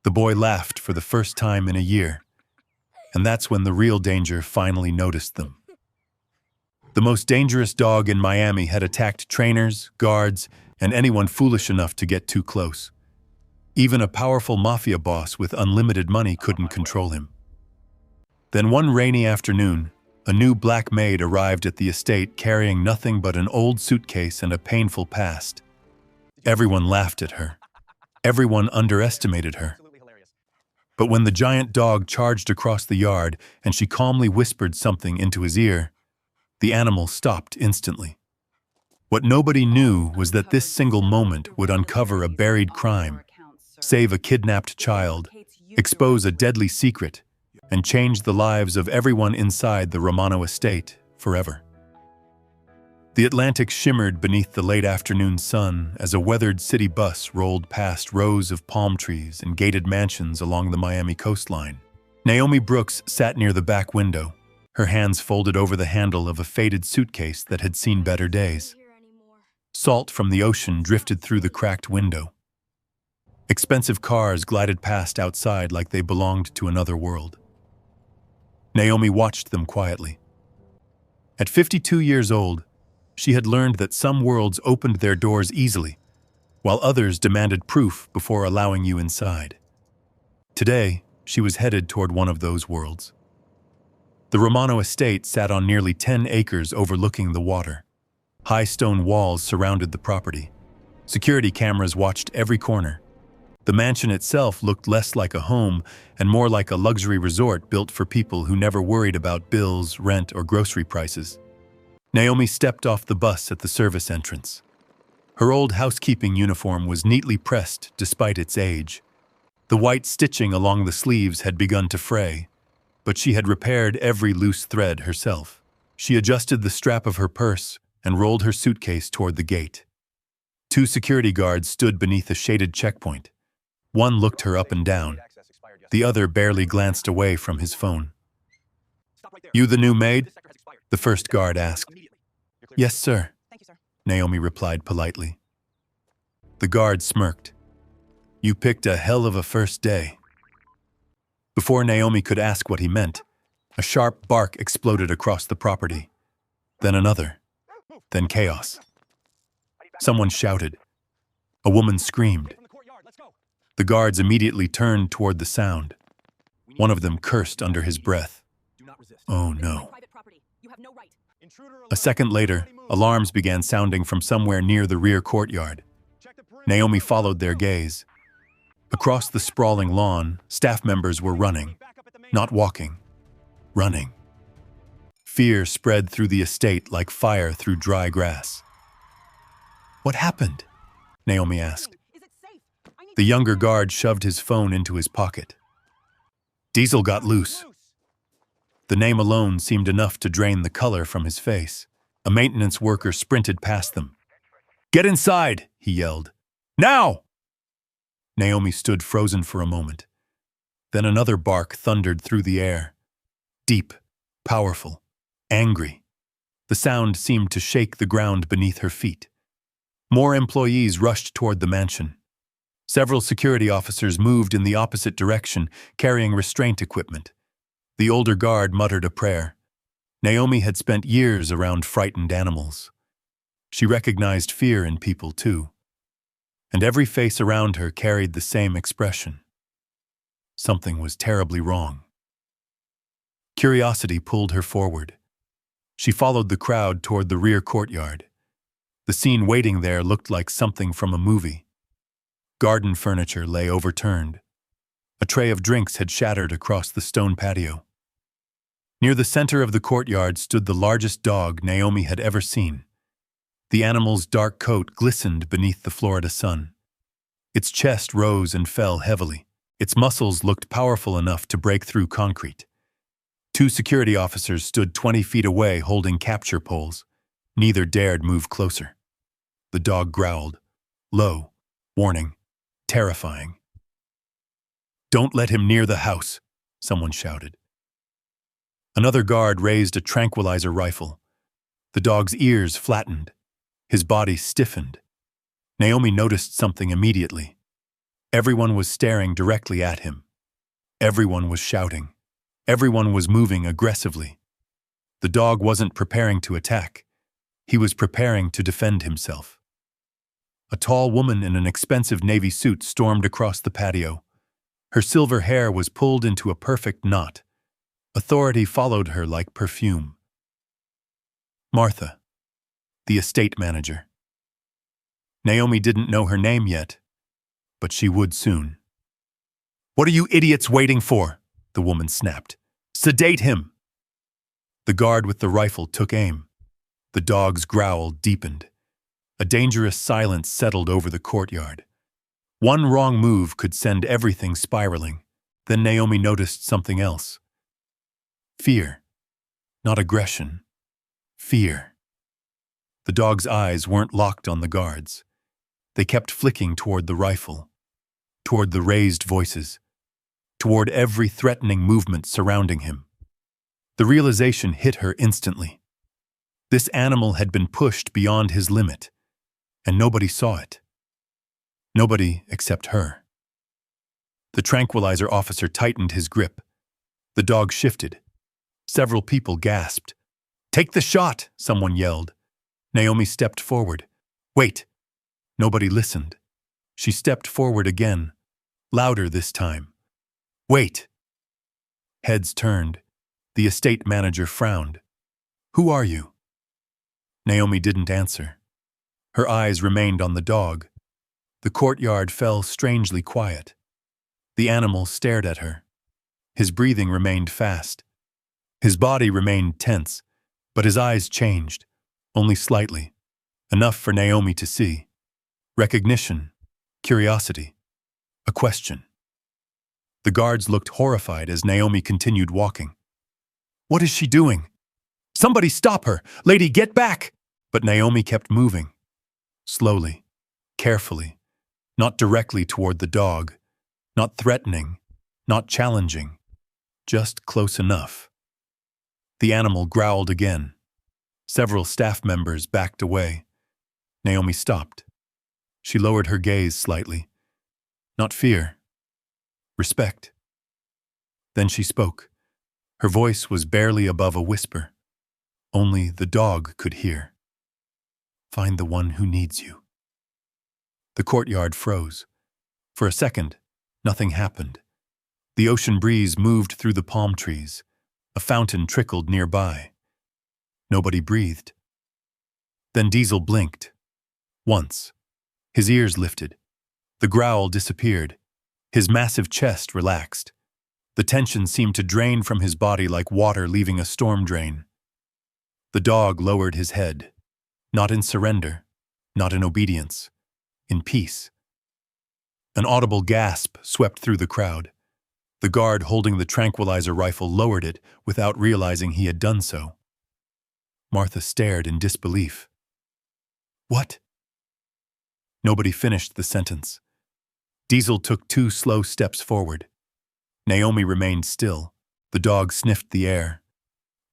The boy laughed for the first time in a year, and that's when the real danger finally noticed them. The most dangerous dog in Miami had attacked trainers, guards, and anyone foolish enough to get too close. Even a powerful mafia boss with unlimited money couldn't control him. Then one rainy afternoon, a new black maid arrived at the estate carrying nothing but an old suitcase and a painful past. Everyone laughed at her. Everyone underestimated her. But when the giant dog charged across the yard and she calmly whispered something into his ear, the animal stopped instantly. What nobody knew was that this single moment would uncover a buried crime, save a kidnapped child, expose a deadly secret, and change the lives of everyone inside the Romano estate forever. The Atlantic shimmered beneath the late afternoon sun as a weathered city bus rolled past rows of palm trees and gated mansions along the Miami coastline. Naomi Brooks sat near the back window, her hands folded over the handle of a faded suitcase that had seen better days. Salt from the ocean drifted through the cracked window. Expensive cars glided past outside like they belonged to another world. Naomi watched them quietly. At 52 years old, she had learned that some worlds opened their doors easily, while others demanded proof before allowing you inside. Today, she was headed toward one of those worlds. The Romano estate sat on nearly 10 acres overlooking the water. High stone walls surrounded the property. Security cameras watched every corner. The mansion itself looked less like a home and more like a luxury resort built for people who never worried about bills, rent, or grocery prices. Naomi stepped off the bus at the service entrance. Her old housekeeping uniform was neatly pressed despite its age. The white stitching along the sleeves had begun to fray, but she had repaired every loose thread herself. She adjusted the strap of her purse and rolled her suitcase toward the gate. 2 security guards stood beneath a shaded checkpoint. One looked her up and down. The other barely glanced away from his phone. "You the new maid?" the first guard asked. "Yes, sir," Naomi replied politely. The guard smirked. "You picked a hell of a first day." Before Naomi could ask what he meant, a sharp bark exploded across the property. Then another. Then chaos. Someone shouted. A woman screamed. The guards immediately turned toward the sound. One of them cursed under his breath. Oh no. A second later, alarms began sounding from somewhere near the rear courtyard. Naomi followed their gaze. Across the sprawling lawn, staff members were running, not walking, running. Fear spread through the estate like fire through dry grass. "What happened?" Naomi asked. The younger guard shoved his phone into his pocket. "Diesel got loose." The name alone seemed enough to drain the color from his face. A maintenance worker sprinted past them. "Get inside!" he yelled. "Now!" Naomi stood frozen for a moment. Then another bark thundered through the air. Deep, powerful, angry. The sound seemed to shake the ground beneath her feet. More employees rushed toward the mansion. Several security officers moved in the opposite direction, carrying restraint equipment. The older guard muttered a prayer. Naomi had spent years around frightened animals. She recognized fear in people too. And every face around her carried the same expression. Something was terribly wrong. Curiosity pulled her forward. She followed the crowd toward the rear courtyard. The scene waiting there looked like something from a movie. Garden furniture lay overturned. A tray of drinks had shattered across the stone patio. Near the center of the courtyard stood the largest dog Naomi had ever seen. The animal's dark coat glistened beneath the Florida sun. Its chest rose and fell heavily. Its muscles looked powerful enough to break through concrete. 2 security officers stood 20 feet away holding capture poles. Neither dared move closer. The dog growled. Low, warning, terrifying. "Don't let him near the house," someone shouted. Another guard raised a tranquilizer rifle. The dog's ears flattened. His body stiffened. Naomi noticed something immediately. Everyone was staring directly at him. Everyone was shouting. Everyone was moving aggressively. The dog wasn't preparing to attack. He was preparing to defend himself. A tall woman in an expensive navy suit stormed across the patio. Her silver hair was pulled into a perfect knot. Authority followed her like perfume. Martha, the estate manager. Naomi didn't know her name yet, but she would soon. "What are you idiots waiting for?" the woman snapped. "Sedate him!" The guard with the rifle took aim. The dog's growl deepened. A dangerous silence settled over the courtyard. One wrong move could send everything spiraling. Then Naomi noticed something else. Fear. Not aggression. Fear. The dog's eyes weren't locked on the guards. They kept flicking toward the rifle, toward the raised voices, toward every threatening movement surrounding him. The realization hit her instantly. This animal had been pushed beyond his limit, and nobody saw it. Nobody except her. The tranquilizer officer tightened his grip. The dog shifted. Several people gasped. "Take the shot!" someone yelled. Naomi stepped forward. "Wait!" Nobody listened. She stepped forward again, louder this time. "Wait!" Heads turned. The estate manager frowned. "Who are you?" Naomi didn't answer. Her eyes remained on the dog. The courtyard fell strangely quiet. The animal stared at her. His breathing remained fast. His body remained tense, but his eyes changed, only slightly, enough for Naomi to see. Recognition, curiosity, a question. The guards looked horrified as Naomi continued walking. "What is she doing? Somebody stop her! Lady, get back!" But Naomi kept moving. Slowly, carefully, not directly toward the dog, not threatening, not challenging, just close enough. The animal growled again. Several staff members backed away. Naomi stopped. She lowered her gaze slightly. Not fear. Respect. Then she spoke. Her voice was barely above a whisper. Only the dog could hear. "Find the one who needs you." The courtyard froze. For a second, nothing happened. The ocean breeze moved through the palm trees. A fountain trickled nearby. Nobody breathed. Then Diesel blinked. Once. His ears lifted. The growl disappeared. His massive chest relaxed. The tension seemed to drain from his body like water leaving a storm drain. The dog lowered his head. Not in surrender, not in obedience, in peace. An audible gasp swept through the crowd. The guard holding the tranquilizer rifle lowered it without realizing he had done so. Martha stared in disbelief. "What?" Nobody finished the sentence. Diesel took 2 slow steps forward. Naomi remained still. The dog sniffed the air,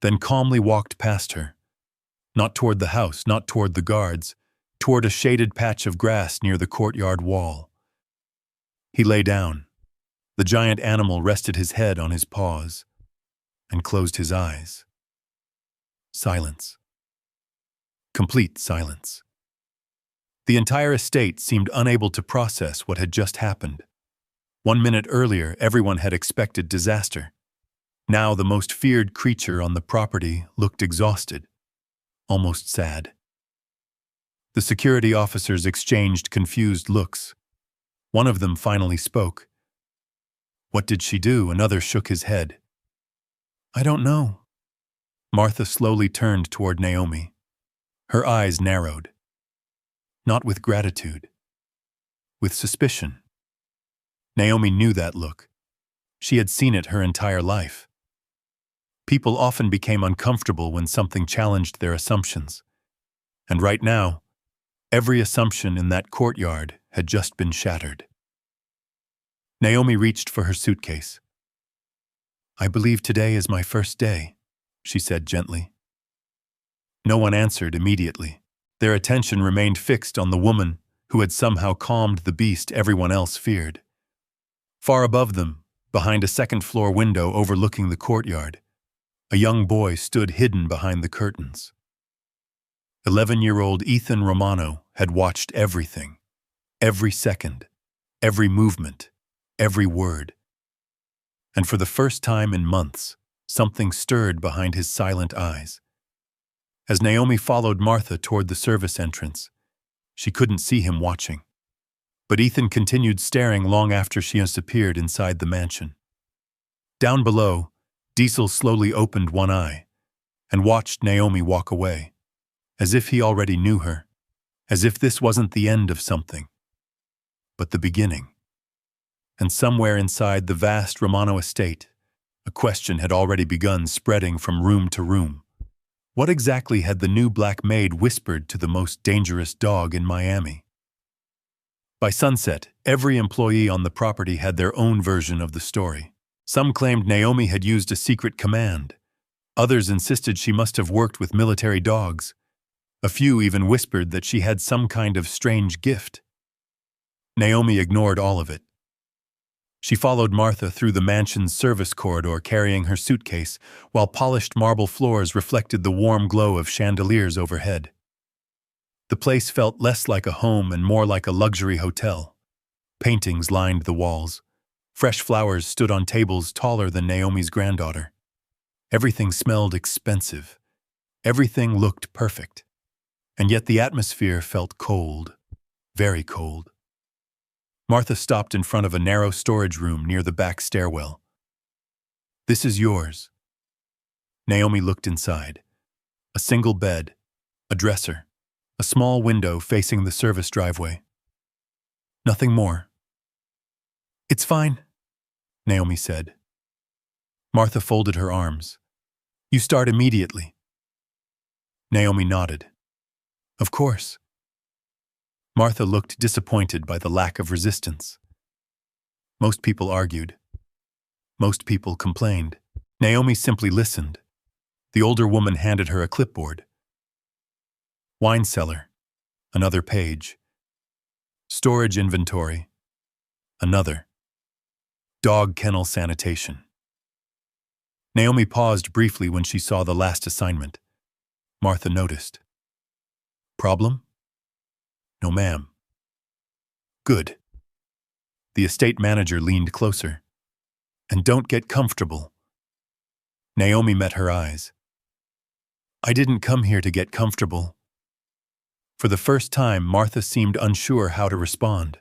then calmly walked past her. Not toward the house, not toward the guards, toward a shaded patch of grass near the courtyard wall. He lay down. The giant animal rested his head on his paws and closed his eyes. Silence. Complete silence. The entire estate seemed unable to process what had just happened. 1 minute earlier, everyone had expected disaster. Now the most feared creature on the property looked exhausted, almost sad. The security officers exchanged confused looks. One of them finally spoke. "What did she do?" Another shook his head. "I don't know." Martha slowly turned toward Naomi. Her eyes narrowed. Not with gratitude, with suspicion. Naomi knew that look. She had seen it her entire life. People often became uncomfortable when something challenged their assumptions. And right now, every assumption in that courtyard had just been shattered. Naomi reached for her suitcase. "I believe today is my first day," she said gently. No one answered immediately. Their attention remained fixed on the woman who had somehow calmed the beast everyone else feared. Far above them, behind a second-floor window overlooking the courtyard, a young boy stood hidden behind the curtains. 11-year-old Ethan Romano had watched everything, every second, every movement, every word. And for the first time in months, something stirred behind his silent eyes. As Naomi followed Martha toward the service entrance, she couldn't see him watching. But Ethan continued staring long after she disappeared inside the mansion. Down below, Diesel slowly opened one eye and watched Naomi walk away, as if he already knew her, as if this wasn't the end of something, but the beginning. And somewhere inside the vast Romano estate, a question had already begun spreading from room to room. What exactly had the new black maid whispered to the most dangerous dog in Miami? By sunset, every employee on the property had their own version of the story. Some claimed Naomi had used a secret command. Others insisted she must have worked with military dogs. A few even whispered that she had some kind of strange gift. Naomi ignored all of it. She followed Martha through the mansion's service corridor carrying her suitcase, while polished marble floors reflected the warm glow of chandeliers overhead. The place felt less like a home and more like a luxury hotel. Paintings lined the walls. Fresh flowers stood on tables taller than Naomi's granddaughter. Everything smelled expensive. Everything looked perfect. And yet the atmosphere felt cold, very cold. Martha stopped in front of a narrow storage room near the back stairwell. "This is yours." Naomi looked inside. A single bed, a dresser, a small window facing the service driveway. Nothing more. "It's fine," Naomi said. Martha folded her arms. "You start immediately." Naomi nodded. "Of course." Martha looked disappointed by the lack of resistance. Most people argued. Most people complained. Naomi simply listened. The older woman handed her a clipboard. Wine cellar, another page. Storage inventory, another. Dog kennel sanitation. Naomi paused briefly when she saw the last assignment. Martha noticed. "Problem?" "No, ma'am." "Good." The estate manager leaned closer. "And don't get comfortable." Naomi met her eyes. "I didn't come here to get comfortable." For the first time, Martha seemed unsure how to respond.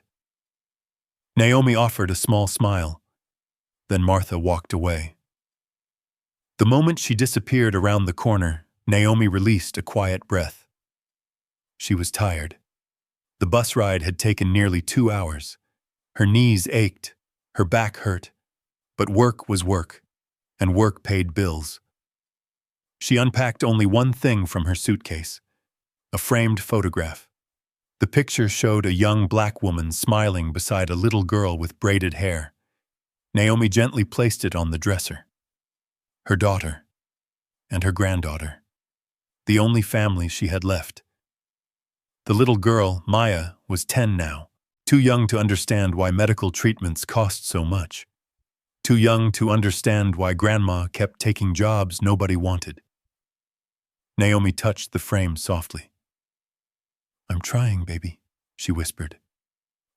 Naomi offered a small smile. Then Martha walked away. The moment she disappeared around the corner, Naomi released a quiet breath. She was tired. The bus ride had taken nearly 2 hours. Her knees ached, her back hurt, but work was work, and work paid bills. She unpacked only one thing from her suitcase. A framed photograph. The picture showed a young black woman smiling beside a little girl with braided hair. Naomi gently placed it on the dresser. Her daughter, and her granddaughter. The only family she had left. The little girl, Maya, was 10 now, too young to understand why medical treatments cost so much. Too young to understand why Grandma kept taking jobs nobody wanted. Naomi touched the frame softly. "I'm trying, baby," she whispered.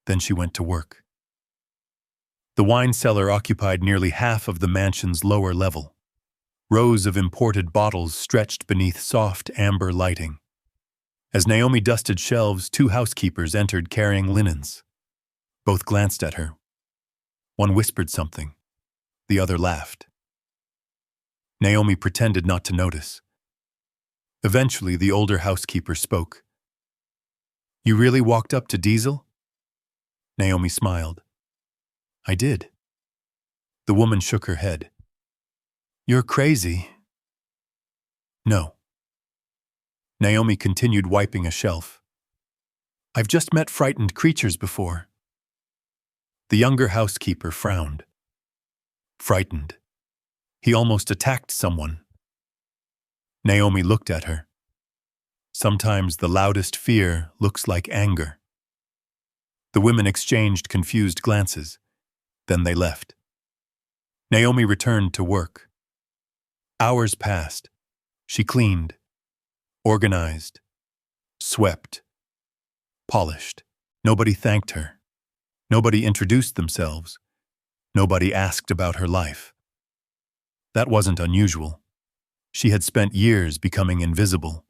Then she went to work. The wine cellar occupied nearly half of the mansion's lower level. Rows of imported bottles stretched beneath soft amber lighting. As Naomi dusted shelves, 2 housekeepers entered carrying linens. Both glanced at her. One whispered something. The other laughed. Naomi pretended not to notice. Eventually, the older housekeeper spoke. "You really walked up to Diesel?" Naomi smiled. "I did." The woman shook her head. "You're crazy." "No." Naomi continued wiping a shelf. "I've just met frightened creatures before." The younger housekeeper frowned. Frightened. He almost attacked someone. Naomi looked at her. Sometimes the loudest fear looks like anger. The women exchanged confused glances. Then they left. Naomi returned to work. Hours passed. She cleaned, organized, swept, polished. Nobody thanked her. Nobody introduced themselves. Nobody asked about her life. That wasn't unusual. She had spent years becoming invisible.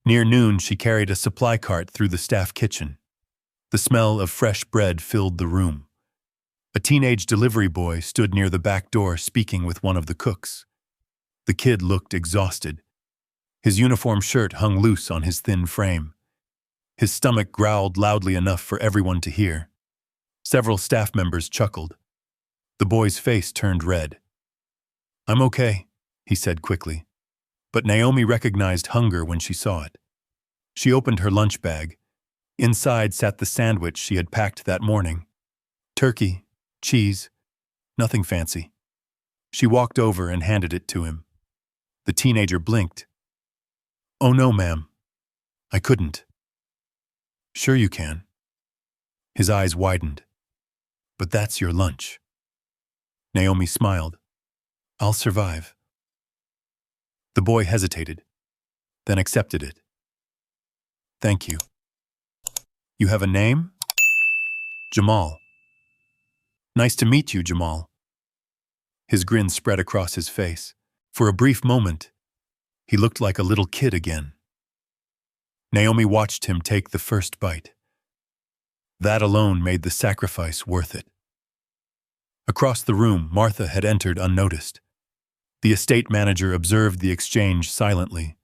Near noon, she carried a supply cart through the staff kitchen. The smell of fresh bread filled the room. A teenage delivery boy stood near the back door speaking with one of the cooks. The kid looked exhausted. His uniform shirt hung loose on his thin frame. His stomach growled loudly enough for everyone to hear. Several staff members chuckled. The boy's face turned red. "I'm okay," he said quickly. But Naomi recognized hunger when she saw it. She opened her lunch bag. Inside sat the sandwich she had packed that morning. Turkey, cheese, nothing fancy. She walked over and handed it to him. The teenager blinked. "Oh no, ma'am. I couldn't." "Sure you can." His eyes widened. "But that's your lunch." Naomi smiled. "I'll survive." The boy hesitated, then accepted it. "Thank you. You have a name?" "Jamal." "Nice to meet you, Jamal." His grin spread across his face. For a brief moment, he looked like a little kid again. Naomi watched him take the first bite. That alone made the sacrifice worth it. Across the room, Martha had entered unnoticed. The estate manager observed the exchange silently,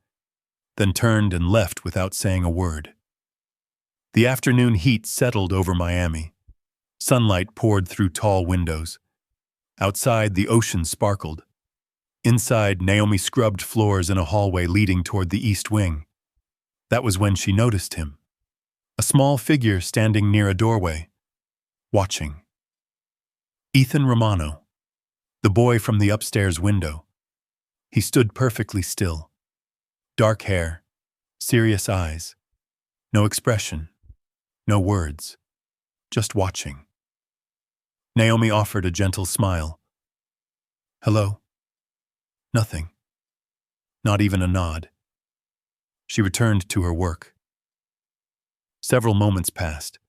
then turned and left without saying a word. The afternoon heat settled over Miami. Sunlight poured through tall windows. Outside, the ocean sparkled. Inside, Naomi scrubbed floors in a hallway leading toward the east wing. That was when she noticed him. A small figure standing near a doorway, watching. Ethan Romano, the boy from the upstairs window. He stood perfectly still. Dark hair, serious eyes, no expression, no words, just watching. Naomi offered a gentle smile. "Hello?" Nothing. Not even a nod. She returned to her work. Several moments passed.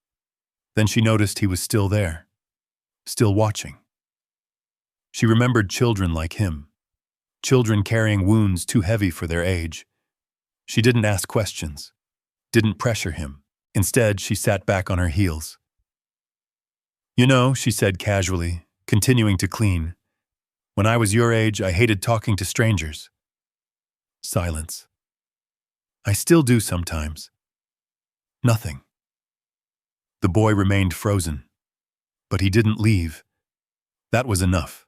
Then she noticed he was still there, still watching. She remembered children like him, children carrying wounds too heavy for their age. She didn't ask questions, didn't pressure him. Instead, she sat back on her heels. "You know," she said casually, continuing to clean, "when I was your age, I hated talking to strangers." Silence. "I still do sometimes." Nothing. The boy remained frozen, but he didn't leave. That was enough.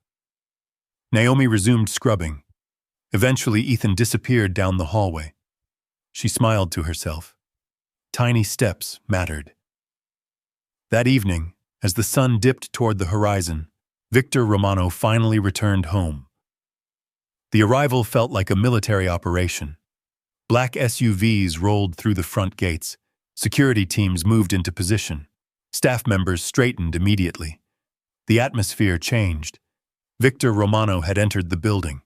Naomi resumed scrubbing. Eventually, Ethan disappeared down the hallway. She smiled to herself. Tiny steps mattered. That evening, as the sun dipped toward the horizon, Victor Romano finally returned home. The arrival felt like a military operation. Black SUVs rolled through the front gates. Security teams moved into position. Staff members straightened immediately. The atmosphere changed. Victor Romano had entered the building.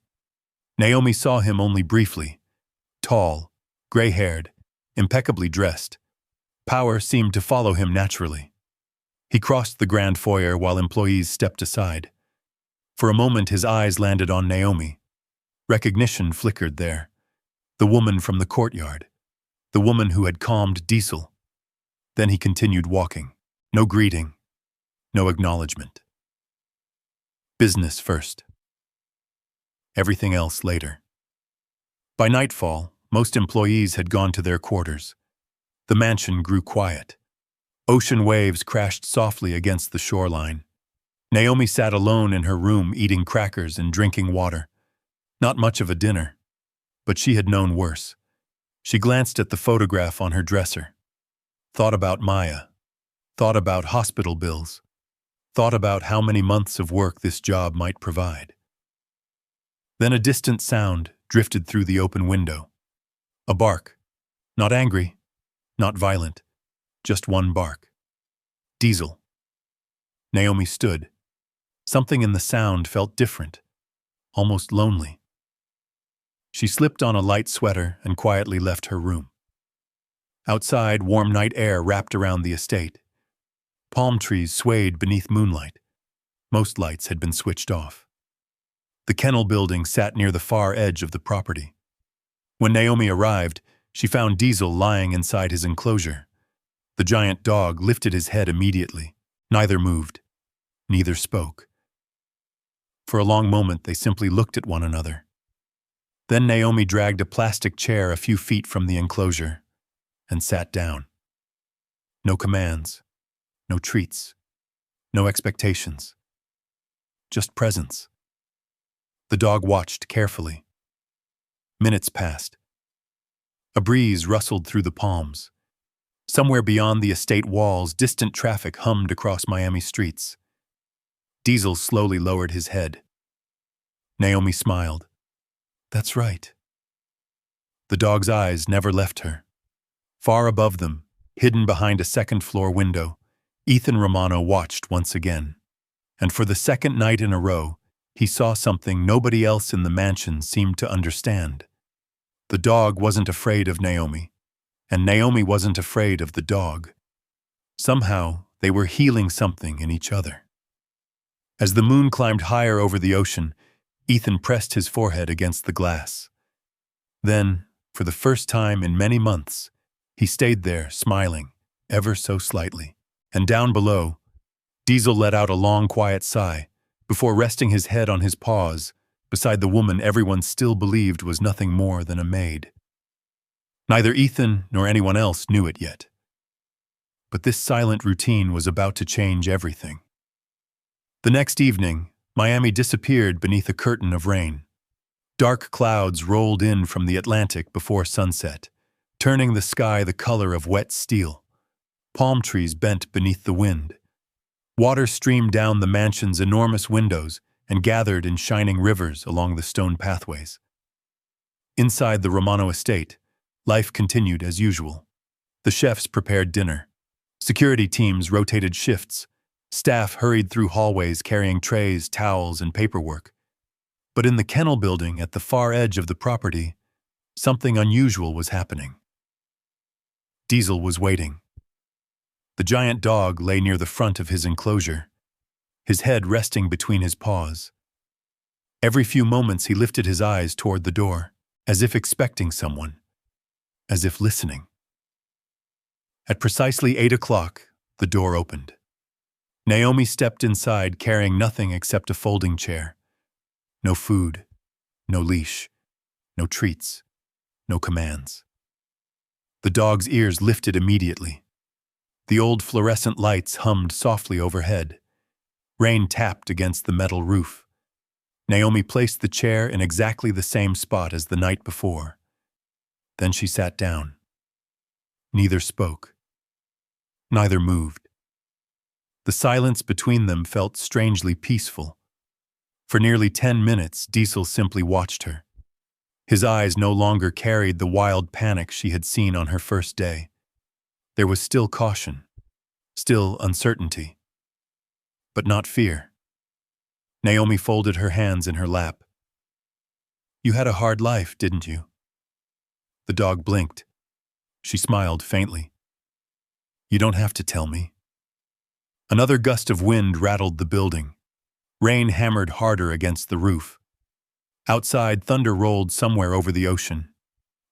Naomi saw him only briefly. Tall, gray-haired, impeccably dressed. Power seemed to follow him naturally. He crossed the grand foyer while employees stepped aside. For a moment, his eyes landed on Naomi. Recognition flickered there. The woman from the courtyard. The woman who had calmed Diesel. Then he continued walking. No greeting. No acknowledgement. Business first. Everything else later. By nightfall, most employees had gone to their quarters. The mansion grew quiet. Ocean waves crashed softly against the shoreline. Naomi sat alone in her room eating crackers and drinking water. Not much of a dinner, but she had known worse. She glanced at the photograph on her dresser. Thought about Maya. Thought about hospital bills. Thought about how many months of work this job might provide. Then a distant sound drifted through the open window. A bark. Not angry, not violent, just one bark. Diesel. Naomi stood. Something in the sound felt different, almost lonely. She slipped on a light sweater and quietly left her room. Outside, warm night air wrapped around the estate. Palm trees swayed beneath moonlight. Most lights had been switched off. The kennel building sat near the far edge of the property. When Naomi arrived, she found Diesel lying inside his enclosure. The giant dog lifted his head immediately. Neither moved. Neither spoke. For a long moment, they simply looked at one another. Then Naomi dragged a plastic chair a few feet from the enclosure and sat down. No commands, no treats, no expectations. Just presence. The dog watched carefully. Minutes passed. A breeze rustled through the palms. Somewhere beyond the estate walls, distant traffic hummed across Miami streets. Diesel slowly lowered his head. Naomi smiled. That's right. The dog's eyes never left her. Far above them, hidden behind a second-floor window, Ethan Romano watched once again. And for the second night in a row, he saw something nobody else in the mansion seemed to understand. The dog wasn't afraid of Naomi, and Naomi wasn't afraid of the dog. Somehow, they were healing something in each other. As the moon climbed higher over the ocean, Ethan pressed his forehead against the glass. Then, for the first time in many months, he stayed there, smiling, ever so slightly. And down below, Diesel let out a long, quiet sigh, before resting his head on his paws beside the woman everyone still believed was nothing more than a maid. Neither Ethan nor anyone else knew it yet. But this silent routine was about to change everything. The next evening, Miami disappeared beneath a curtain of rain. Dark clouds rolled in from the Atlantic before sunset, turning the sky the color of wet steel. Palm trees bent beneath the wind. Water streamed down the mansion's enormous windows and gathered in shining rivers along the stone pathways. Inside the Romano estate, life continued as usual. The chefs prepared dinner. Security teams rotated shifts. Staff hurried through hallways carrying trays, towels, and paperwork. But in the kennel building at the far edge of the property, something unusual was happening. Diesel was waiting. The giant dog lay near the front of his enclosure, his head resting between his paws. Every few moments he lifted his eyes toward the door, as if expecting someone, as if listening. At precisely 8 o'clock, the door opened. Naomi stepped inside carrying nothing except a folding chair. No food, no leash, no treats, no commands. The dog's ears lifted immediately. The old fluorescent lights hummed softly overhead. Rain tapped against the metal roof. Naomi placed the chair in exactly the same spot as the night before. Then she sat down. Neither spoke. Neither moved. The silence between them felt strangely peaceful. For nearly 10 minutes, Diesel simply watched her. His eyes no longer carried the wild panic she had seen on her first day. There was still caution, still uncertainty, but not fear. Naomi folded her hands in her lap. You had a hard life, didn't you? The dog blinked. She smiled faintly. You don't have to tell me. Another gust of wind rattled the building. Rain hammered harder against the roof. Outside, thunder rolled somewhere over the ocean.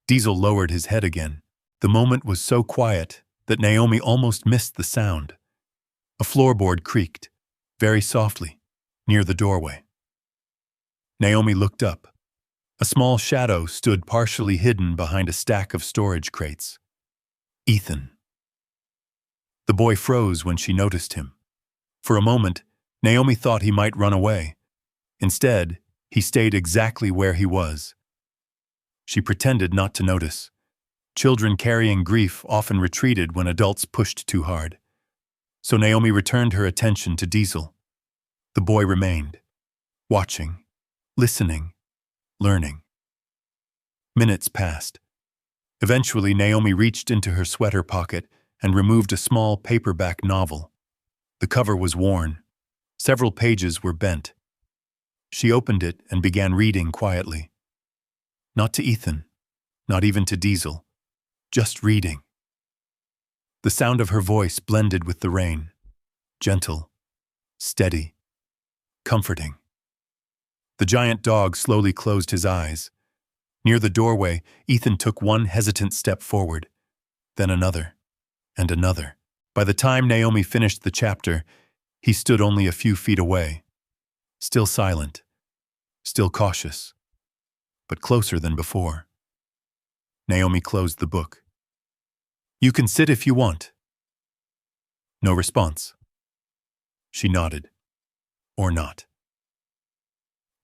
Diesel lowered his head again. The moment was so quiet that Naomi almost missed the sound. A floorboard creaked, very softly, near the doorway. Naomi looked up. A small shadow stood partially hidden behind a stack of storage crates. Ethan. The boy froze when she noticed him. For a moment, Naomi thought he might run away. Instead, he stayed exactly where he was. She pretended not to notice. Children carrying grief often retreated when adults pushed too hard. So Naomi returned her attention to Diesel. The boy remained, watching, listening, learning. Minutes passed. Eventually, Naomi reached into her sweater pocket and removed a small paperback novel. The cover was worn, Several pages were bent. She opened it and began reading quietly. Not to Ethan, not even to Diesel, just reading. The sound of her voice blended with the rain, gentle, steady, comforting. The giant dog slowly closed his eyes. Near the doorway, Ethan took one hesitant step forward, then another, and another. By the time Naomi finished the chapter, he stood only a few feet away, still silent, still cautious, but closer than before. Naomi closed the book. "You can sit if you want." No response. She nodded. Or not.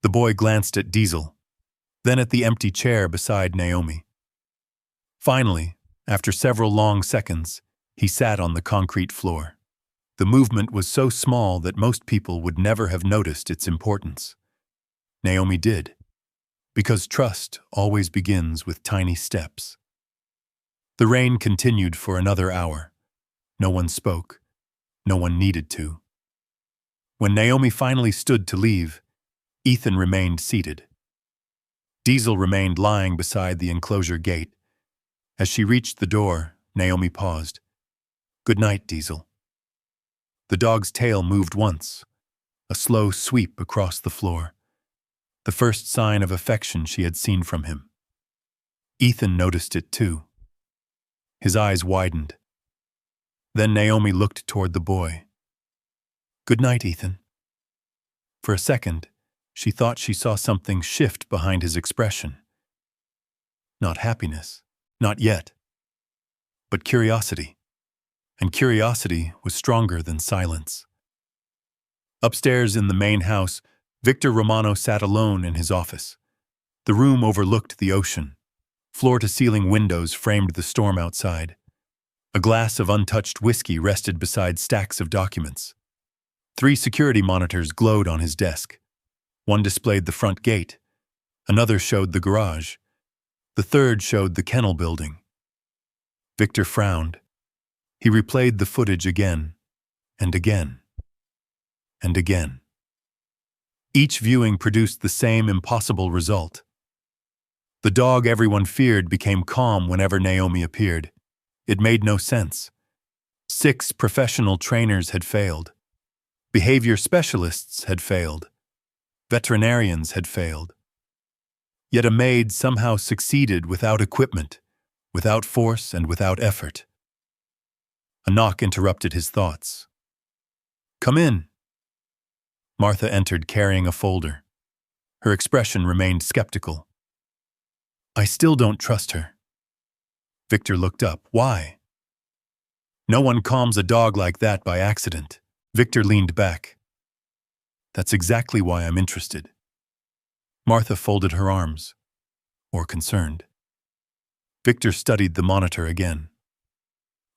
The boy glanced at Diesel, then at the empty chair beside Naomi. Finally, after several long seconds, he sat on the concrete floor. The movement was so small that most people would never have noticed its importance. Naomi did, because trust always begins with tiny steps. The rain continued for another hour. No one spoke. No one needed to. When Naomi finally stood to leave, Ethan remained seated. Diesel remained lying beside the enclosure gate. As she reached the door, Naomi paused. "Good night, Diesel." The dog's tail moved once, a slow sweep across the floor, the first sign of affection she had seen from him. Ethan noticed it too. His eyes widened. Then Naomi looked toward the boy. "Good night, Ethan." For a second, she thought she saw something shift behind his expression. Not happiness, not yet, but curiosity. And curiosity was stronger than silence. Upstairs in the main house, Victor Romano sat alone in his office. The room overlooked the ocean. Floor-to-ceiling windows framed the storm outside. A glass of untouched whiskey rested beside stacks of documents. 3 security monitors glowed on his desk. One displayed the front gate. Another showed the garage. The third showed the kennel building. Victor frowned. He replayed the footage again, and again, and again. Each viewing produced the same impossible result. The dog everyone feared became calm whenever Naomi appeared. It made no sense. 6 professional trainers had failed. Behavior specialists had failed. Veterinarians had failed. Yet a maid somehow succeeded without equipment, without force, and without effort. A knock interrupted his thoughts. "Come in." Martha entered carrying a folder. Her expression remained skeptical. "I still don't trust her." Victor looked up. "Why?" "No one calms a dog like that by accident." Victor leaned back. "That's exactly why I'm interested." Martha folded her arms, or concerned. Victor studied the monitor again.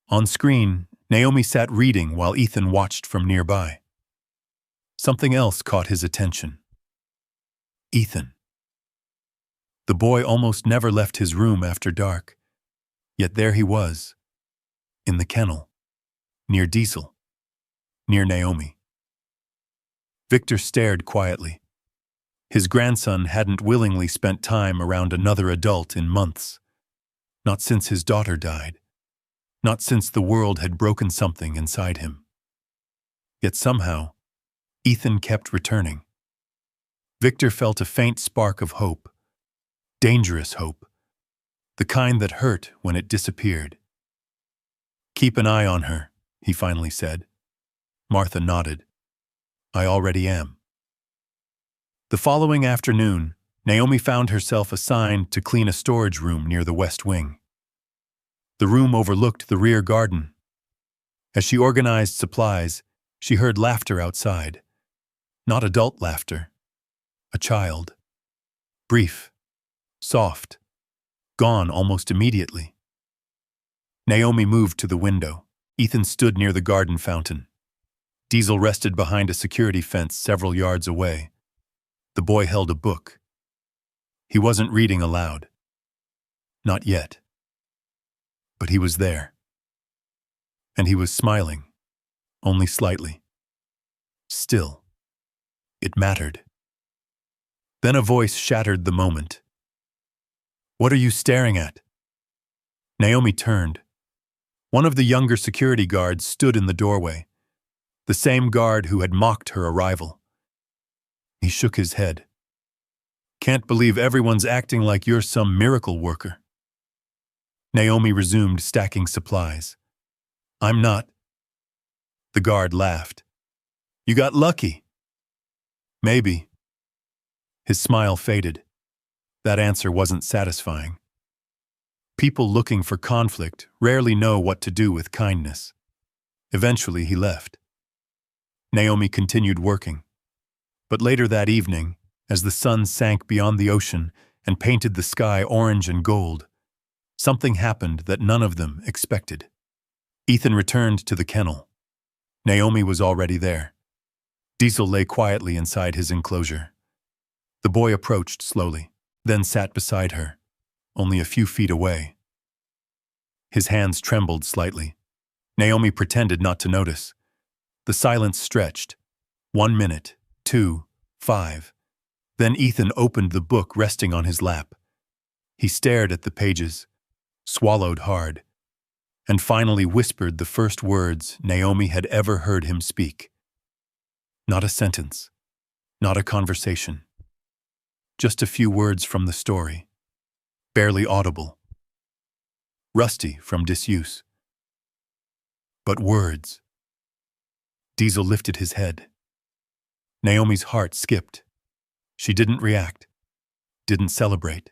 On screen, Naomi sat reading while Ethan watched from nearby. Something else caught his attention. Ethan. The boy almost never left his room after dark, yet there he was, in the kennel, near Diesel, near Naomi. Victor stared quietly. His grandson hadn't willingly spent time around another adult in months, not since his daughter died, not since the world had broken something inside him. Yet somehow, Ethan kept returning. Victor felt a faint spark of hope, dangerous hope, the kind that hurt when it disappeared. "Keep an eye on her," he finally said. Martha nodded. "I already am." The following afternoon, Naomi found herself assigned to clean a storage room near the west wing. The room overlooked the rear garden. As she organized supplies, she heard laughter outside. Not adult laughter. A child. Brief. Soft. Gone almost immediately. Naomi moved to the window. Ethan stood near the garden fountain. Diesel rested behind a security fence several yards away. The boy held a book. He wasn't reading aloud. Not yet. But he was there. And he was smiling, only slightly. Still. it mattered. Then a voice shattered the moment. "What are you staring at?" Naomi turned. One of the younger security guards stood in the doorway, the same guard who had mocked her arrival. He shook his head. "Can't believe everyone's acting like you're some miracle worker." Naomi resumed stacking supplies. "I'm not." The guard laughed. "You got lucky." "Maybe." His smile faded. That answer wasn't satisfying. People looking for conflict rarely know what to do with kindness. Eventually, he left. Naomi continued working. But later that evening, as the sun sank beyond the ocean and painted the sky orange and gold, something happened that none of them expected. Ethan returned to the kennel. Naomi was already there. Diesel lay quietly inside his enclosure. The boy approached slowly, then sat beside her, only a few feet away. His hands trembled slightly. Naomi pretended not to notice. The silence stretched. 1 minute, 2, 5. Then Ethan opened the book resting on his lap. He stared at the pages, swallowed hard, and finally whispered the first words Naomi had ever heard him speak. Not a sentence, not a conversation. Just a few words from the story, barely audible, rusty from disuse. But words. Diesel lifted his head. Naomi's heart skipped. She didn't react, didn't celebrate,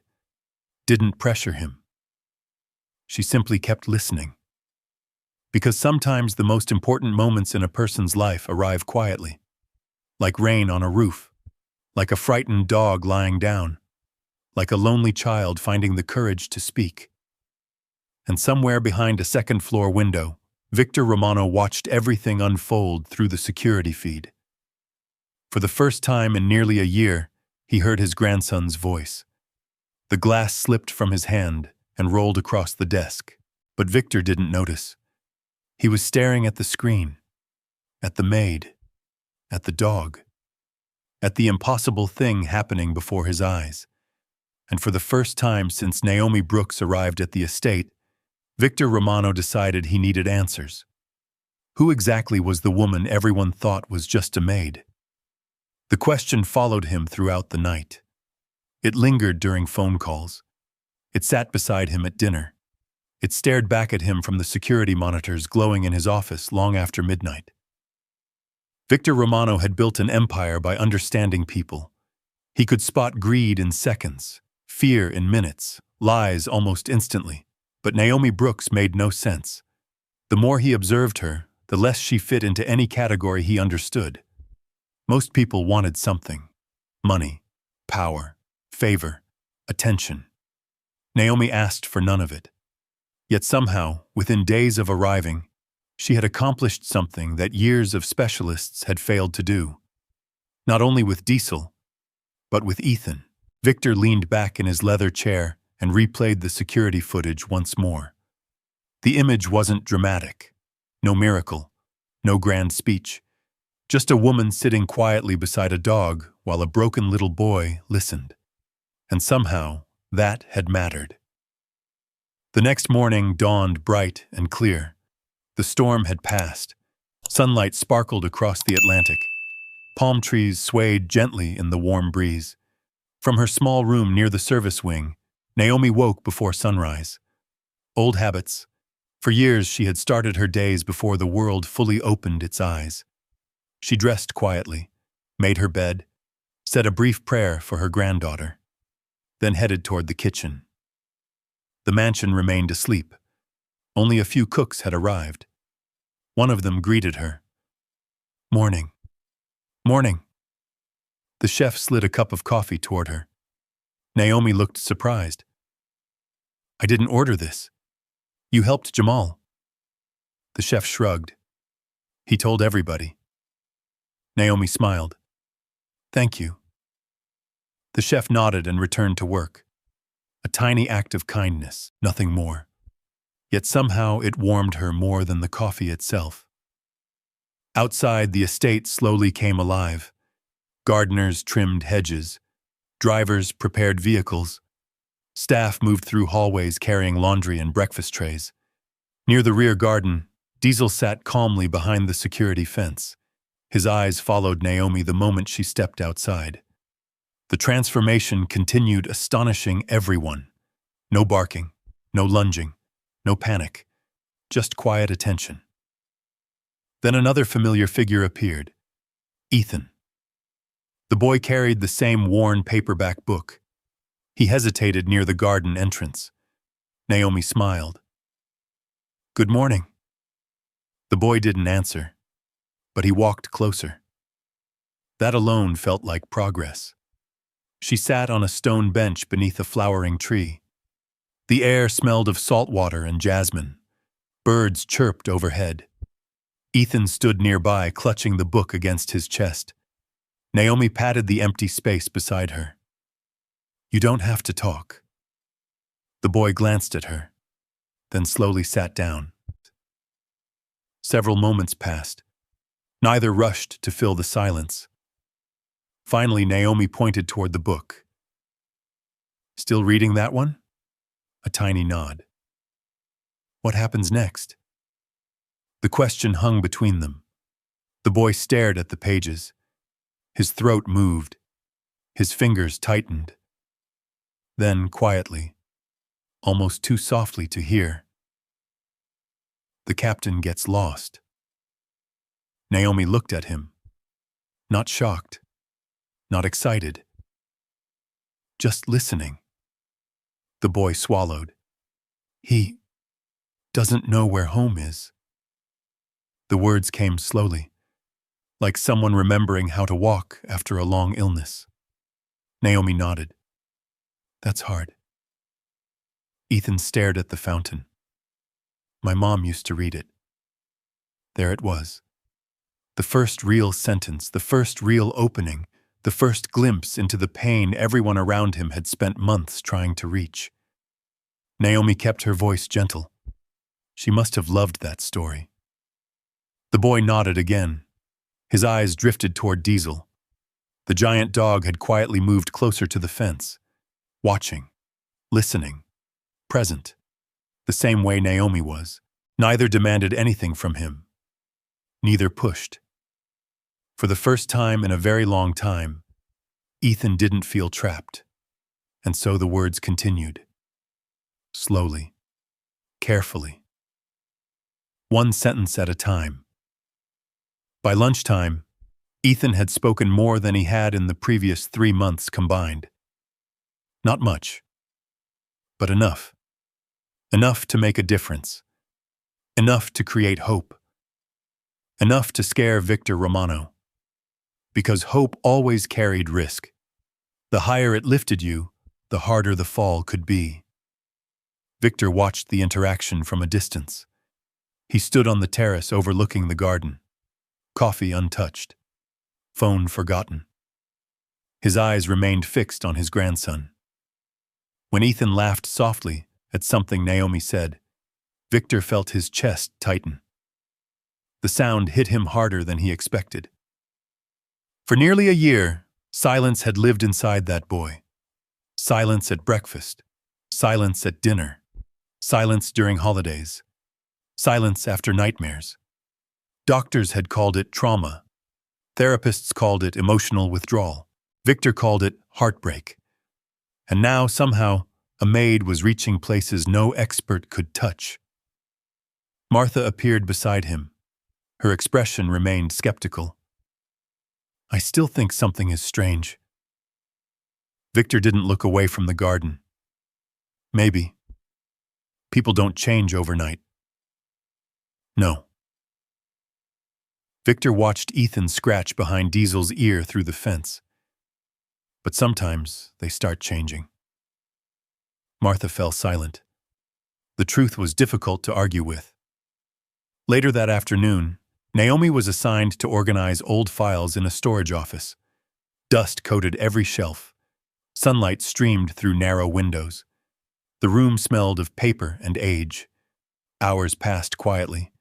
didn't pressure him. She simply kept listening. Because sometimes the most important moments in a person's life arrive quietly, like rain on a roof, like a frightened dog lying down, like a lonely child finding the courage to speak. And somewhere behind a second-floor window, Victor Romano watched everything unfold through the security feed. For the first time in nearly a year, he heard his grandson's voice. The glass slipped from his hand and rolled across the desk, but Victor didn't notice. He was staring at the screen, at the maid, at the dog, at the impossible thing happening before his eyes. And for the first time since Naomi Brooks arrived at the estate, Victor Romano decided he needed answers. Who exactly was the woman everyone thought was just a maid? The question followed him throughout the night. It lingered during phone calls. It sat beside him at dinner. It stared back at him from the security monitors glowing in his office long after midnight. Victor Romano had built an empire by understanding people. He could spot greed in seconds, fear in minutes, lies almost instantly. But Naomi Brooks made no sense. The more he observed her, the less she fit into any category he understood. Most people wanted something: money, power, favor, attention. Naomi asked for none of it. Yet somehow, within days of arriving, she had accomplished something that years of specialists had failed to do. Not only with Diesel, but with Ethan. Victor leaned back in his leather chair and replayed the security footage once more. The image wasn't dramatic. No miracle. No grand speech. Just a woman sitting quietly beside a dog while a broken little boy listened. And somehow, that had mattered. The next morning dawned bright and clear. The storm had passed. Sunlight sparkled across the Atlantic. Palm trees swayed gently in the warm breeze. From her small room near the service wing, Naomi woke before sunrise. Old habits. For years she had started her days before the world fully opened its eyes. She dressed quietly, made her bed, said a brief prayer for her granddaughter, then headed toward the kitchen. The mansion remained asleep. Only a few cooks had arrived. One of them greeted her. "Morning. Morning." The chef slid a cup of coffee toward her. Naomi looked surprised. "I didn't order this. You helped Jamal." The chef shrugged. "He told everybody." Naomi smiled. "Thank you." The chef nodded and returned to work. A tiny act of kindness, nothing more. Yet somehow it warmed her more than the coffee itself. Outside, the estate slowly came alive. Gardeners trimmed hedges. Drivers prepared vehicles. Staff moved through hallways carrying laundry and breakfast trays. Near the rear garden, Diesel sat calmly behind the security fence. His eyes followed Naomi the moment she stepped outside. The transformation continued, astonishing everyone. No barking, no lunging, no panic, just quiet attention. Then another familiar figure appeared. Ethan. The boy carried the same worn paperback book. He hesitated near the garden entrance. Naomi smiled. "Good morning." The boy didn't answer, but he walked closer. That alone felt like progress. She sat on a stone bench beneath a flowering tree. The air smelled of salt water and jasmine. Birds chirped overhead. Ethan stood nearby, clutching the book against his chest. Naomi patted the empty space beside her. "You don't have to talk." The boy glanced at her, then slowly sat down. Several moments passed. Neither rushed to fill the silence. Finally, Naomi pointed toward the book. "Still reading that one?" A tiny nod. "What happens next?" The question hung between them. The boy stared at the pages. His throat moved. His fingers tightened. Then, quietly, almost too softly to hear, "The captain gets lost." Naomi looked at him. Not shocked. Not excited. Just listening. The boy swallowed. "He doesn't know where home is." The words came slowly, like someone remembering how to walk after a long illness. Naomi nodded. "That's hard." Ethan stared at the fountain. "My mom used to read it." There it was. The first real sentence, the first real opening, the first glimpse into the pain everyone around him had spent months trying to reach. Naomi kept her voice gentle. She must have loved that story. The boy nodded again. His eyes drifted toward Diesel. The giant dog had quietly moved closer to the fence, watching, listening, present, the same way Naomi was. Neither demanded anything from him. Neither pushed. For the first time in a very long time, Ethan didn't feel trapped. And so the words continued. Slowly, carefully. One sentence at a time. By lunchtime, Ethan had spoken more than he had in the previous 3 months combined. Not much, but enough. Enough to make a difference. Enough to create hope. Enough to scare Victor Romano. Because hope always carried risk. The higher it lifted you, the harder the fall could be. Victor watched the interaction from a distance. He stood on the terrace overlooking the garden. Coffee untouched. Phone forgotten. His eyes remained fixed on his grandson. When Ethan laughed softly at something Naomi said, Victor felt his chest tighten. The sound hit him harder than he expected. For nearly a year, silence had lived inside that boy. Silence at breakfast. Silence at dinner. Silence during holidays. Silence after nightmares. Doctors had called it trauma. Therapists called it emotional withdrawal. Victor called it heartbreak. And now, somehow, a maid was reaching places no expert could touch. Martha appeared beside him. Her expression remained skeptical. "I still think something is strange." Victor didn't look away from the garden. "Maybe. People don't change overnight." "No." Victor watched Ethan scratch behind Diesel's ear through the fence. "But sometimes they start changing." Martha fell silent. The truth was difficult to argue with. Later that afternoon, Naomi was assigned to organize old files in a storage office. Dust coated every shelf. Sunlight streamed through narrow windows. The room smelled of paper and age. Hours passed quietly.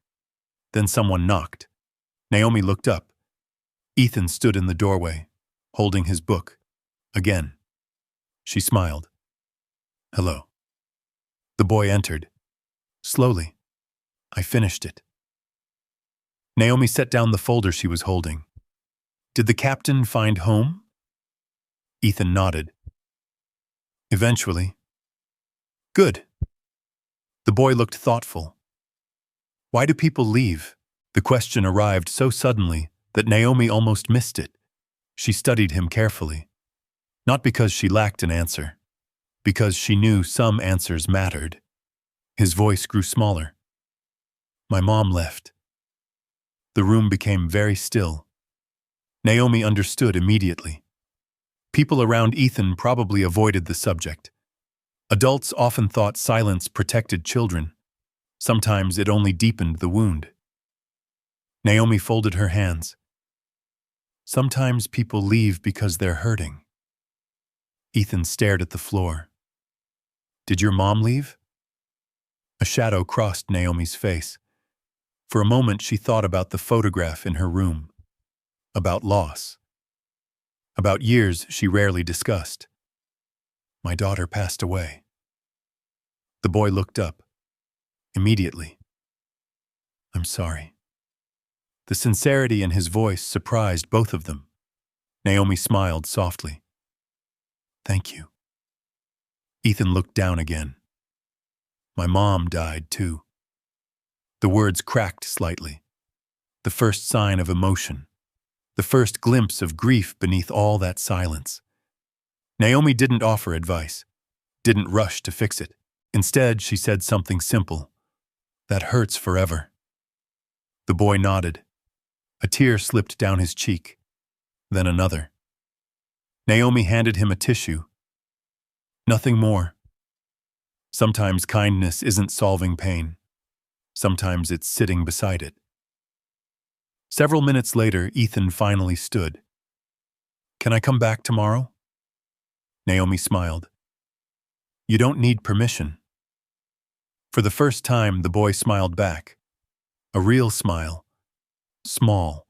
Then someone knocked. Naomi looked up. Ethan stood in the doorway, holding his book. Again. She smiled. "Hello." The boy entered. Slowly. "I finished it." Naomi set down the folder she was holding. "Did the captain find home?" Ethan nodded. "Eventually." "Good." The boy looked thoughtful. "Why do people leave?" The question arrived so suddenly that Naomi almost missed it. She studied him carefully. Not because she lacked an answer, because she knew some answers mattered. His voice grew smaller. "My mom left." The room became very still. Naomi understood immediately. People around Ethan probably avoided the subject. Adults often thought silence protected children. Sometimes it only deepened the wound. Naomi folded her hands. "Sometimes people leave because they're hurting." Ethan stared at the floor. "Did your mom leave?" A shadow crossed Naomi's face. For a moment she thought about the photograph in her room. About loss. About years she rarely discussed. "My daughter passed away." The boy looked up. Immediately. "I'm sorry." The sincerity in his voice surprised both of them. Naomi smiled softly. "Thank you." Ethan looked down again. "My mom died too." The words cracked slightly. The first sign of emotion. The first glimpse of grief beneath all that silence. Naomi didn't offer advice, didn't rush to fix it. Instead, she said something simple. "That hurts forever." The boy nodded. A tear slipped down his cheek, then another. Naomi handed him a tissue. "Nothing more." Sometimes kindness isn't solving pain. Sometimes it's sitting beside it. Several minutes later, Ethan finally stood. "Can I come back tomorrow?" Naomi smiled. "You don't need permission." For the first time, the boy smiled back. A real smile. Small,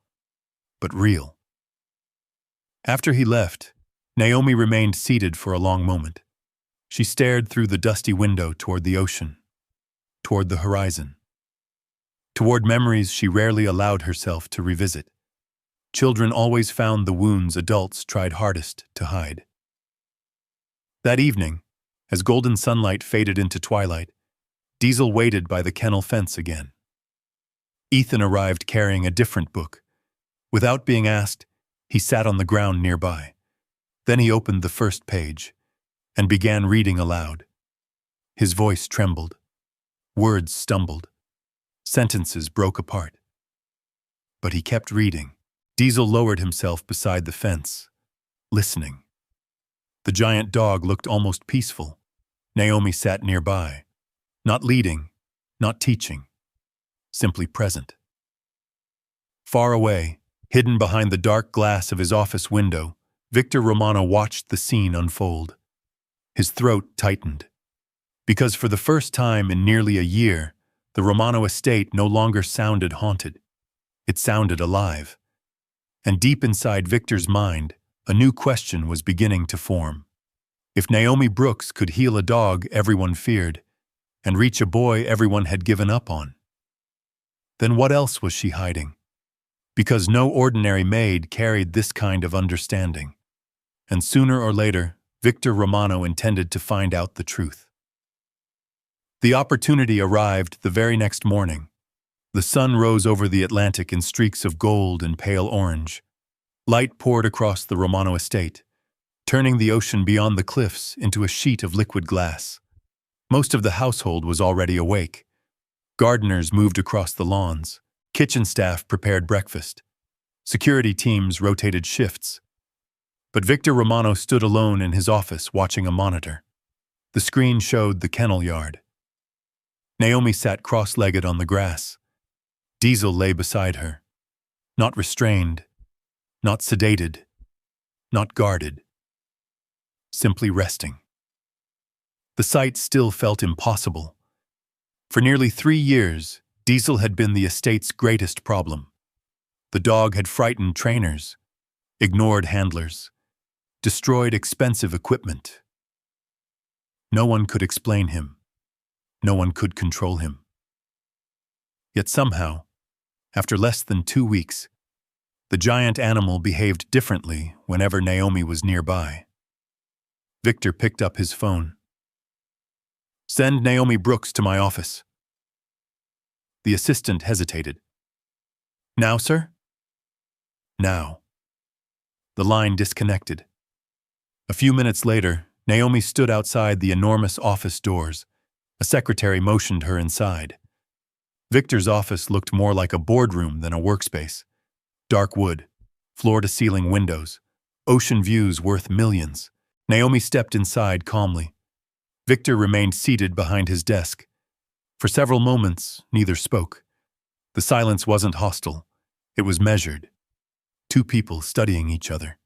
but real. After he left, Naomi remained seated for a long moment. She stared through the dusty window toward the ocean, toward the horizon, toward memories she rarely allowed herself to revisit. Children always found the wounds adults tried hardest to hide. That evening, as golden sunlight faded into twilight, Diesel waited by the kennel fence again. Ethan arrived carrying a different book. Without being asked, he sat on the ground nearby. Then he opened the first page and began reading aloud. His voice trembled. Words stumbled. Sentences broke apart. But he kept reading. Diesel lowered himself beside the fence, listening. The giant dog looked almost peaceful. Naomi sat nearby, not leading, not teaching, simply present. Far away, hidden behind the dark glass of his office window, Victor Romano watched the scene unfold. His throat tightened. Because for the first time in nearly a year, the Romano estate no longer sounded haunted. It sounded alive. And deep inside Victor's mind, a new question was beginning to form. If Naomi Brooks could heal a dog everyone feared, and reach a boy everyone had given up on, then what else was she hiding? Because no ordinary maid carried this kind of understanding. And sooner or later, Victor Romano intended to find out the truth. The opportunity arrived the very next morning. The sun rose over the Atlantic in streaks of gold and pale orange. Light poured across the Romano estate, turning the ocean beyond the cliffs into a sheet of liquid glass. Most of the household was already awake. Gardeners moved across the lawns. Kitchen staff prepared breakfast. Security teams rotated shifts. But Victor Romano stood alone in his office watching a monitor. The screen showed the kennel yard. Naomi sat cross-legged on the grass. Diesel lay beside her. Not restrained, not sedated, not guarded. Simply resting. The sight still felt impossible. For nearly 3 years, Diesel had been the estate's greatest problem. The dog had frightened trainers. ignored handlers, destroyed expensive equipment. No one could explain him. No one could control him. Yet somehow, after less than 2 weeks, the giant animal behaved differently whenever Naomi was nearby. Victor picked up his phone. "Send Naomi Brooks to my office." The assistant hesitated. "Now, sir?" "Now." The line disconnected. A few minutes later, Naomi stood outside the enormous office doors. A secretary motioned her inside. Victor's office looked more like a boardroom than a workspace. Dark wood, floor-to-ceiling windows, ocean views worth millions. Naomi stepped inside calmly. Victor remained seated behind his desk. For several moments, neither spoke. The silence wasn't hostile. It was measured. Two people studying each other.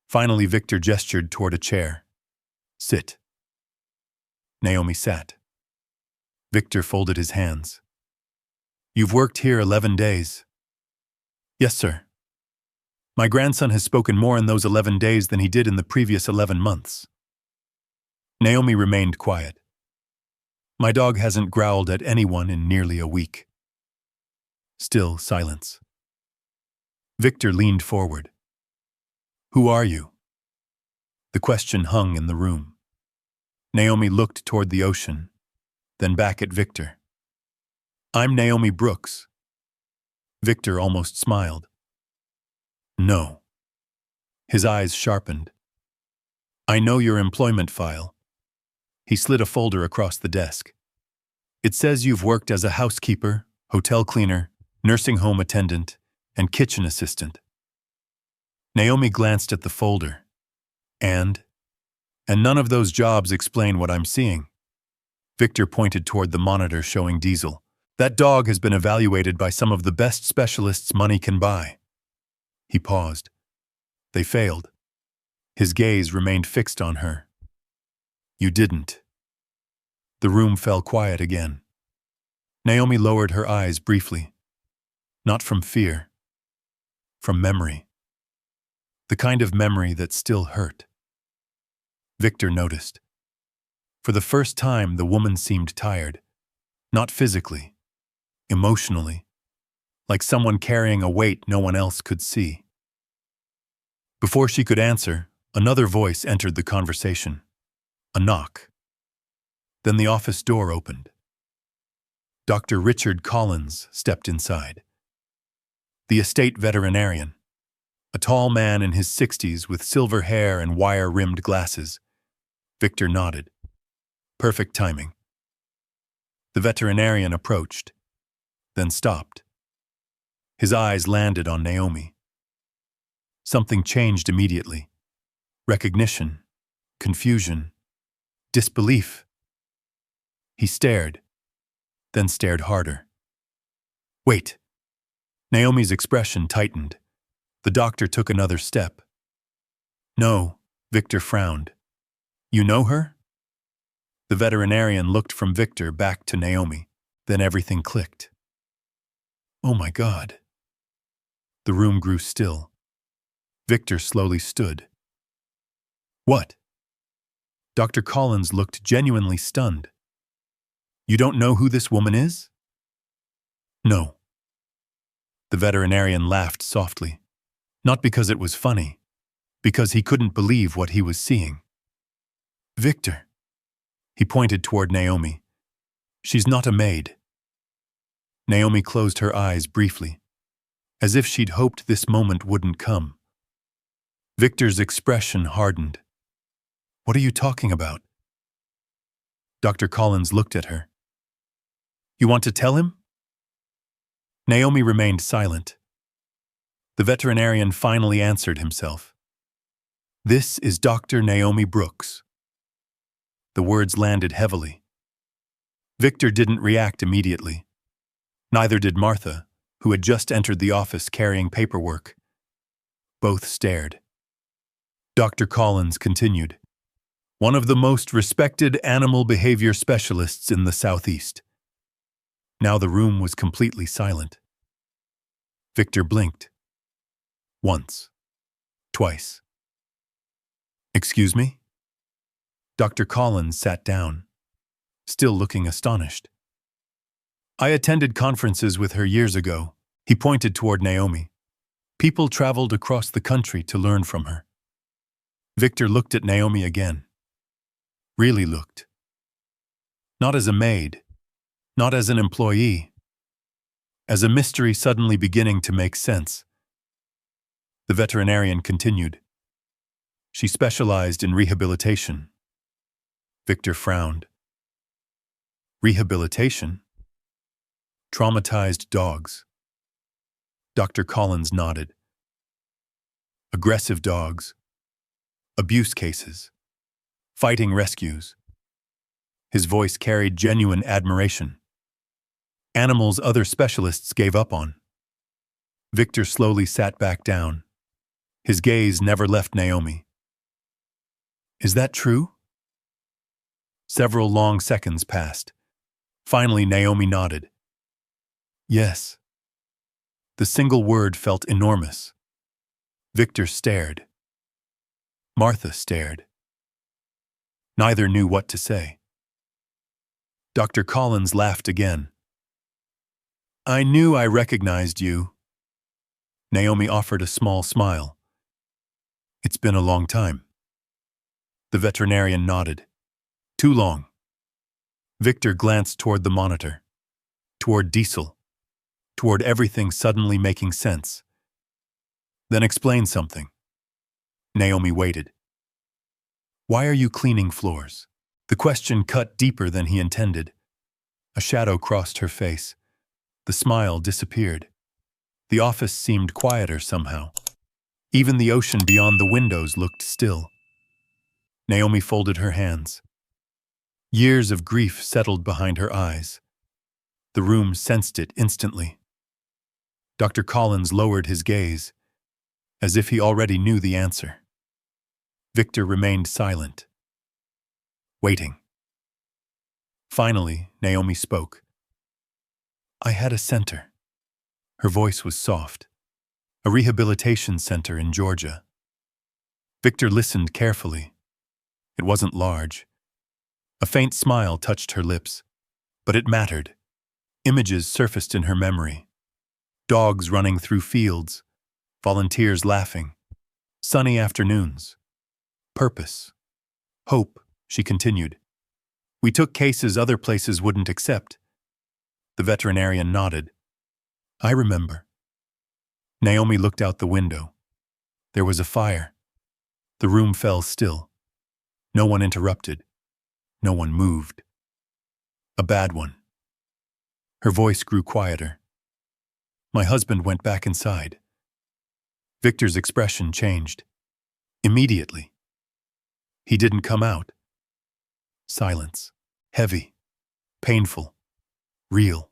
Finally, Victor gestured toward a chair. "Sit." Naomi sat. Victor folded his hands. "You've worked here 11 days. "Yes, sir. My grandson has spoken more in those 11 days than he did in the previous 11 months. Naomi remained quiet. "My dog hasn't growled at anyone in nearly a week." Still silence. Victor leaned forward. "Who are you?" The question hung in the room. Naomi looked toward the ocean, then back at Victor. "I'm Naomi Brooks." Victor almost smiled. "No." His eyes sharpened. "I know your employment file." He slid a folder across the desk. "It says you've worked as a housekeeper, hotel cleaner, nursing home attendant, and kitchen assistant." Naomi glanced at the folder. And none of those jobs explain what I'm seeing." Victor pointed toward the monitor showing Diesel. "That dog has been evaluated by some of the best specialists money can buy." He paused. "They failed." His gaze remained fixed on her. "You didn't." The room fell quiet again. Naomi lowered her eyes briefly. Not from fear. From memory. The kind of memory that still hurt. Victor noticed. For the first time, the woman seemed tired. Not physically. Emotionally. Like someone carrying a weight no one else could see. Before she could answer, another voice entered the conversation. A knock. Then the office door opened. Dr. Richard Collins stepped inside. The estate veterinarian. A tall man in his 60s with silver hair and wire-rimmed glasses. Victor nodded. Perfect timing. The veterinarian approached, then stopped. His eyes landed on Naomi. Something changed immediately. Recognition, confusion, disbelief. He stared, then stared harder. "Wait." Naomi's expression tightened. The doctor took another step. "No," Victor frowned. "You know her?" The veterinarian looked from Victor back to Naomi. Then everything clicked. "Oh my God." The room grew still. Victor slowly stood. "What?" Dr. Collins looked genuinely stunned. "You don't know who this woman is?" "No." The veterinarian laughed softly. Not because it was funny, because he couldn't believe what he was seeing. "Victor." He pointed toward Naomi. "She's not a maid." Naomi closed her eyes briefly, as if she'd hoped this moment wouldn't come. Victor's expression hardened. "What are you talking about?" Dr. Collins looked at her. "You want to tell him?" Naomi remained silent. The veterinarian finally answered himself. "This is Dr. Naomi Brooks." The words landed heavily. Victor didn't react immediately. Neither did Martha, who had just entered the office carrying paperwork. Both stared. Dr. Collins continued. "One of the most respected animal behavior specialists in the Southeast." Now the room was completely silent. Victor blinked. Once. twice. Excuse me? Dr. Collins sat down, still looking astonished. I attended conferences with her years ago. He pointed toward Naomi. People traveled across the country to learn from her. Victor looked at Naomi again. Really looked. Not as a maid, not as an employee, as a mystery suddenly beginning to make sense. The veterinarian continued. She specialized in rehabilitation. Victor frowned. Rehabilitation? Traumatized dogs. Dr. Collins nodded. Aggressive dogs. Abuse cases. Fighting rescues. His voice carried genuine admiration. Animals other specialists gave up on. Victor slowly sat back down. His gaze never left Naomi. Is that true? Several long seconds passed. Finally, Naomi nodded. Yes. The single word felt enormous. Victor stared. Martha stared. Neither knew what to say. Dr. Collins laughed again. I knew I recognized you. Naomi offered a small smile. It's been a long time. The veterinarian nodded. Too long. Victor glanced toward the monitor, toward Diesel, toward everything suddenly making sense. Then explain something. Naomi waited. Why are you cleaning floors? The question cut deeper than he intended. A shadow crossed her face. The smile disappeared. The office seemed quieter somehow. Even the ocean beyond the windows looked still. Naomi folded her hands. Years of grief settled behind her eyes. The room sensed it instantly. Dr. Collins lowered his gaze, as if he already knew the answer. Victor remained silent, waiting. Finally, Naomi spoke. I had a center. Her voice was soft. A rehabilitation center in Georgia. Victor listened carefully. It wasn't large. A faint smile touched her lips, but it mattered. Images surfaced in her memory. Dogs running through fields, volunteers laughing, sunny afternoons. Purpose. Hope, she continued. We took cases other places wouldn't accept. The veterinarian nodded. I remember. Naomi looked out the window. There was a fire. The room fell still. No one interrupted. No one moved. A bad one. Her voice grew quieter. My husband went back inside. Victor's expression changed. Immediately. He didn't come out. Silence. Heavy. Painful. Real.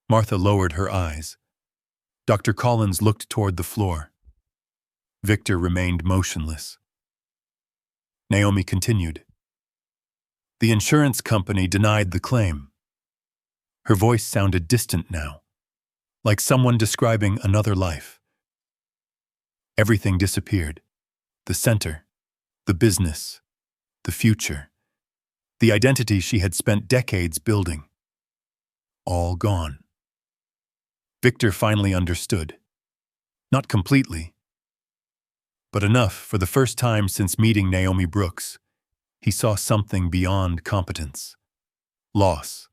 Martha lowered her eyes. Dr. Collins looked toward the floor. Victor remained motionless. Naomi continued. The insurance company denied the claim. Her voice sounded distant now, like someone describing another life. Everything disappeared. The center, the business, the future, the identity she had spent decades building. All gone. Victor finally understood. Not completely, but enough. For the first time since meeting Naomi Brooks, he saw something beyond competence. Loss.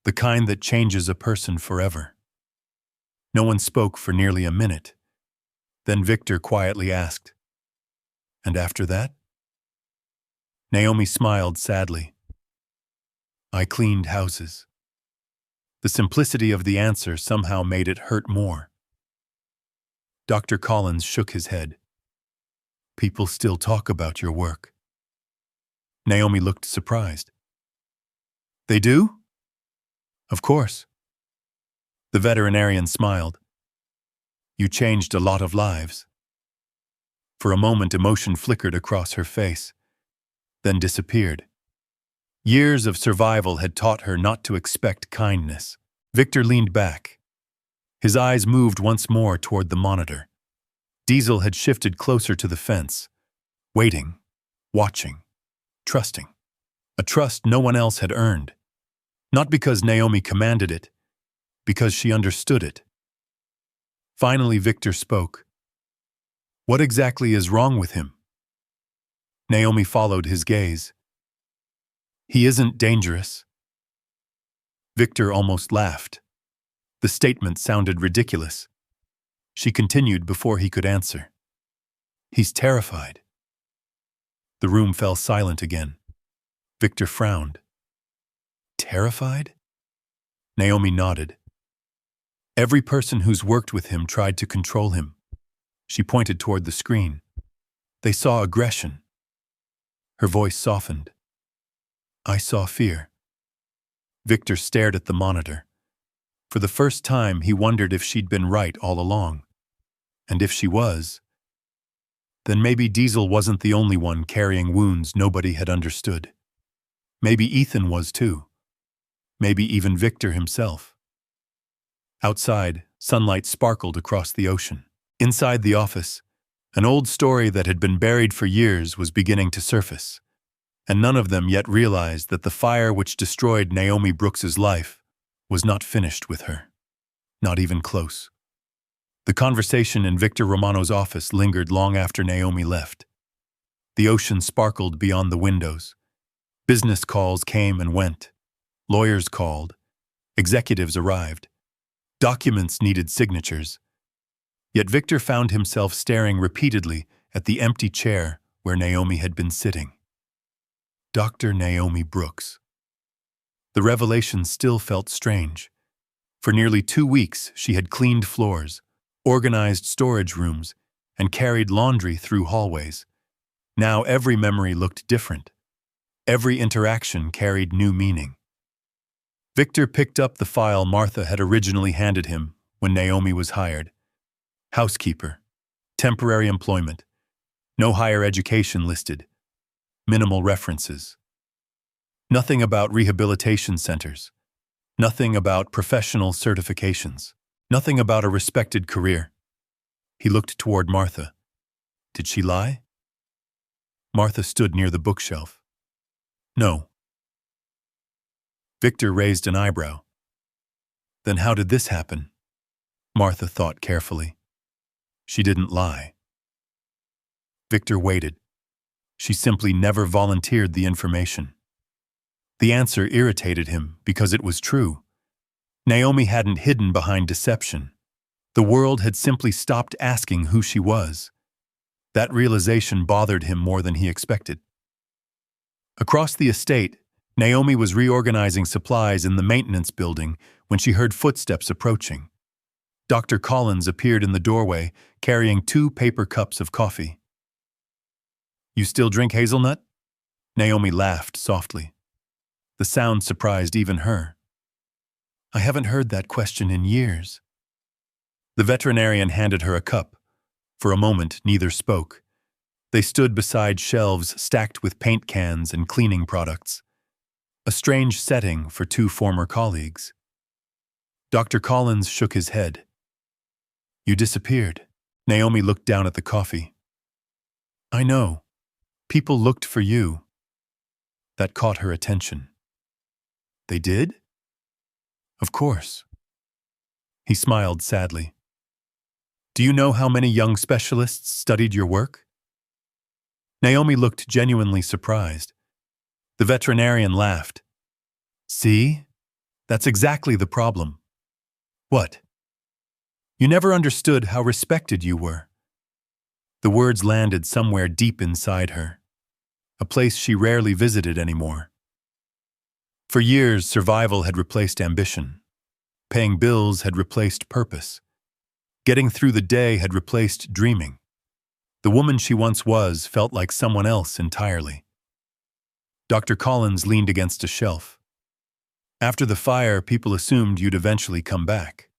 The kind that changes a person forever. No one spoke for nearly a minute. Then Victor quietly asked, And after that? Naomi smiled sadly. I cleaned houses. The simplicity of the answer somehow made it hurt more. Dr. Collins shook his head. People still talk about your work. Naomi looked surprised. They do? Of course. The veterinarian smiled. You changed a lot of lives. For a moment, emotion flickered across her face, then disappeared. Years of survival had taught her not to expect kindness. Victor leaned back. His eyes moved once more toward the monitor. Diesel had shifted closer to the fence, waiting, watching, trusting. A trust no one else had earned. Not because Naomi commanded it, because she understood it. Finally, Victor spoke. What exactly is wrong with him? Naomi followed his gaze. He isn't dangerous. Victor almost laughed. The statement sounded ridiculous. She continued before he could answer. He's terrified. The room fell silent again. Victor frowned. Terrified? Naomi nodded. Every person who's worked with him tried to control him. She pointed toward the screen. They saw aggression. Her voice softened. I saw fear. Victor stared at the monitor. For the first time, he wondered if she'd been right all along. And if she was, then maybe Diesel wasn't the only one carrying wounds nobody had understood. Maybe Ethan was too. Maybe even Victor himself. Outside, sunlight sparkled across the ocean. Inside the office, an old story that had been buried for years was beginning to surface, and none of them yet realized that the fire which destroyed Naomi Brooks's life was not finished with her. Not even close. The conversation in Victor Romano's office lingered long after Naomi left. The ocean sparkled beyond the windows. Business calls came and went. Lawyers called. Executives arrived. Documents needed signatures. Yet Victor found himself staring repeatedly at the empty chair where Naomi had been sitting. Dr. Naomi Brooks. The revelation still felt strange. For nearly 2 weeks, she had cleaned floors, organized storage rooms, and carried laundry through hallways. Now every memory looked different. Every interaction carried new meaning. Victor picked up the file Martha had originally handed him when Naomi was hired. Housekeeper. Temporary employment. No higher education listed. Minimal references. Nothing about rehabilitation centers. Nothing about professional certifications. Nothing about a respected career. He looked toward Martha. Did she lie? Martha stood near the bookshelf. No. Victor raised an eyebrow. Then how did this happen? Martha thought carefully. She didn't lie. Victor waited. She simply never volunteered the information. The answer irritated him because it was true. Naomi hadn't hidden behind deception. The world had simply stopped asking who she was. That realization bothered him more than he expected. Across the estate, Naomi was reorganizing supplies in the maintenance building when she heard footsteps approaching. Dr. Collins appeared in the doorway, carrying 2 paper cups of coffee. You still drink hazelnut? Naomi laughed softly. The sound surprised even her. I haven't heard that question in years. The veterinarian handed her a cup. For a moment, neither spoke. They stood beside shelves stacked with paint cans and cleaning products. A strange setting for 2 former colleagues. Dr. Collins shook his head. You disappeared. Naomi looked down at the coffee. I know. People looked for you. That caught her attention. They did? Of course. He smiled sadly. Do you know how many young specialists studied your work? Naomi looked genuinely surprised. The veterinarian laughed. See? That's exactly the problem. What? You never understood how respected you were. The words landed somewhere deep inside her, a place she rarely visited anymore. For years, survival had replaced ambition. Paying bills had replaced purpose. Getting through the day had replaced dreaming. The woman she once was felt like someone else entirely. Dr. Collins leaned against a shelf. After the fire, people assumed you'd eventually come back.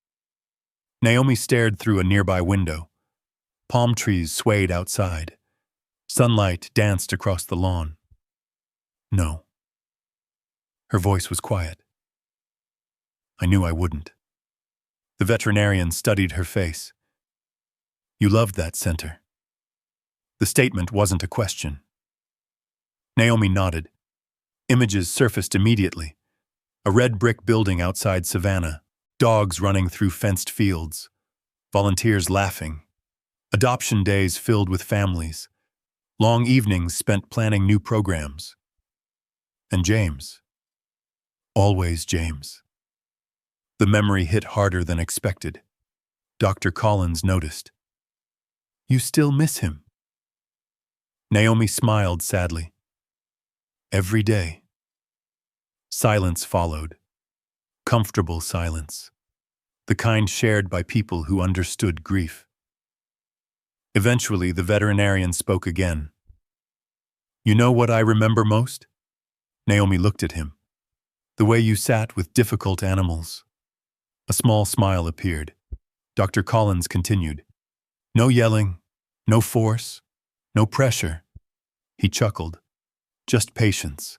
Naomi stared through a nearby window. Palm trees swayed outside. Sunlight danced across the lawn. No. Her voice was quiet. I knew I wouldn't. The veterinarian studied her face. You loved that center. The statement wasn't a question. Naomi nodded. Images surfaced immediately. A red brick building outside Savannah, dogs running through fenced fields, volunteers laughing, adoption days filled with families, long evenings spent planning new programs. And James. Always James. The memory hit harder than expected. Dr. Collins noticed. You still miss him? Naomi smiled sadly. Every day. Silence followed. Comfortable silence. The kind shared by people who understood grief. Eventually, the veterinarian spoke again. You know what I remember most? Naomi looked at him. The way you sat with difficult animals. A small smile appeared. Dr. Collins continued. No yelling, no force, no pressure. He chuckled. Just patience.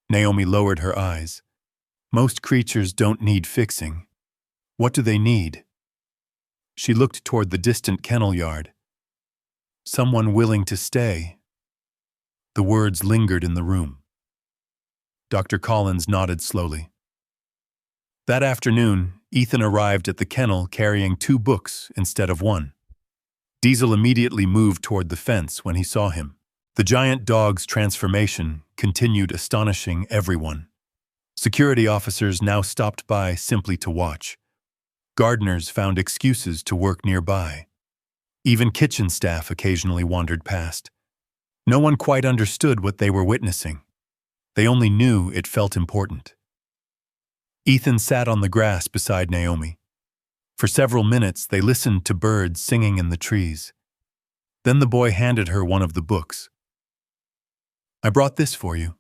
Naomi lowered her eyes. Most creatures don't need fixing. What do they need? She looked toward the distant kennel yard. Someone willing to stay. The words lingered in the room. Dr. Collins nodded slowly. That afternoon, Ethan arrived at the kennel carrying 2 books instead of 1. Diesel immediately moved toward the fence when he saw him. The giant dog's transformation continued astonishing everyone. Security officers now stopped by simply to watch. Gardeners found excuses to work nearby. Even kitchen staff occasionally wandered past. No one quite understood what they were witnessing. They only knew it felt important. Ethan sat on the grass beside Naomi. For several minutes, they listened to birds singing in the trees. Then the boy handed her one of the books. I brought this for you.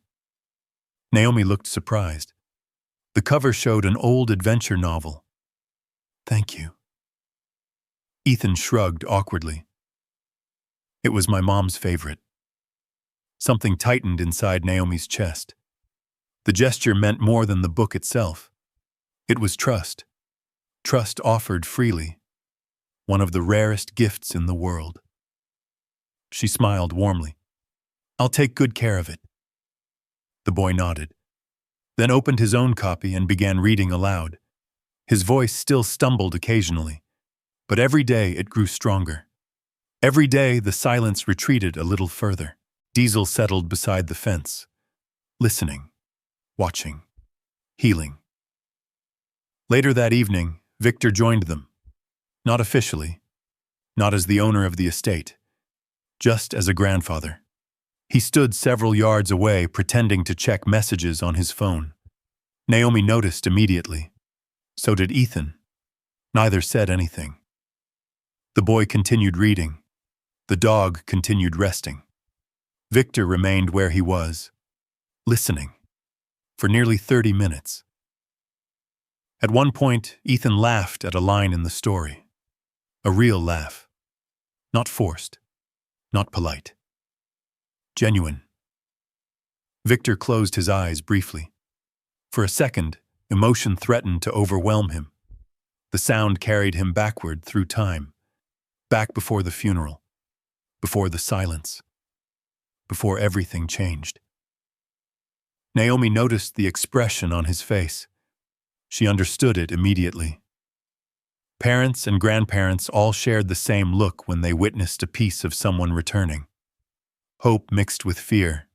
Naomi looked surprised. The cover showed an old adventure novel. Thank you. Ethan shrugged awkwardly. It was my mom's favorite. Something tightened inside Naomi's chest. The gesture meant more than the book itself. It was trust. Trust offered freely. One of the rarest gifts in the world. She smiled warmly. I'll take good care of it. The boy nodded, then opened his own copy and began reading aloud. His voice still stumbled occasionally, but every day it grew stronger. Every day the silence retreated a little further. Diesel settled beside the fence, listening, watching, healing. Later that evening, Victor joined them. Not officially, not as the owner of the estate, just as a grandfather. He stood several yards away, pretending to check messages on his phone. Naomi noticed immediately. So did Ethan. Neither said anything. The boy continued reading. The dog continued resting. Victor remained where he was, listening, for nearly 30 minutes. At one point, Ethan laughed at a line in the story. A real laugh. Not forced, not polite. Genuine. Victor closed his eyes briefly. For a second, emotion threatened to overwhelm him. The sound carried him backward through time, back before the funeral, before the silence, before everything changed. Naomi noticed the expression on his face. She understood it immediately. Parents and grandparents all shared the same look when they witnessed a piece of someone returning. Hope mixed with fear,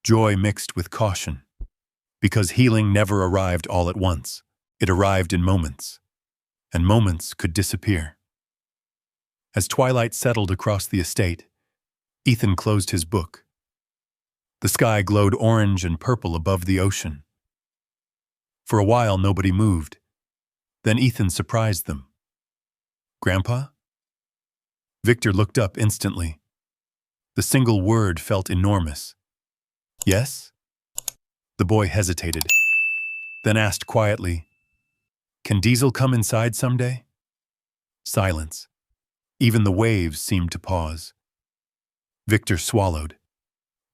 joy mixed with caution. Because healing never arrived all at once. It arrived in moments, and moments could disappear. As twilight settled across the estate, Ethan closed his book. The sky glowed orange and purple above the ocean. For a while, nobody moved. Then Ethan surprised them. Grandpa? Victor looked up instantly. The single word felt enormous. Yes? The boy hesitated, then asked quietly, Can Diesel come inside someday? Silence. Even the waves seemed to pause. Victor swallowed.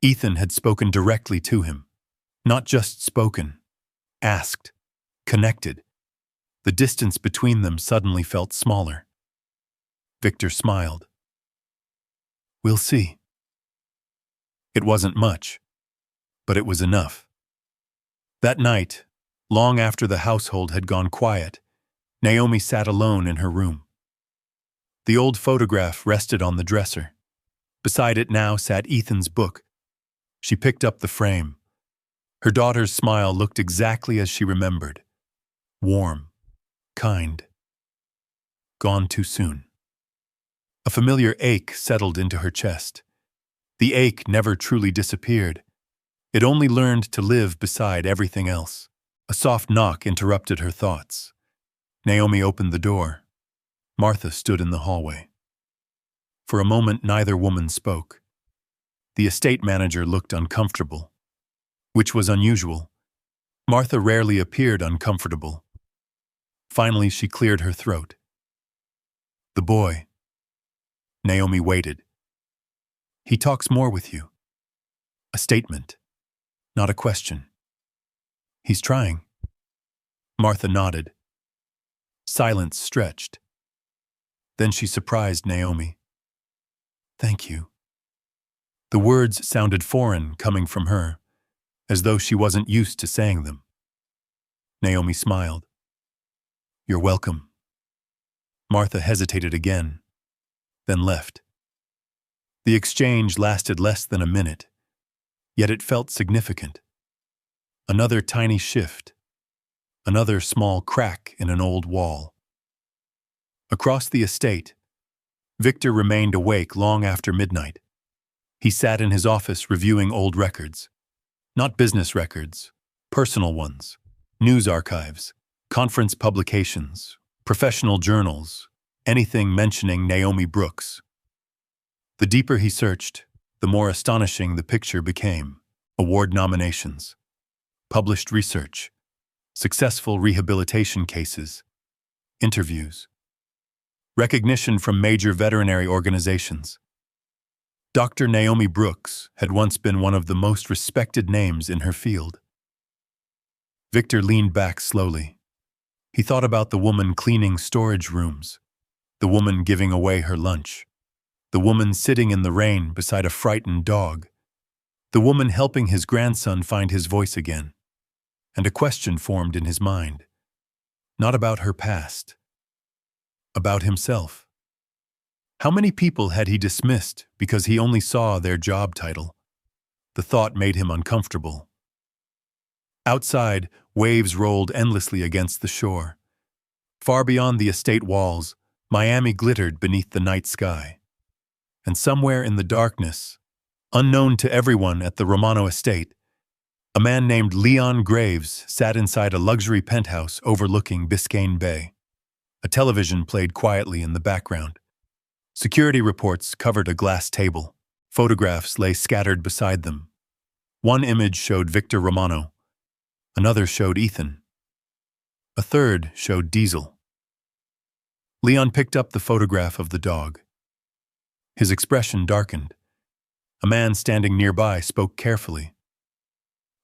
Ethan had spoken directly to him. Not just spoken, asked, connected. The distance between them suddenly felt smaller. Victor smiled. We'll see. It wasn't much, but it was enough. That night, long after the household had gone quiet, Naomi sat alone in her room. The old photograph rested on the dresser. Beside it now sat Ethan's book. She picked up the frame. Her daughter's smile looked exactly as she remembered. Warm, kind. Gone too soon. A familiar ache settled into her chest. The ache never truly disappeared. It only learned to live beside everything else. A soft knock interrupted her thoughts. Naomi opened the door. Martha stood in the hallway. For a moment, neither woman spoke. The estate manager looked uncomfortable, which was unusual. Martha rarely appeared uncomfortable. Finally, she cleared her throat. The boy. Naomi waited. He talks more with you. A statement, not a question. He's trying. Martha nodded. Silence stretched. Then she surprised Naomi. Thank you. The words sounded foreign coming from her, as though she wasn't used to saying them. Naomi smiled. You're welcome. Martha hesitated again, then left. The exchange lasted less than a minute, yet it felt significant. Another tiny shift, another small crack in an old wall. Across the estate, Victor remained awake long after midnight. He sat in his office reviewing old records. Not business records, personal ones, news archives, conference publications, professional journals, anything mentioning Naomi Brooks. The deeper he searched, the more astonishing the picture became. Award nominations, published research, successful rehabilitation cases, interviews, recognition from major veterinary organizations. Dr. Naomi Brooks had once been one of the most respected names in her field. Victor leaned back slowly. He thought about the woman cleaning storage rooms, the woman giving away her lunch, the woman sitting in the rain beside a frightened dog, the woman helping his grandson find his voice again. And a question formed in his mind. Not about her past. About himself. How many people had he dismissed because he only saw their job title? The thought made him uncomfortable. Outside, waves rolled endlessly against the shore. Far beyond the estate walls, Miami glittered beneath the night sky. And somewhere in the darkness, unknown to everyone at the Romano estate, a man named Leon Graves sat inside a luxury penthouse overlooking Biscayne Bay. A television played quietly in the background. Security reports covered a glass table. Photographs lay scattered beside them. One image showed Victor Romano. Another showed Ethan. A third showed Diesel. Leon picked up the photograph of the dog. His expression darkened. A man standing nearby spoke carefully.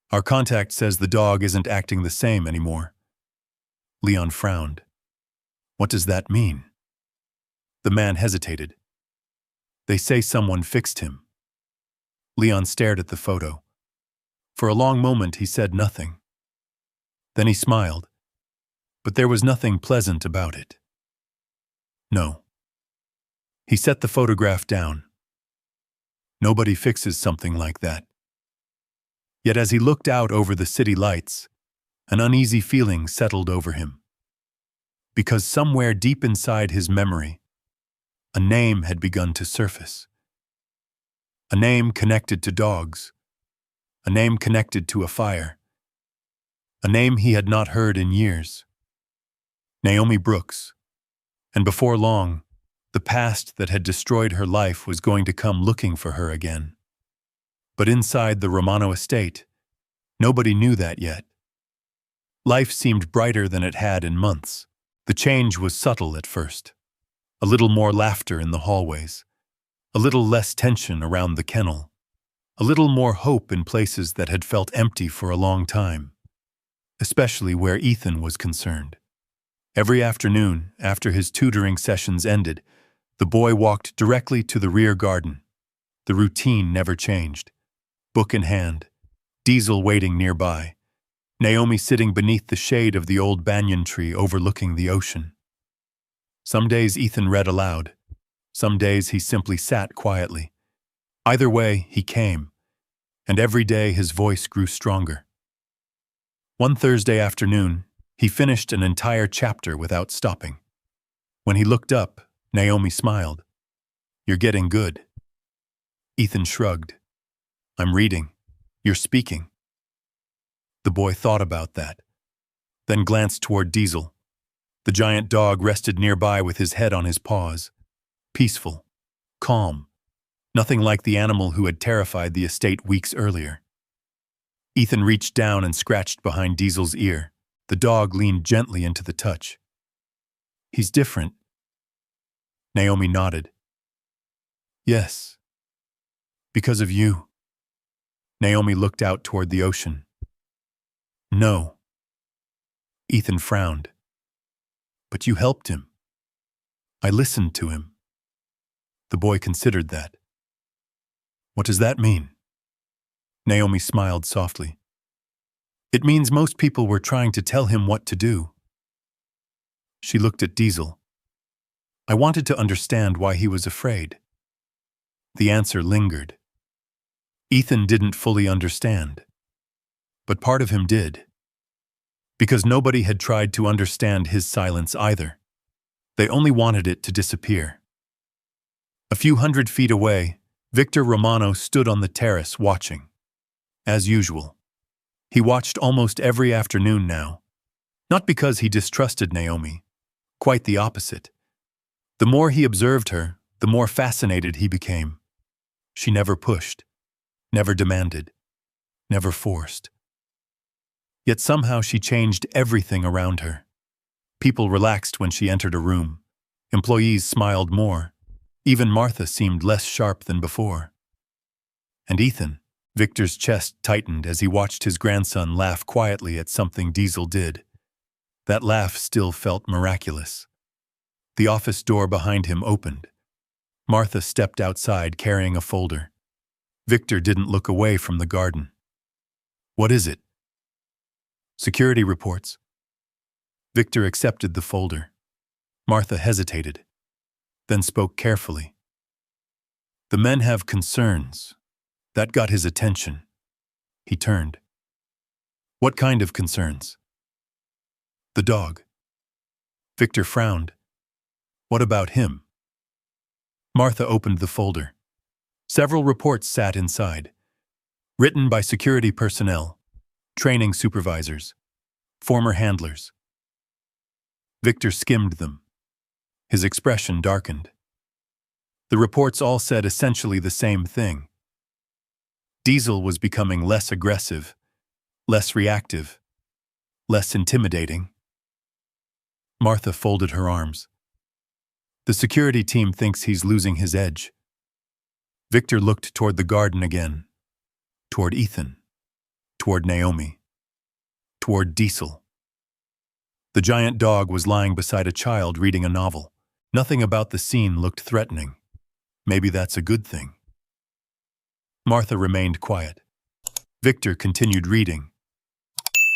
Our contact says the dog isn't acting the same anymore. Leon frowned. What does that mean? The man hesitated. They say someone fixed him. Leon stared at the photo. For a long moment he said nothing. Then he smiled, but there was nothing pleasant about it. No. He set the photograph down. Nobody fixes something like that. Yet as he looked out over the city lights, an uneasy feeling settled over him. Because somewhere deep inside his memory, a name had begun to surface. A name connected to dogs. A name connected to a fire. A name he had not heard in years. Naomi Brooks. And before long, the past that had destroyed her life was going to come looking for her again. But inside the Romano estate, nobody knew that yet. Life seemed brighter than it had in months. The change was subtle at first. A little more laughter in the hallways. A little less tension around the kennel. A little more hope in places that had felt empty for a long time. Especially where Ethan was concerned. Every afternoon, after his tutoring sessions ended, The boy walked directly to the rear garden. The routine never changed. Book in hand, Diesel waiting nearby, Naomi sitting beneath the shade of the old banyan tree overlooking the ocean. Some days Ethan read aloud. Some days he simply sat quietly. Either way, he came, and every day his voice grew stronger. One Thursday afternoon, he finished an entire chapter without stopping. When he looked up, Naomi smiled. "You're getting good." Ethan shrugged. "I'm reading. You're speaking." The boy thought about that, then glanced toward Diesel. The giant dog rested nearby with his head on his paws. Peaceful, calm, nothing like the animal who had terrified the estate weeks earlier. Ethan reached down and scratched behind Diesel's ear. The dog leaned gently into the touch. "He's different." Naomi nodded. "Yes. Because of you." Naomi looked out toward the ocean. "No." Ethan frowned. "But you helped him. I listened to him." The boy considered that. "What does that mean?" Naomi smiled softly. "It means most people were trying to tell him what to do." She looked at Diesel. "I wanted to understand why he was afraid." The answer lingered. Ethan didn't fully understand. But part of him did. Because nobody had tried to understand his silence either. They only wanted it to disappear. A few hundred feet away, Victor Romano stood on the terrace watching. As usual. He watched almost every afternoon now. Not because he distrusted Naomi. Quite the opposite. The more he observed her, the more fascinated he became. She never pushed, never demanded, never forced. Yet somehow she changed everything around her. People relaxed when she entered a room. Employees smiled more. Even Martha seemed less sharp than before. And Ethan, Victor's chest tightened as he watched his grandson laugh quietly at something Diesel did. That laugh still felt miraculous. The office door behind him opened. Martha stepped outside carrying a folder. Victor didn't look away from the garden. "What is it?" "Security reports." Victor accepted the folder. Martha hesitated, then spoke carefully. "The men have concerns." That got his attention. He turned. "What kind of concerns?" "The dog." Victor frowned. "What about him?" Martha opened the folder. Several reports sat inside. Written by security personnel, training supervisors, former handlers. Victor skimmed them. His expression darkened. The reports all said essentially the same thing. Diesel was becoming less aggressive, less reactive, less intimidating. Martha folded her arms. "The security team thinks he's losing his edge." Victor looked toward the garden again, toward Ethan, toward Naomi, toward Diesel. The giant dog was lying beside a child reading a novel. Nothing about the scene looked threatening. Maybe that's a good thing. Martha remained quiet. Victor continued reading.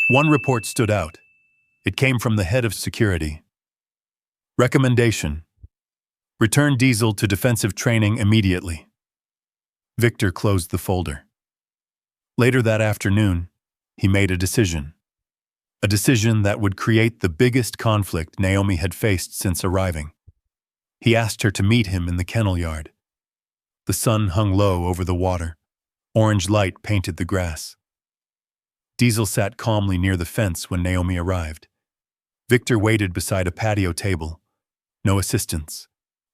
One report stood out. It came from the head of security. Recommendation: return Diesel to defensive training immediately. Victor closed the folder. Later that afternoon, he made a decision. A decision that would create the biggest conflict Naomi had faced since arriving. He asked her to meet him in the kennel yard. The sun hung low over the water. Orange light painted the grass. Diesel sat calmly near the fence when Naomi arrived. Victor waited beside a patio table. No assistants,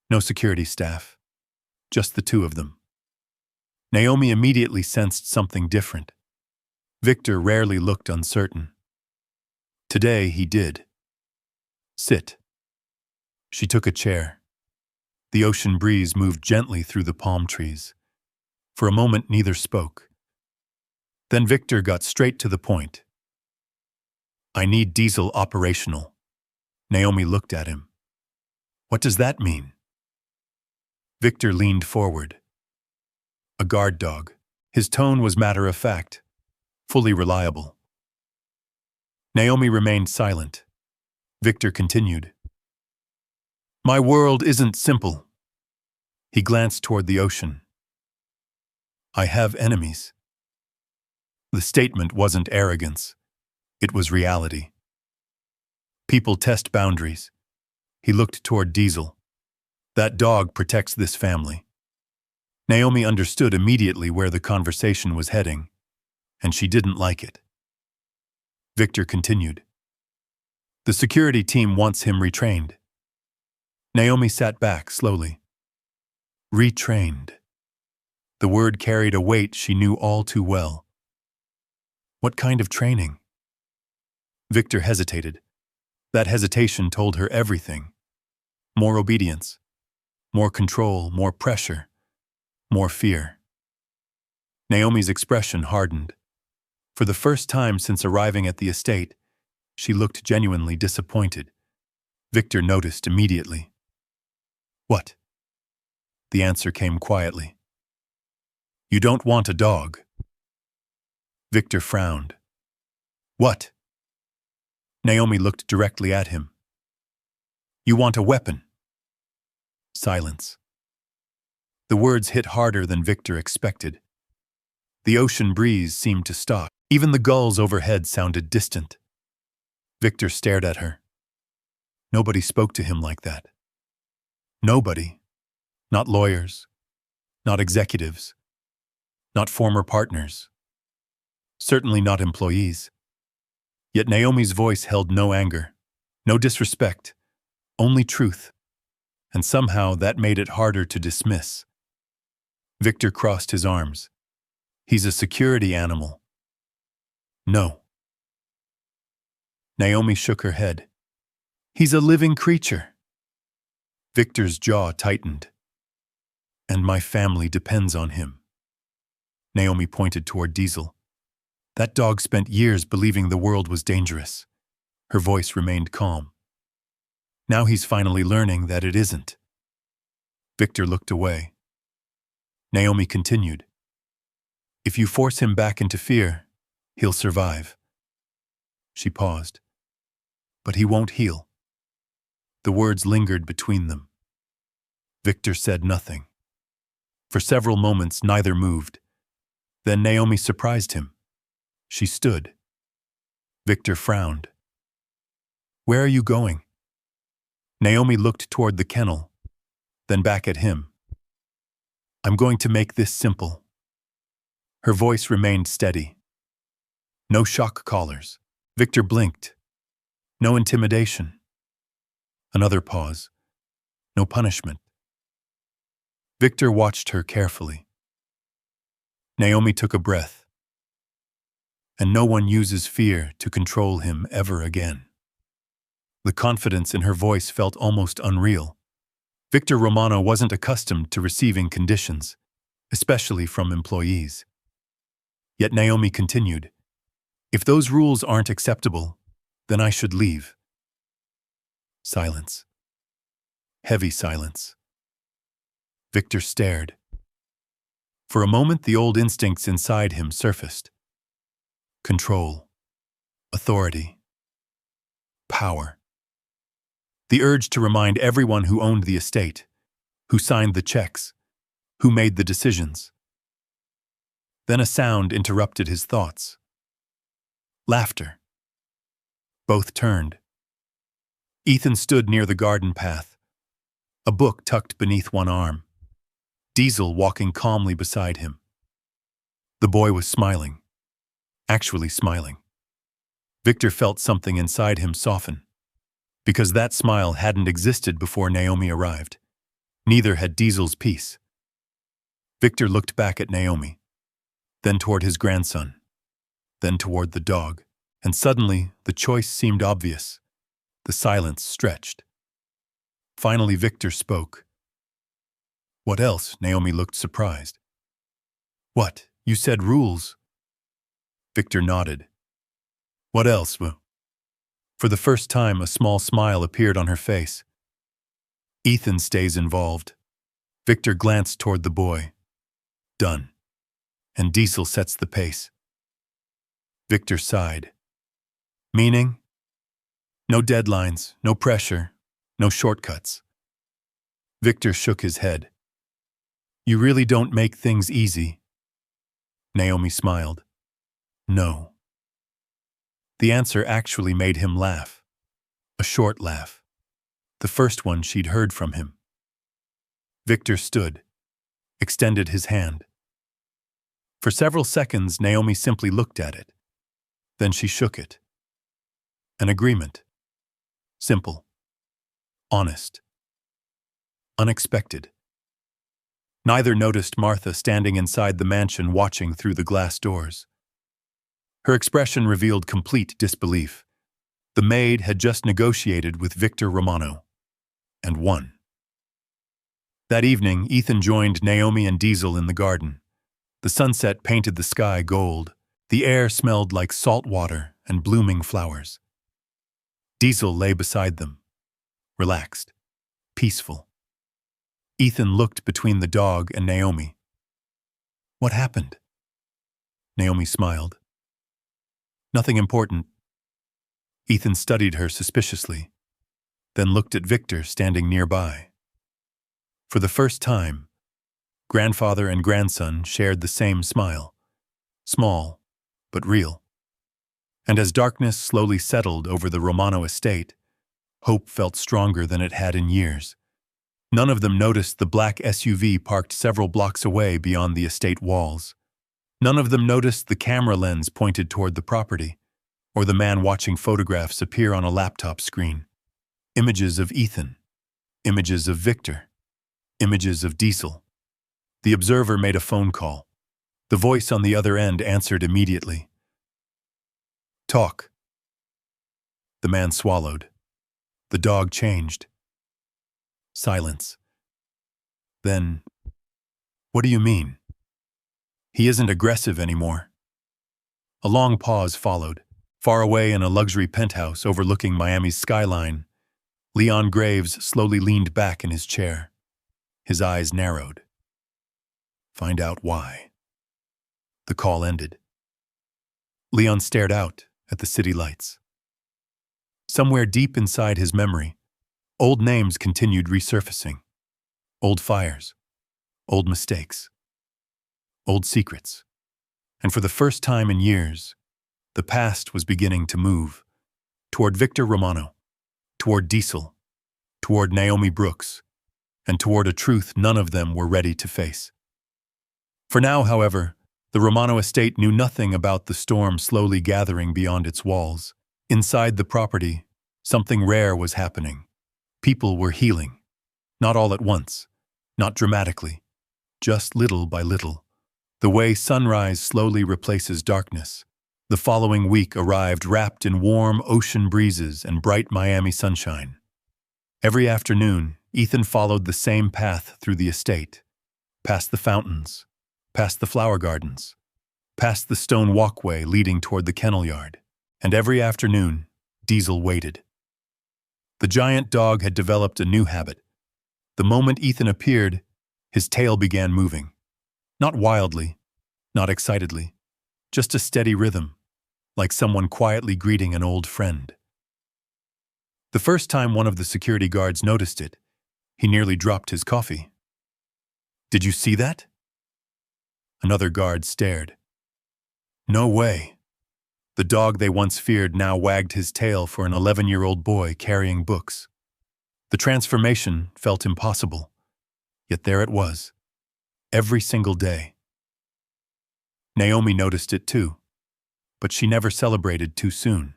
no security staff, just the two of them. Naomi immediately sensed something different. Victor rarely looked uncertain. Today he did. Sit. She took a chair. The ocean breeze moved gently through the palm trees. For a moment neither spoke. Then Victor got straight to the point. I need Diesel operational. Naomi looked at him. What does that mean? Victor leaned forward. A guard dog. His tone was matter-of-fact, fully reliable. Naomi remained silent. Victor continued. My world isn't simple. He glanced toward the ocean. I have enemies. The statement wasn't arrogance. It was reality. People test boundaries. He looked toward Diesel. That dog protects this family. Naomi understood immediately where the conversation was heading, and she didn't like it. Victor continued. The security team wants him retrained. Naomi sat back slowly. Retrained. The word carried a weight she knew all too well. What kind of training? Victor hesitated. That hesitation told her everything. More obedience, more control, more pressure, more fear. Naomi's expression hardened. For the first time since arriving at the estate, she looked genuinely disappointed. Victor noticed immediately. What? The answer came quietly. You don't want a dog. Victor frowned. What? Naomi looked directly at him. You want a weapon. Silence. The words hit harder than Victor expected. The ocean breeze seemed to stop. Even the gulls overhead sounded distant. Victor stared at her. Nobody spoke to him like that. Nobody. Not lawyers. Not executives. Not former partners. Certainly not employees. Yet Naomi's voice held no anger, no disrespect, only truth. And somehow that made it harder to dismiss. Victor crossed his arms. He's a security animal. No. Naomi shook her head. He's a living creature. Victor's jaw tightened. And my family depends on him. Naomi pointed toward Diesel. That dog spent years believing the world was dangerous. Her voice remained calm. Now he's finally learning that it isn't. Victor looked away. Naomi continued. If you force him back into fear, he'll survive. She paused. But he won't heal. The words lingered between them. Victor said nothing. For several moments, neither moved. Then Naomi surprised him. She stood. Victor frowned. Where are you going? Naomi looked toward the kennel, then back at him. I'm going to make this simple. Her voice remained steady. No shock collars. Victor blinked. No intimidation. Another pause. No punishment. Victor watched her carefully. Naomi took a breath. And no one uses fear to control him ever again. The confidence in her voice felt almost unreal. Victor Romano wasn't accustomed to receiving conditions, especially from employees. Yet Naomi continued, if those rules aren't acceptable, then I should leave. Silence. Heavy silence. Victor stared. For a moment, the old instincts inside him surfaced. Control. Authority. Power. The urge to remind everyone who owned the estate, who signed the checks, who made the decisions. Then a sound interrupted his thoughts. Laughter. Both turned. Ethan stood near the garden path, a book tucked beneath one arm. Diesel walking calmly beside him. The boy was smiling. Actually smiling. Victor felt something inside him soften. Because that smile hadn't existed before Naomi arrived. Neither had Diesel's peace. Victor looked back at Naomi, then toward his grandson, then toward the dog, and suddenly the choice seemed obvious. The silence stretched. Finally Victor spoke. What else? Naomi looked surprised. What? You said rules. Victor nodded. What else? For the first time, a small smile appeared on her face. Ethan stays involved. Victor glanced toward the boy. Done. And Diesel sets the pace. Victor sighed. Meaning? No deadlines, no pressure, no shortcuts. Victor shook his head. You really don't make things easy. Naomi smiled. No. The answer actually made him laugh. A short laugh. The first one she'd heard from him. Victor stood, extended his hand. For several seconds, Naomi simply looked at it. Then she shook it. An agreement. Simple. Honest. Unexpected. Neither noticed Martha standing inside the mansion watching through the glass doors. Her expression revealed complete disbelief. The maid had just negotiated with Victor Romano. And won. That evening, Ethan joined Naomi and Diesel in the garden. The sunset painted the sky gold. The air smelled like salt water and blooming flowers. Diesel lay beside them, relaxed, peaceful. Ethan looked between the dog and Naomi. What happened? Naomi smiled. Nothing important. Ethan studied her suspiciously, then looked at Victor standing nearby. For the first time, grandfather and grandson shared the same smile, small but real. And as darkness slowly settled over the Romano estate, hope felt stronger than it had in years. None of them noticed the black SUV parked several blocks away beyond the estate walls. None of them noticed the camera lens pointed toward the property, or the man watching photographs appear on a laptop screen. Images of Ethan, images of Victor, images of Diesel. The observer made a phone call. The voice on the other end answered immediately. Talk. The man swallowed. The dog changed. Silence. Then, what do you mean? He isn't aggressive anymore. A long pause followed. Far away in a luxury penthouse overlooking Miami's skyline, Leon Graves slowly leaned back in his chair. His eyes narrowed. Find out why. The call ended. Leon stared out at the city lights. Somewhere deep inside his memory, old names continued resurfacing. Old fires, old mistakes, old secrets. And for the first time in years, the past was beginning to move toward Victor Romano, toward Diesel, toward Naomi Brooks, and toward a truth none of them were ready to face. For now, however, the Romano estate knew nothing about the storm slowly gathering beyond its walls. Inside the property, something rare was happening. People were healing. Not all at once, not dramatically, just little by little. The way sunrise slowly replaces darkness. The following week arrived wrapped in warm ocean breezes and bright Miami sunshine. Every afternoon, Ethan followed the same path through the estate, past the fountains, past the flower gardens, past the stone walkway leading toward the kennel yard. And every afternoon, Diesel waited. The giant dog had developed a new habit. The moment Ethan appeared, his tail began moving. Not wildly, not excitedly, just a steady rhythm, like someone quietly greeting an old friend. The first time one of the security guards noticed it, he nearly dropped his coffee. Did you see that? Another guard stared. No way. The dog they once feared now wagged his tail for an 11-year-old boy carrying books. The transformation felt impossible, yet there it was, every single day. Naomi noticed it too, but she never celebrated too soon.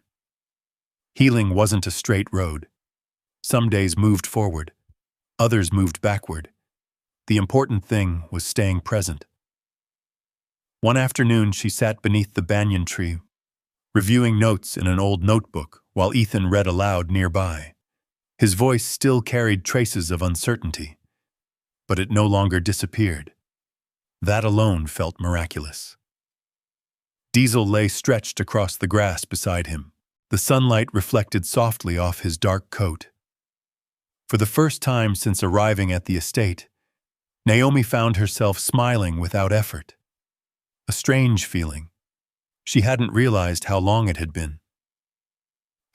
Healing wasn't a straight road. Some days moved forward, others moved backward. The important thing was staying present. One afternoon, she sat beneath the banyan tree, reviewing notes in an old notebook while Ethan read aloud nearby. His voice still carried traces of uncertainty, but it no longer disappeared. That alone felt miraculous. Diesel lay stretched across the grass beside him. The sunlight reflected softly off his dark coat. For the first time since arriving at the estate, Naomi found herself smiling without effort. A strange feeling. She hadn't realized how long it had been.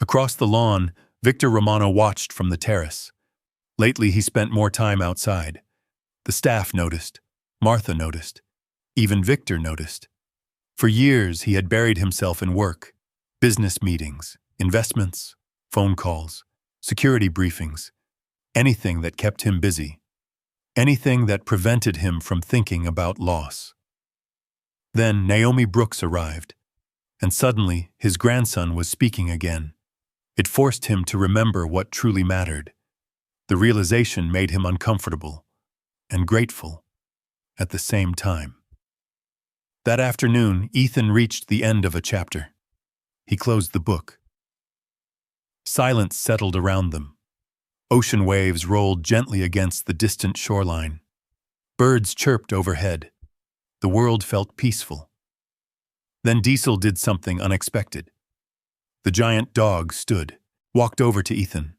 Across the lawn, Victor Romano watched from the terrace. Lately, he spent more time outside. The staff noticed. Martha noticed. Even Victor noticed. For years, he had buried himself in work, business meetings, investments, phone calls, security briefings, anything that kept him busy, anything that prevented him from thinking about loss. Then Naomi Brooks arrived, and suddenly his grandson was speaking again. It forced him to remember what truly mattered. The realization made him uncomfortable and grateful at the same time. That afternoon, Ethan reached the end of a chapter. He closed the book. Silence settled around them. Ocean waves rolled gently against the distant shoreline. Birds chirped overhead. The world felt peaceful. Then Diesel did something unexpected. The giant dog stood, walked over to Ethan,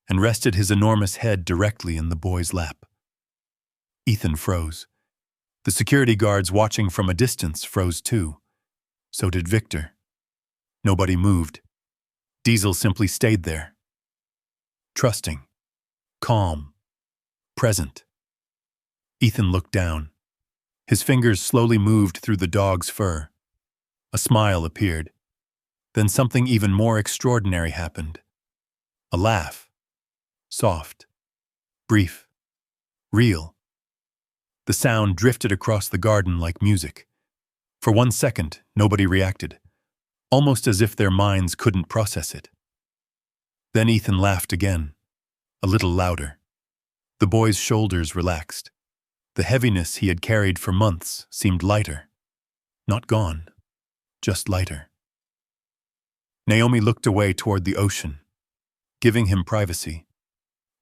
and rested his enormous head directly in the boy's lap. Ethan froze. The security guards watching from a distance froze too. So did Victor. Nobody moved. Diesel simply stayed there. Trusting. Calm. Present. Ethan looked down. His fingers slowly moved through the dog's fur. A smile appeared. Then something even more extraordinary happened. A laugh. Soft. Brief. Real. The sound drifted across the garden like music. For 1 second, nobody reacted, almost as if their minds couldn't process it. Then Ethan laughed again, a little louder. The boy's shoulders relaxed. The heaviness he had carried for months seemed lighter. Not gone, just lighter. Naomi looked away toward the ocean, giving him privacy,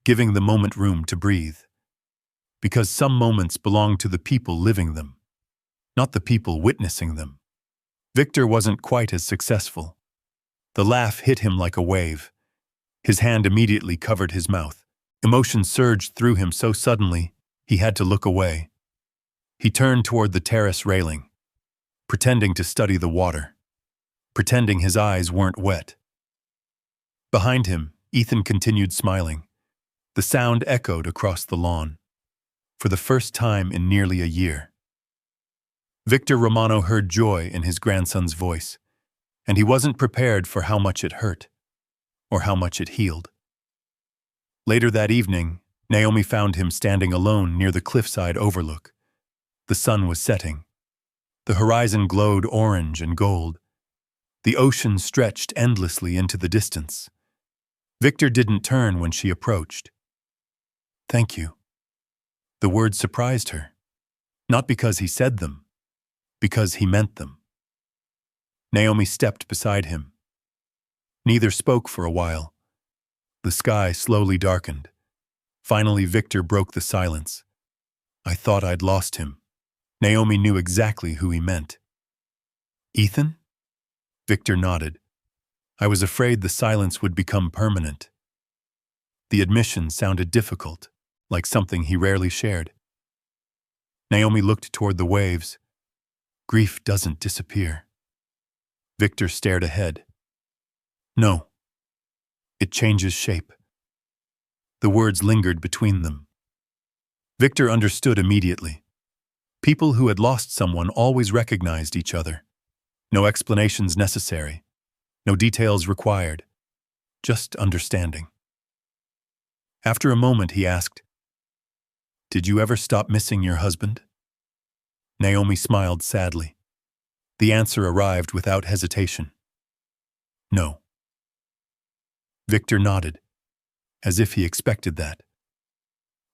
giving the moment room to breathe. Because some moments belong to the people living them, not the people witnessing them. Victor wasn't quite as successful. The laugh hit him like a wave. His hand immediately covered his mouth. Emotion surged through him so suddenly, he had to look away. He turned toward the terrace railing, pretending to study the water, pretending his eyes weren't wet. Behind him, Ethan continued smiling. The sound echoed across the lawn. For the first time in nearly a year. Victor Romano heard joy in his grandson's voice, and he wasn't prepared for how much it hurt, or how much it healed. Later that evening, Naomi found him standing alone near the cliffside overlook. The sun was setting. The horizon glowed orange and gold. The ocean stretched endlessly into the distance. Victor didn't turn when she approached. "Thank you." The words surprised her, not because he said them, because he meant them. Naomi stepped beside him. Neither spoke for a while. The sky slowly darkened. Finally, Victor broke the silence. "I thought I'd lost him." Naomi knew exactly who he meant. "Ethan?" Victor nodded. "I was afraid the silence would become permanent." The admission sounded difficult, like something he rarely shared. Naomi looked toward the waves. "Grief doesn't disappear." Victor stared ahead. "No. It changes shape." The words lingered between them. Victor understood immediately. People who had lost someone always recognized each other. No explanations necessary. No details required. Just understanding. After a moment, he asked, "Did you ever stop missing your husband?" Naomi smiled sadly. The answer arrived without hesitation. "No." Victor nodded, as if he expected that.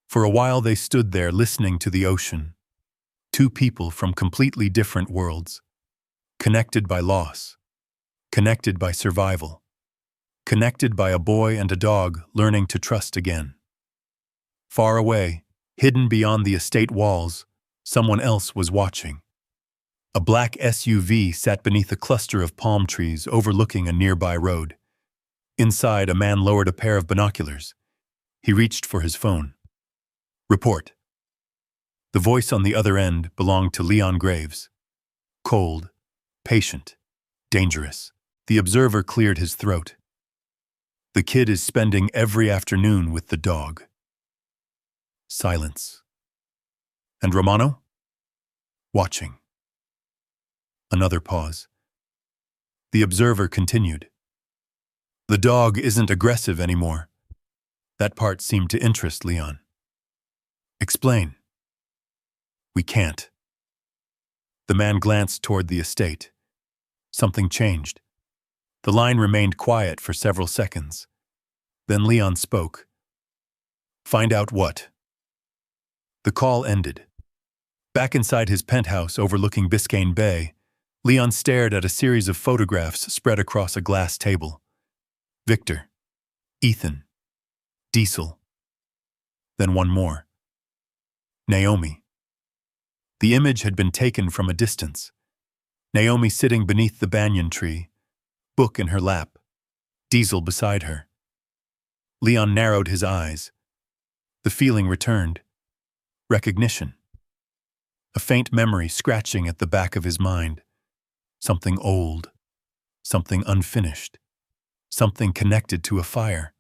For a while they stood there listening to the ocean. Two people from completely different worlds. Connected by loss. Connected by survival. Connected by a boy and a dog learning to trust again. Far away, hidden beyond the estate walls, someone else was watching. A black SUV sat beneath a cluster of palm trees overlooking a nearby road. Inside, a man lowered a pair of binoculars. He reached for his phone. "Report." The voice on the other end belonged to Leon Graves. Cold, patient, dangerous. The observer cleared his throat. The kid is spending every afternoon with the dog. Silence. And Romano? Watching. Another pause. The observer continued. The dog isn't aggressive anymore. That part seemed to interest Leon. Explain. We can't. The man glanced toward the estate. Something changed. The line remained quiet for several seconds. Then Leon spoke. Find out what? The call ended. Back inside his penthouse overlooking Biscayne Bay, Leon stared at a series of photographs spread across a glass table. Victor, Ethan, Diesel. Then one more. Naomi. The image had been taken from a distance. Naomi sitting beneath the banyan tree, book in her lap, Diesel beside her. Leon narrowed his eyes. The feeling returned. Recognition. A faint memory scratching at the back of his mind. Something old. Something unfinished. Something connected to a fire.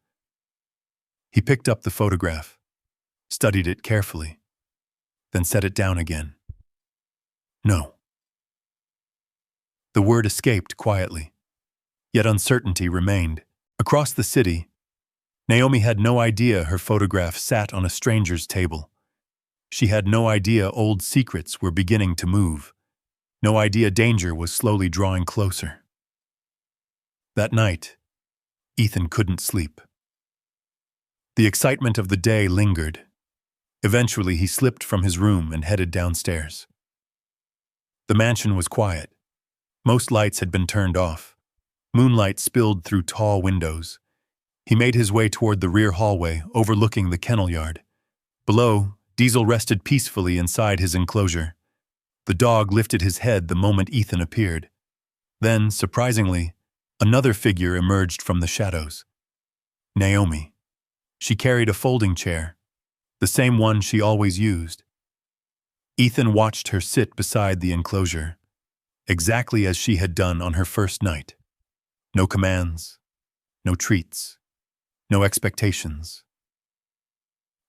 He picked up the photograph, studied it carefully, then set it down again. No. The word escaped quietly, yet uncertainty remained. Across the city, Naomi had no idea her photograph sat on a stranger's table. She had no idea old secrets were beginning to move. No idea danger was slowly drawing closer. That night, Ethan couldn't sleep. The excitement of the day lingered. Eventually, he slipped from his room and headed downstairs. The mansion was quiet. Most lights had been turned off. Moonlight spilled through tall windows. He made his way toward the rear hallway overlooking the kennel yard. Below, Diesel rested peacefully inside his enclosure. The dog lifted his head the moment Ethan appeared. Then, surprisingly, another figure emerged from the shadows. Naomi. She carried a folding chair, the same one she always used. Ethan watched her sit beside the enclosure, exactly as she had done on her first night. No commands, no treats, no expectations.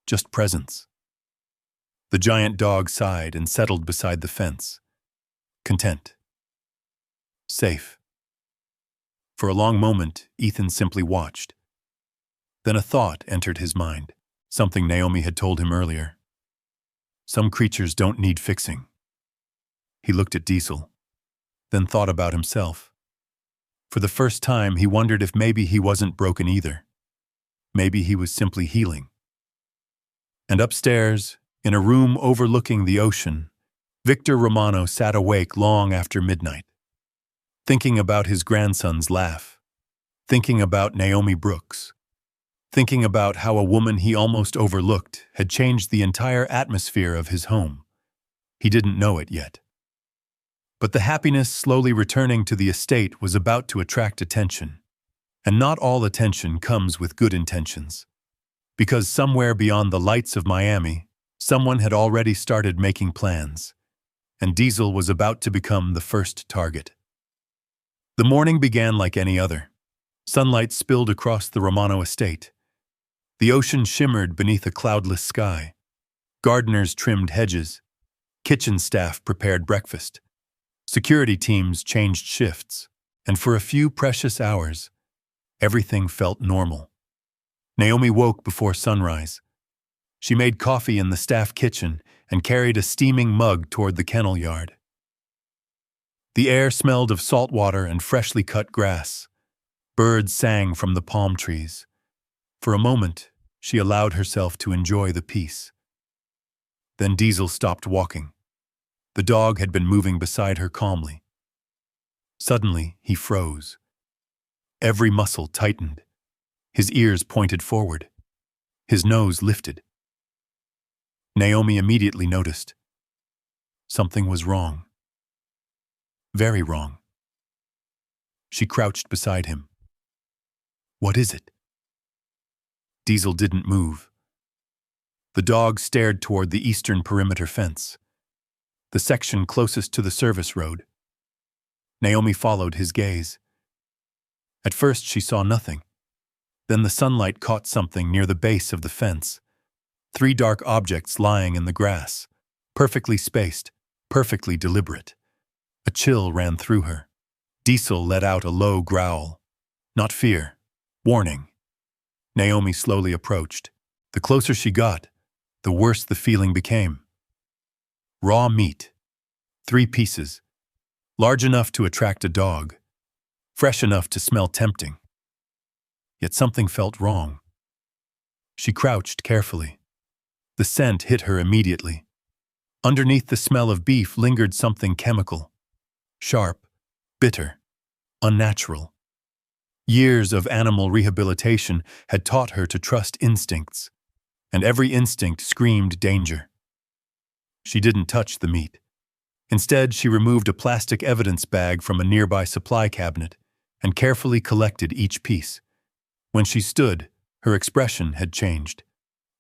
Just presence. The giant dog sighed and settled beside the fence. Content. Safe. For a long moment, Ethan simply watched. Then a thought entered his mind, something Naomi had told him earlier. Some creatures don't need fixing. He looked at Diesel, then thought about himself. For the first time, he wondered if maybe he wasn't broken either. Maybe he was simply healing. And upstairs, in a room overlooking the ocean, Victor Romano sat awake long after midnight, thinking about his grandson's laugh, thinking about Naomi Brooks, thinking about how a woman he almost overlooked had changed the entire atmosphere of his home. He didn't know it yet. But the happiness slowly returning to the estate was about to attract attention. And not all attention comes with good intentions. Because somewhere beyond the lights of Miami, someone had already started making plans, and Diesel was about to become the first target. The morning began like any other. Sunlight spilled across the Romano estate. The ocean shimmered beneath a cloudless sky. Gardeners trimmed hedges. Kitchen staff prepared breakfast. Security teams changed shifts, and for a few precious hours, everything felt normal. Naomi woke before sunrise. She made coffee in the staff kitchen and carried a steaming mug toward the kennel yard. The air smelled of salt water and freshly cut grass. Birds sang from the palm trees. For a moment, she allowed herself to enjoy the peace. Then Diesel stopped walking. The dog had been moving beside her calmly. Suddenly, he froze. Every muscle tightened. His ears pointed forward. His nose lifted. Naomi immediately noticed. Something was wrong. Very wrong. She crouched beside him. What is it? Diesel didn't move. The dog stared toward the eastern perimeter fence, the section closest to the service road. Naomi followed his gaze. At first she saw nothing. Then the sunlight caught something near the base of the fence. 3 dark objects lying in the grass, perfectly spaced, perfectly deliberate. A chill ran through her. Diesel let out a low growl. Not fear. Warning. Naomi slowly approached. The closer she got, the worse the feeling became. Raw meat. 3 pieces. Large enough to attract a dog. Fresh enough to smell tempting. Yet something felt wrong. She crouched carefully. The scent hit her immediately. Underneath the smell of beef lingered something chemical. Sharp, bitter, unnatural. Years of animal rehabilitation had taught her to trust instincts, and every instinct screamed danger. She didn't touch the meat. Instead, she removed a plastic evidence bag from a nearby supply cabinet and carefully collected each piece. When she stood, her expression had changed.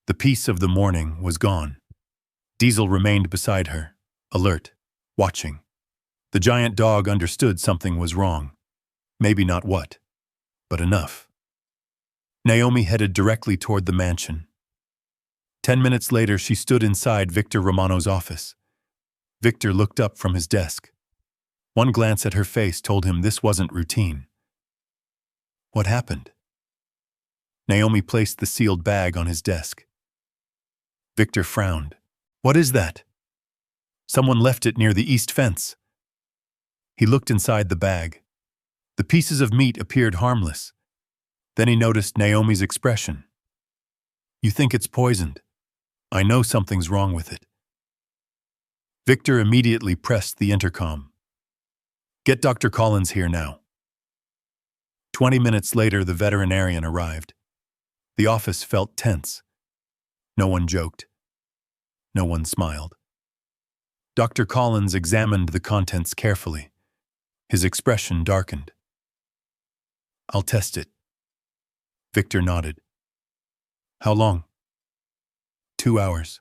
The peace of the morning was gone. Diesel remained beside her, alert, watching. The giant dog understood something was wrong. Maybe not what, but enough. Naomi headed directly toward the mansion. 10 minutes later, she stood inside Victor Romano's office. Victor looked up from his desk. One glance at her face told him this wasn't routine. What happened? Naomi placed the sealed bag on his desk. Victor frowned. What is that? Someone left it near the east fence. He looked inside the bag. The pieces of meat appeared harmless. Then he noticed Naomi's expression. You think it's poisoned? I know something's wrong with it. Victor immediately pressed the intercom. Get Dr. Collins here now. 20 minutes later, the veterinarian arrived. The office felt tense. No one joked. No one smiled. Dr. Collins examined the contents carefully. His expression darkened. I'll test it. Victor nodded. How long? 2 hours.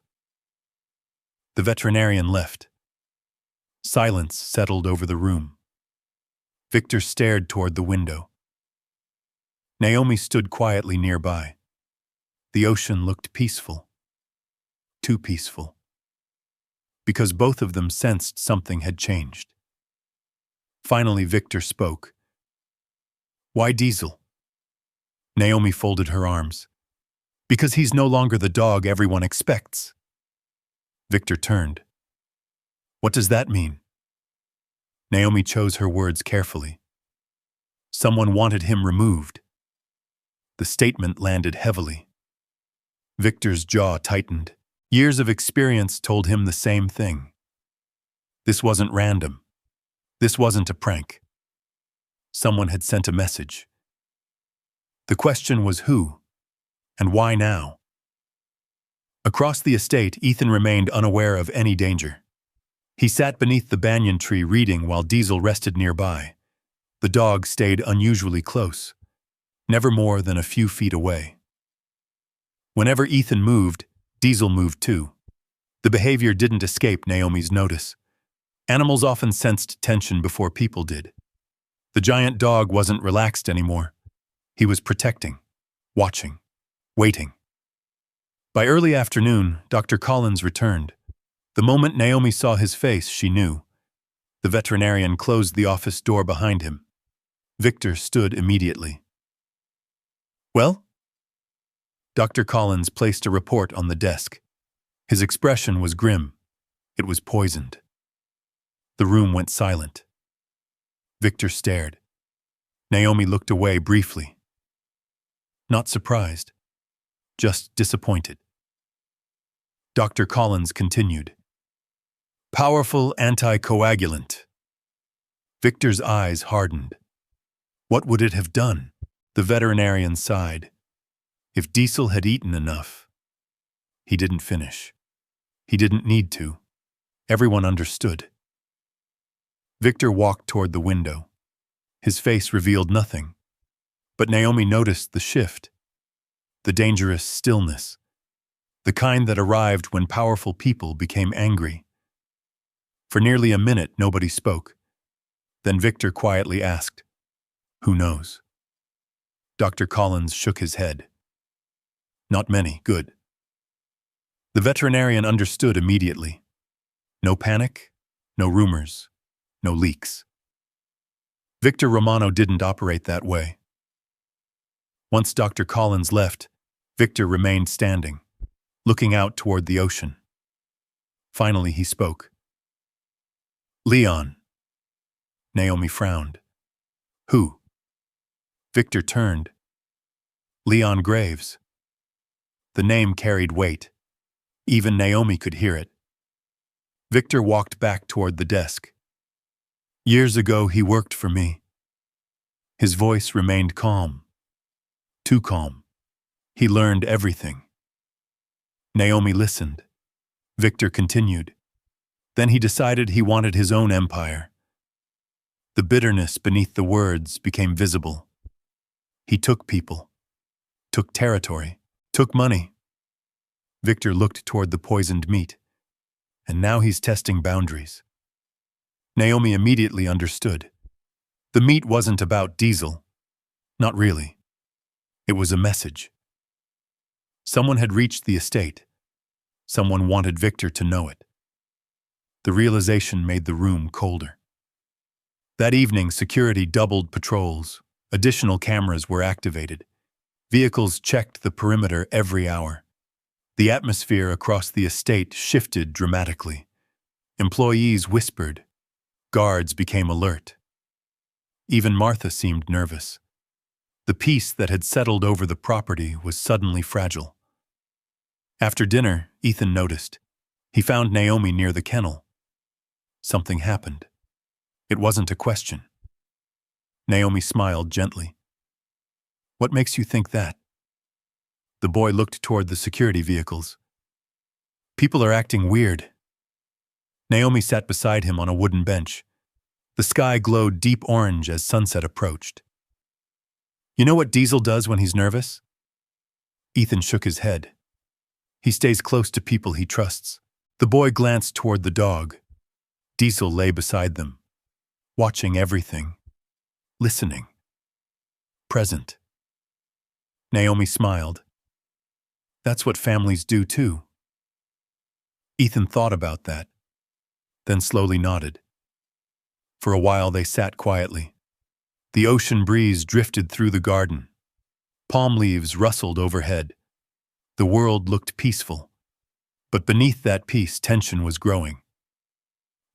The veterinarian left. Silence settled over the room. Victor stared toward the window. Naomi stood quietly nearby. The ocean looked peaceful. Too peaceful. Because both of them sensed something had changed. Finally, Victor spoke. Why Diesel? Naomi folded her arms. Because he's no longer the dog everyone expects. Victor turned. What does that mean? Naomi chose her words carefully. Someone wanted him removed. The statement landed heavily. Victor's jaw tightened. Years of experience told him the same thing. This wasn't random. This wasn't a prank. Someone had sent a message. The question was who, and why now? Across the estate, Ethan remained unaware of any danger. He sat beneath the banyan tree reading while Diesel rested nearby. The dog stayed unusually close, never more than a few feet away. Whenever Ethan moved, Diesel moved too. The behavior didn't escape Naomi's notice. Animals often sensed tension before people did. The giant dog wasn't relaxed anymore. He was protecting, watching, waiting. By early afternoon, Dr. Collins returned. The moment Naomi saw his face, she knew. The veterinarian closed the office door behind him. Victor stood immediately. Well? Dr. Collins placed a report on the desk. His expression was grim. It was poisoned. The room went silent. Victor stared. Naomi looked away briefly. Not surprised, just disappointed. Dr. Collins continued. Powerful anticoagulant. Victor's eyes hardened. What would it have done? The veterinarian sighed. If Diesel had eaten enough. He didn't finish. He didn't need to. Everyone understood. Victor walked toward the window. His face revealed nothing. But Naomi noticed the shift, the dangerous stillness. the kind that arrived when powerful people became angry. For nearly a minute, nobody spoke. Then Victor quietly asked, "Who knows?" Dr. Collins shook his head. "Not many, good." The veterinarian understood immediately. No panic, no rumors, no leaks. Victor Romano didn't operate that way. Once Dr. Collins left, Victor remained standing, looking out toward the ocean. Finally, he spoke. "Leon." Naomi frowned. "Who?" Victor turned. "Leon Graves." The name carried weight. Even Naomi could hear it. Victor walked back toward the desk. "Years ago, he worked for me." His voice remained calm. Too calm. He learned everything. Naomi listened. Victor continued. Then he decided he wanted his own empire. The bitterness beneath the words became visible. He took people, took territory, took money. Victor looked toward the poisoned meat. And now he's testing boundaries. Naomi immediately understood. The meat wasn't about Diesel. Not really. It was a message. Someone had reached the estate. Someone wanted Victor to know it. The realization made the room colder. That evening, security doubled patrols. Additional cameras were activated. Vehicles checked the perimeter every hour. The atmosphere across the estate shifted dramatically. Employees whispered. Guards became alert. Even Martha seemed nervous. The peace that had settled over the property was suddenly fragile. After dinner, Ethan noticed. He found Naomi near the kennel. Something happened. It wasn't a question. Naomi smiled gently. "What makes you think that?" The boy looked toward the security vehicles. "People are acting weird." Naomi sat beside him on a wooden bench. The sky glowed deep orange as sunset approached. "You know what Diesel does when he's nervous?" Ethan shook his head. "He stays close to people he trusts." The boy glanced toward the dog. Diesel lay beside them, watching everything, listening, present. Naomi smiled. "That's what families do too." Ethan thought about that, then slowly nodded. For a while they sat quietly. The ocean breeze drifted through the garden. Palm leaves rustled overhead. The world looked peaceful. But beneath that peace, tension was growing.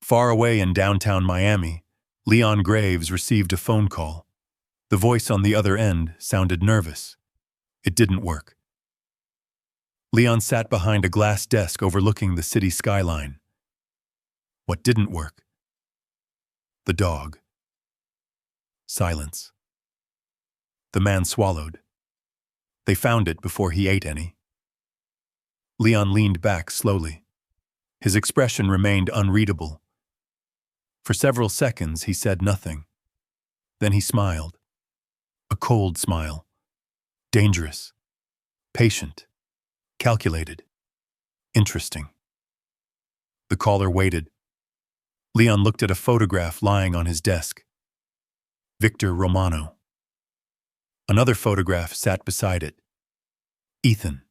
Far away in downtown Miami, Leon Graves received a phone call. The voice on the other end sounded nervous. It didn't work. Leon sat behind a glass desk overlooking the city skyline. What didn't work? The dog. Silence. The man swallowed. They found it before he ate any. Leon leaned back slowly. His expression remained unreadable. For several seconds he said nothing. Then he smiled. A cold smile. Dangerous. Patient. Calculated. Interesting. The caller waited. Leon looked at a photograph lying on his desk. Victor Romano. Another photograph sat beside it. Ethan.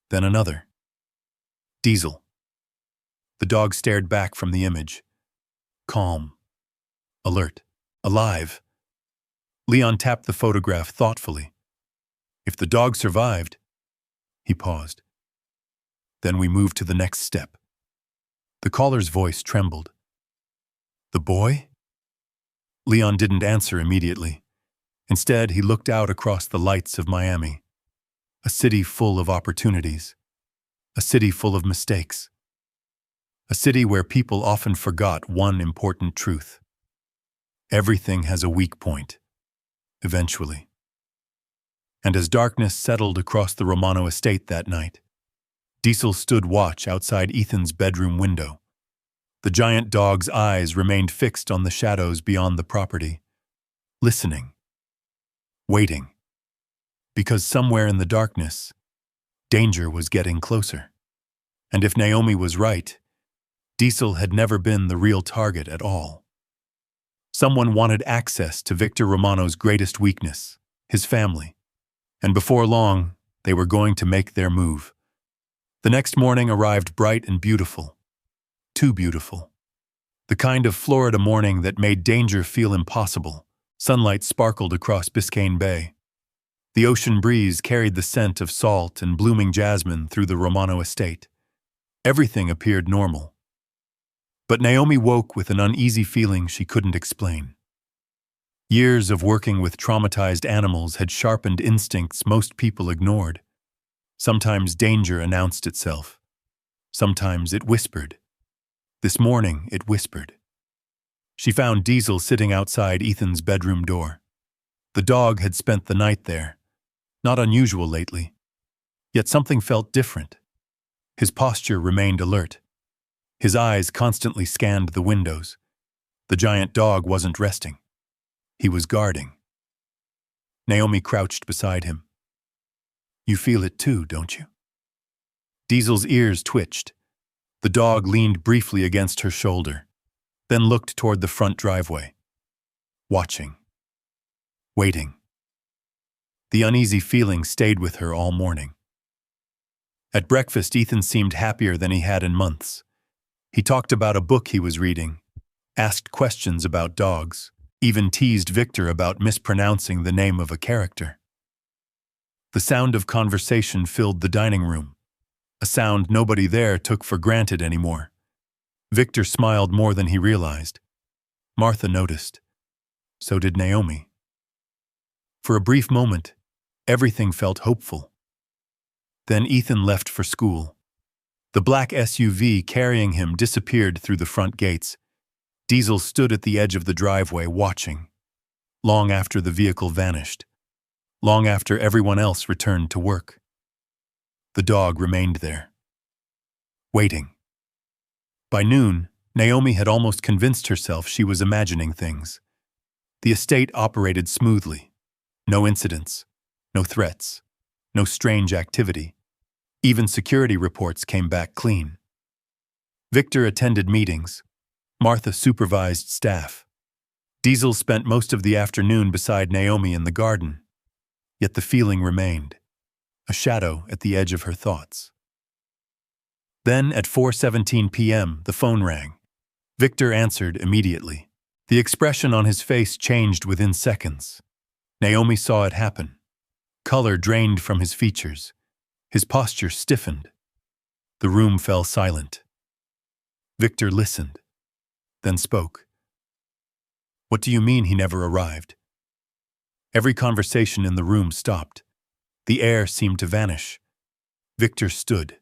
Then another. Diesel. The dog stared back from the image. Calm. Alert. Alive. Leon tapped the photograph thoughtfully. If the dog survived... He paused. Then we moved to the next step. The caller's voice trembled. The boy? Leon didn't answer immediately. Instead, he looked out across the lights of Miami. A city full of opportunities. A city full of mistakes. A city where people often forgot one important truth. Everything has a weak point. Eventually. And as darkness settled across the Romano estate that night, Diesel stood watch outside Ethan's bedroom window. The giant dog's eyes remained fixed on the shadows beyond the property, listening, waiting, because somewhere in the darkness, Danger was getting closer. And if Naomi was right, Diesel had never been the real target at all. Someone wanted access to Victor Romano's greatest weakness, his family. And before long, they were going to make their move. The next morning arrived bright and beautiful. Too beautiful. The kind of Florida morning that made danger feel impossible. Sunlight sparkled across Biscayne Bay. The ocean breeze carried the scent of salt and blooming jasmine through the Romano estate. Everything appeared normal. But Naomi woke with an uneasy feeling she couldn't explain. Years of working with traumatized animals had sharpened instincts most people ignored. Sometimes danger announced itself. Sometimes it whispered. This morning, it whispered. She found Diesel sitting outside Ethan's bedroom door. The dog had spent the night there. Not unusual lately. Yet something felt different. His posture remained alert. His eyes constantly scanned the windows. The giant dog wasn't resting. He was guarding. Naomi crouched beside him. You feel it too, don't you? Diesel's ears twitched. The dog leaned briefly against her shoulder, then looked toward the front driveway. Watching. Waiting. The uneasy feeling stayed with her all morning. At breakfast, Ethan seemed happier than he had in months. He talked about a book he was reading, asked questions about dogs, even teased Victor about mispronouncing the name of a character. The sound of conversation filled the dining room, a sound nobody there took for granted anymore. Victor smiled more than he realized. Martha noticed. So did Naomi. For a brief moment, everything felt hopeful. Then Ethan left for school. The black SUV carrying him disappeared through the front gates. Diesel stood at the edge of the driveway watching, long after the vehicle vanished, long after everyone else returned to work. The dog remained there, waiting. By noon, Naomi had almost convinced herself she was imagining things. The estate operated smoothly. No incidents, no threats, no strange activity. Even security reports came back clean. Victor attended meetings. Martha supervised staff. Diesel spent most of the afternoon beside Naomi in the garden. Yet the feeling remained, a shadow at the edge of her thoughts. Then, at 4:17 p.m., the phone rang. Victor answered immediately. The expression on his face changed within seconds. Naomi saw it happen. Color drained from his features. His posture stiffened. The room fell silent. Victor listened, then spoke. What do you mean he never arrived? Every conversation in the room stopped. The air seemed to vanish. Victor stood,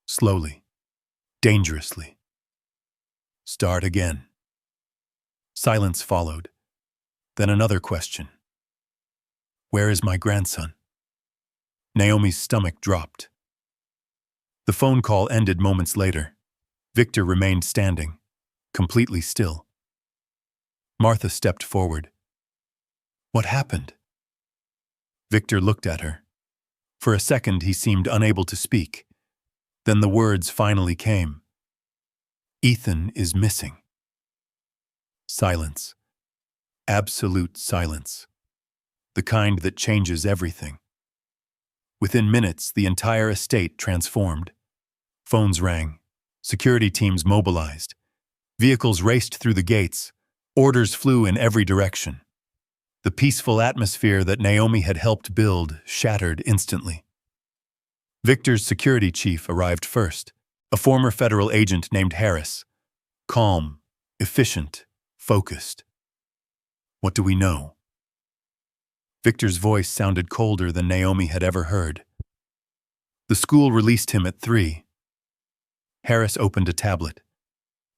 slowly, dangerously. Start again. Silence followed. Then another question. Where is my grandson? Naomi's stomach dropped. The phone call ended moments later. Victor remained standing, completely still. Martha stepped forward. What happened? Victor looked at her. For a second, he seemed unable to speak. Then the words finally came. Ethan is missing. Silence. Absolute silence. The kind that changes everything. Within minutes, the entire estate transformed. Phones rang. Security teams mobilized. Vehicles raced through the gates. Orders flew in every direction. The peaceful atmosphere that Naomi had helped build shattered instantly. Victor's security chief arrived first, a former federal agent named Harris. Calm, efficient, focused. What do we know? Victor's voice sounded colder than Naomi had ever heard. The school released him at 3. Harris opened a tablet.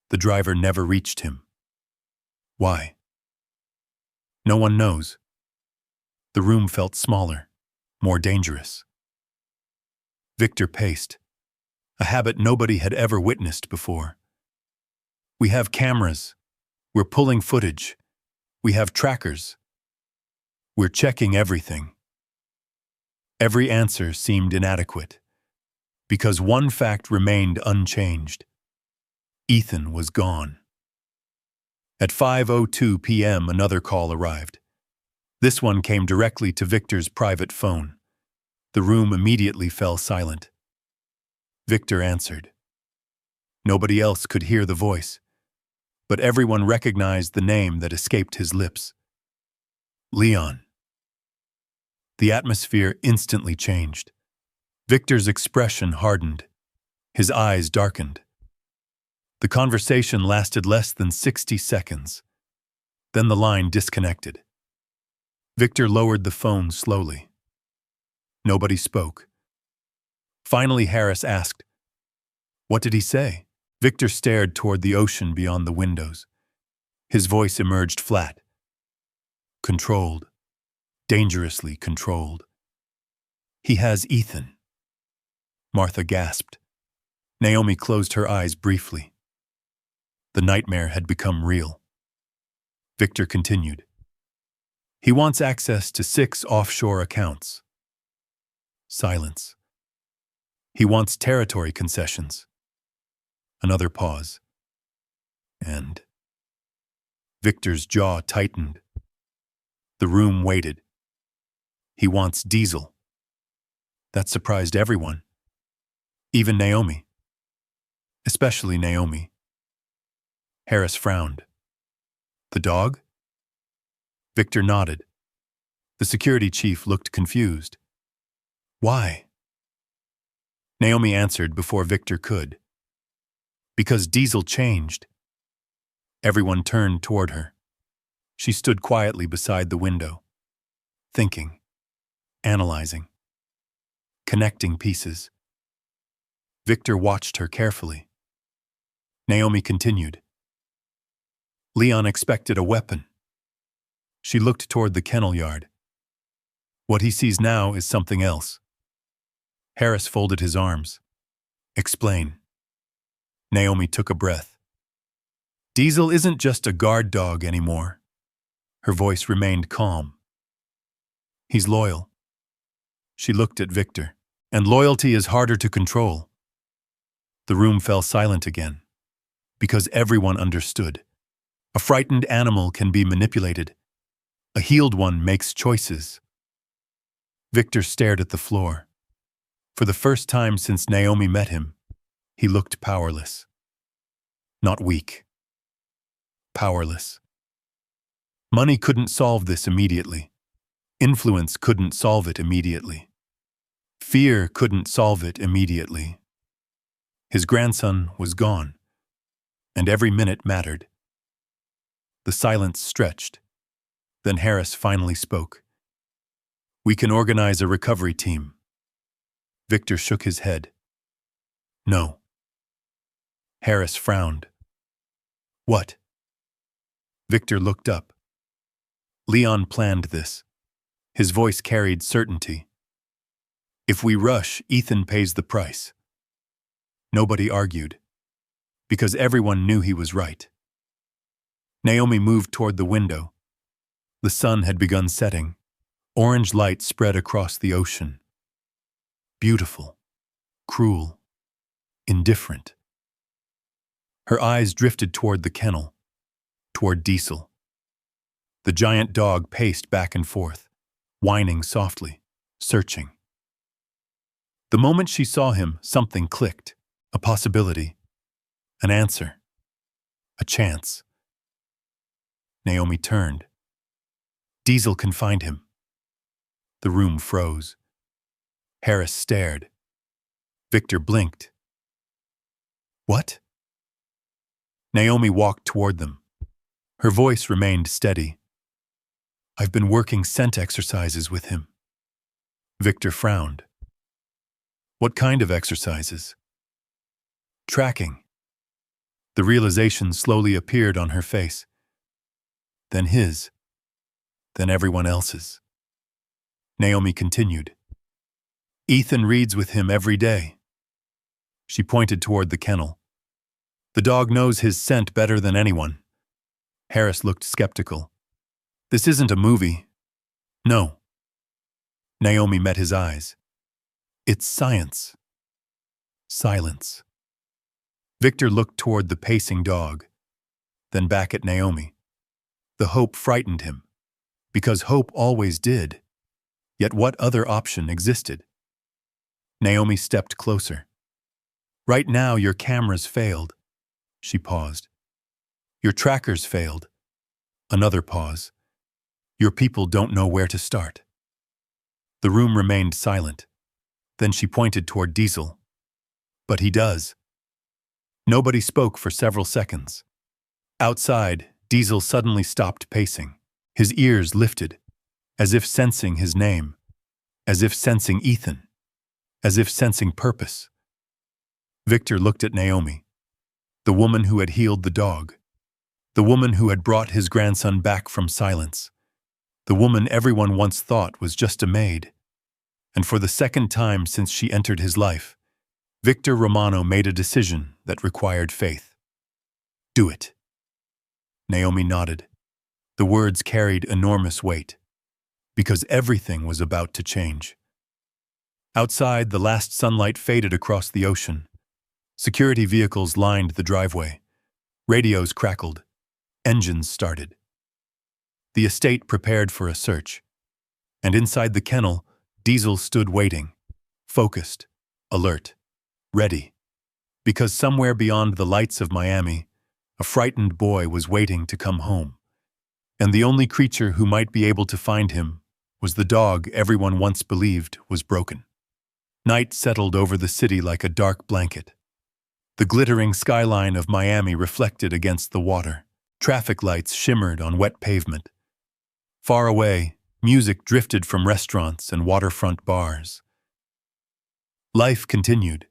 The driver never reached him. Why? No one knows. The room felt smaller, more dangerous. Victor paced, a habit nobody had ever witnessed before. We have cameras. We're pulling footage. We have trackers. We're checking everything. Every answer seemed inadequate. because one fact remained unchanged. Ethan was gone. At 5:02 p.m., another call arrived. This one came directly to Victor's private phone. The room immediately fell silent. Victor answered. Nobody else could hear the voice, but everyone recognized the name that escaped his lips. Leon. The atmosphere instantly changed. Victor's expression hardened. His eyes darkened. The conversation lasted less than 60 seconds. Then the line disconnected. Victor lowered the phone slowly. Nobody spoke. Finally, Harris asked, "What did he say?" Victor stared toward the ocean beyond the windows. His voice emerged flat. Controlled. Dangerously controlled. He has Ethan. Martha gasped. Naomi closed her eyes briefly. The nightmare had become real. Victor continued. He wants access to 6 offshore accounts. Silence. He wants territory concessions. Another pause. And Victor's jaw tightened. The room waited. He wants Diesel. That surprised everyone. Even Naomi. Especially Naomi. Harris frowned. The dog? Victor nodded. The security chief looked confused. Why? Naomi answered before Victor could. Because Diesel changed. Everyone turned toward her. She stood quietly beside the window, thinking, analyzing, connecting pieces. Victor watched her carefully. Naomi continued. Leon expected a weapon. She looked toward the kennel yard. What he sees now is something else. Harris folded his arms. Explain. Naomi took a breath. Diesel isn't just a guard dog anymore. Her voice remained calm. He's loyal. She looked at Victor. And loyalty is harder to control. The room fell silent again, because everyone understood. A frightened animal can be manipulated. A healed one makes choices. Victor stared at the floor. For the first time since Naomi met him, he looked powerless. Not weak. Powerless. Money couldn't solve this immediately. Influence couldn't solve it immediately. Fear couldn't solve it immediately. His grandson was gone, and every minute mattered. The silence stretched. Then Harris finally spoke. We can organize a recovery team. Victor shook his head. No. Harris frowned. What? Victor looked up. Leon planned this. His voice carried certainty. If we rush, Ethan pays the price. Nobody argued, because everyone knew he was right. Naomi moved toward the window. The sun had begun setting. Orange light spread across the ocean. Beautiful, cruel, indifferent. Her eyes drifted toward the kennel, toward Diesel. The giant dog paced back and forth, whining softly, searching. The moment she saw him, something clicked. A possibility. An answer. A chance. Naomi turned. Diesel can find him. The room froze. Harris stared. Victor blinked. What? Naomi walked toward them. Her voice remained steady. I've been working scent exercises with him. Victor frowned. What kind of exercises? Tracking. The realization slowly appeared on her face. Then his. Then everyone else's. Naomi continued. Ethan reads with him every day. She pointed toward the kennel. The dog knows his scent better than anyone. Harris looked skeptical. This isn't a movie. No. Naomi met his eyes. It's science. Silence. Victor looked toward the pacing dog, then back at Naomi. The hope frightened him, because hope always did. Yet what other option existed? Naomi stepped closer. Right now your cameras failed. She paused. Your trackers failed. Another pause. Your people don't know where to start. The room remained silent. Then she pointed toward Diesel. But he does. Nobody spoke for several seconds. Outside, Diesel suddenly stopped pacing. His ears lifted, as if sensing his name, as if sensing Ethan, as if sensing purpose. Victor looked at Naomi, the woman who had healed the dog, the woman who had brought his grandson back from silence, the woman everyone once thought was just a maid. And for the second time since she entered his life, Victor Romano made a decision that required faith. Do it. Naomi nodded. The words carried enormous weight, because everything was about to change. Outside, the last sunlight faded across the ocean. Security vehicles lined the driveway. Radios crackled. Engines started. The estate prepared for a search. And inside the kennel, Diesel stood waiting, focused, alert, ready. Because somewhere beyond the lights of Miami, a frightened boy was waiting to come home. And the only creature who might be able to find him was the dog everyone once believed was broken. Night settled over the city like a dark blanket. The glittering skyline of Miami reflected against the water. Traffic lights shimmered on wet pavement. Far away, music drifted from restaurants and waterfront bars. Life continued,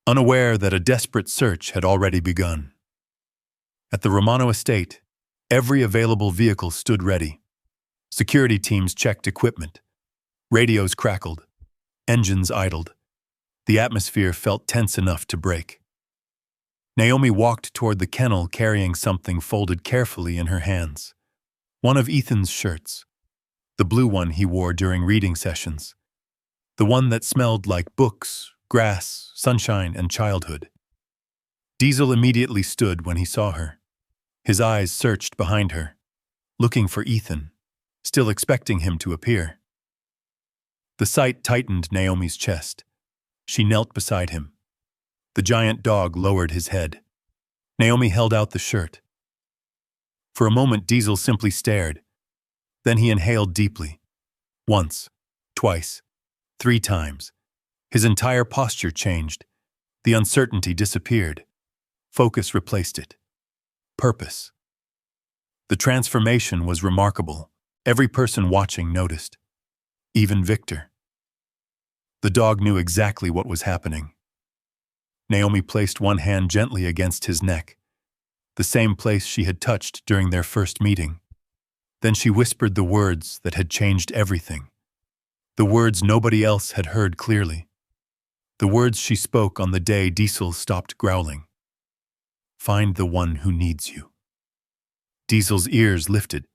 unaware that a desperate search had already begun. At the Romano estate, every available vehicle stood ready. Security teams checked equipment. Radios crackled. Engines idled. The atmosphere felt tense enough to break. Naomi walked toward the kennel carrying something folded carefully in her hands. One of Ethan's shirts. The blue one he wore during reading sessions. The one that smelled like books, grass, sunshine, and childhood. Diesel immediately stood when he saw her. His eyes searched behind her, looking for Ethan, still expecting him to appear. The sight tightened Naomi's chest. She knelt beside him. The giant dog lowered his head. Naomi held out the shirt. For a moment, Diesel simply stared. Then he inhaled deeply. Once, twice, 3 times. His entire posture changed. The uncertainty disappeared. Focus replaced it. Purpose. The transformation was remarkable. Every person watching noticed. Even Victor. The dog knew exactly what was happening. Naomi placed one hand gently against his neck, the same place she had touched during their first meeting. Then she whispered the words that had changed everything. The words nobody else had heard clearly. The words she spoke on the day Diesel stopped growling. Find the one who needs you. Diesel's ears lifted.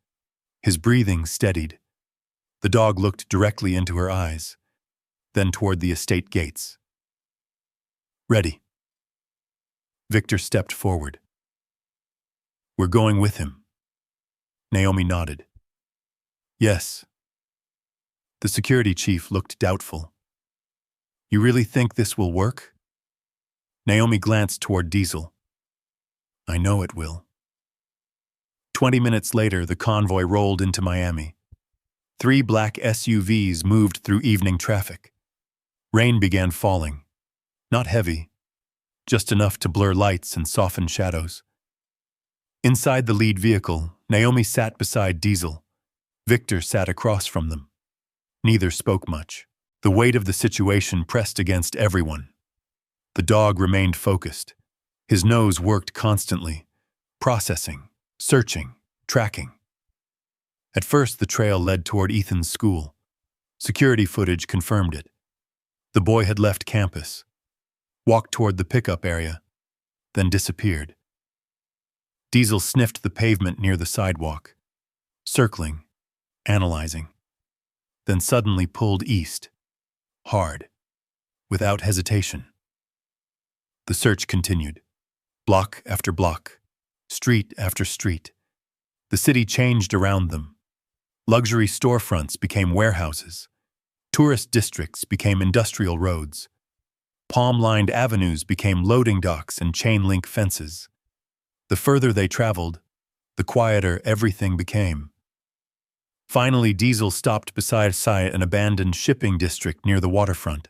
His breathing steadied. The dog looked directly into her eyes, then toward the estate gates. Ready. Victor stepped forward. We're going with him. Naomi nodded. Yes. The security chief looked doubtful. You really think this will work? Naomi glanced toward Diesel. I know it will. 20 minutes later, the convoy rolled into Miami. 3 black SUVs moved through evening traffic. Rain began falling. Not heavy, just enough to blur lights and soften shadows. Inside the lead vehicle, Naomi sat beside Diesel. Victor sat across from them. Neither spoke much. The weight of the situation pressed against everyone. The dog remained focused. His nose worked constantly, processing, searching, tracking. At first, the trail led toward Ethan's school. Security footage confirmed it. The boy had left campus, walked toward the pickup area, then disappeared. Diesel sniffed the pavement near the sidewalk, circling, analyzing, then suddenly pulled east, hard, without hesitation. The search continued. Block after block, street after street. The city changed around them. Luxury storefronts became warehouses. Tourist districts became industrial roads. Palm-lined avenues became loading docks and chain-link fences. The further they traveled, the quieter everything became. Finally, Diesel stopped beside an abandoned shipping district near the waterfront.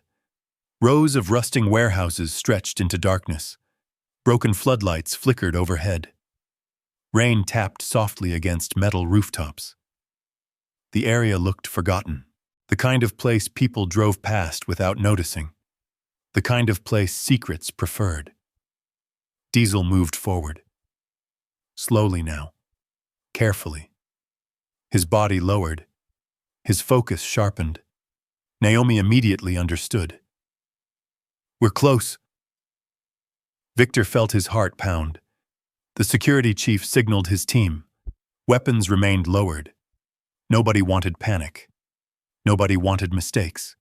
Rows of rusting warehouses stretched into darkness. Broken floodlights flickered overhead. Rain tapped softly against metal rooftops. The area looked forgotten, the kind of place people drove past without noticing, the kind of place secrets preferred. Diesel moved forward. Slowly now, carefully. His body lowered, his focus sharpened. Naomi immediately understood. "We're close." Victor felt his heart pound. The security chief signaled his team. Weapons remained lowered. Nobody wanted panic. Nobody wanted mistakes.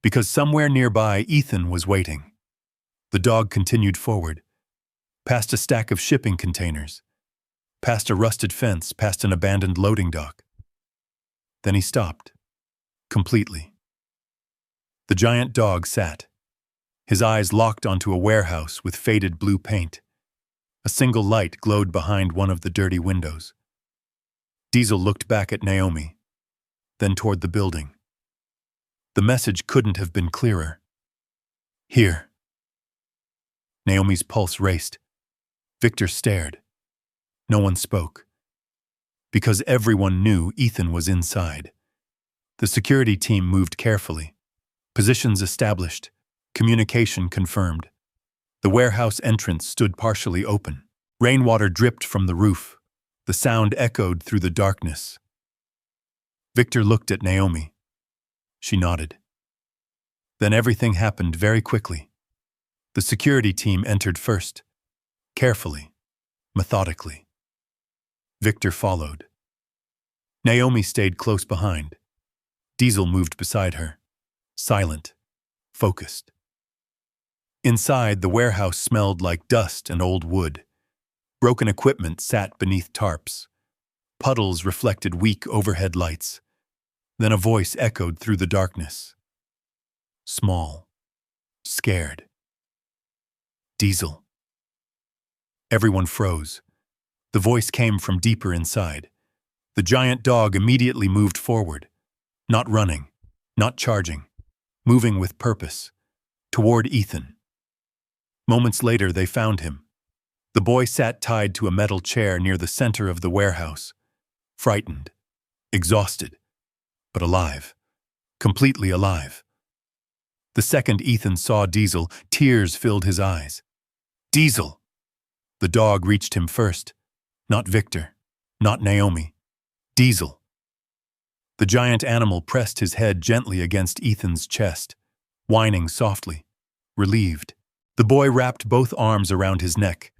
Because somewhere nearby, Ethan was waiting. The dog continued forward, past a stack of shipping containers, past a rusted fence, past an abandoned loading dock. Then he stopped, completely. The giant dog sat, his eyes locked onto a warehouse with faded blue paint. A single light glowed behind one of the dirty windows. Diesel looked back at Naomi, then toward the building. The message couldn't have been clearer. "Here." Naomi's pulse raced. Victor stared. No one spoke. Because everyone knew Ethan was inside. The security team moved carefully. Positions established. Communication confirmed. The warehouse entrance stood partially open. Rainwater dripped from the roof. The sound echoed through the darkness. Victor looked at Naomi. She nodded. Then everything happened very quickly. The security team entered first, carefully, methodically. Victor followed. Naomi stayed close behind. Diesel moved beside her, silent, focused. Inside, the warehouse smelled like dust and old wood. Broken equipment sat beneath tarps. Puddles reflected weak overhead lights. Then a voice echoed through the darkness. Small, scared. "Diesel." Everyone froze. The voice came from deeper inside. The giant dog immediately moved forward, not running, not charging, moving with purpose, toward Ethan. Moments later, they found him. The boy sat tied to a metal chair near the center of the warehouse, frightened, exhausted, but alive, completely alive. The second Ethan saw Diesel, tears filled his eyes. "Diesel!" The dog reached him first, not Victor, not Naomi. Diesel. The giant animal pressed his head gently against Ethan's chest, whining softly, relieved. The boy wrapped both arms around his neck,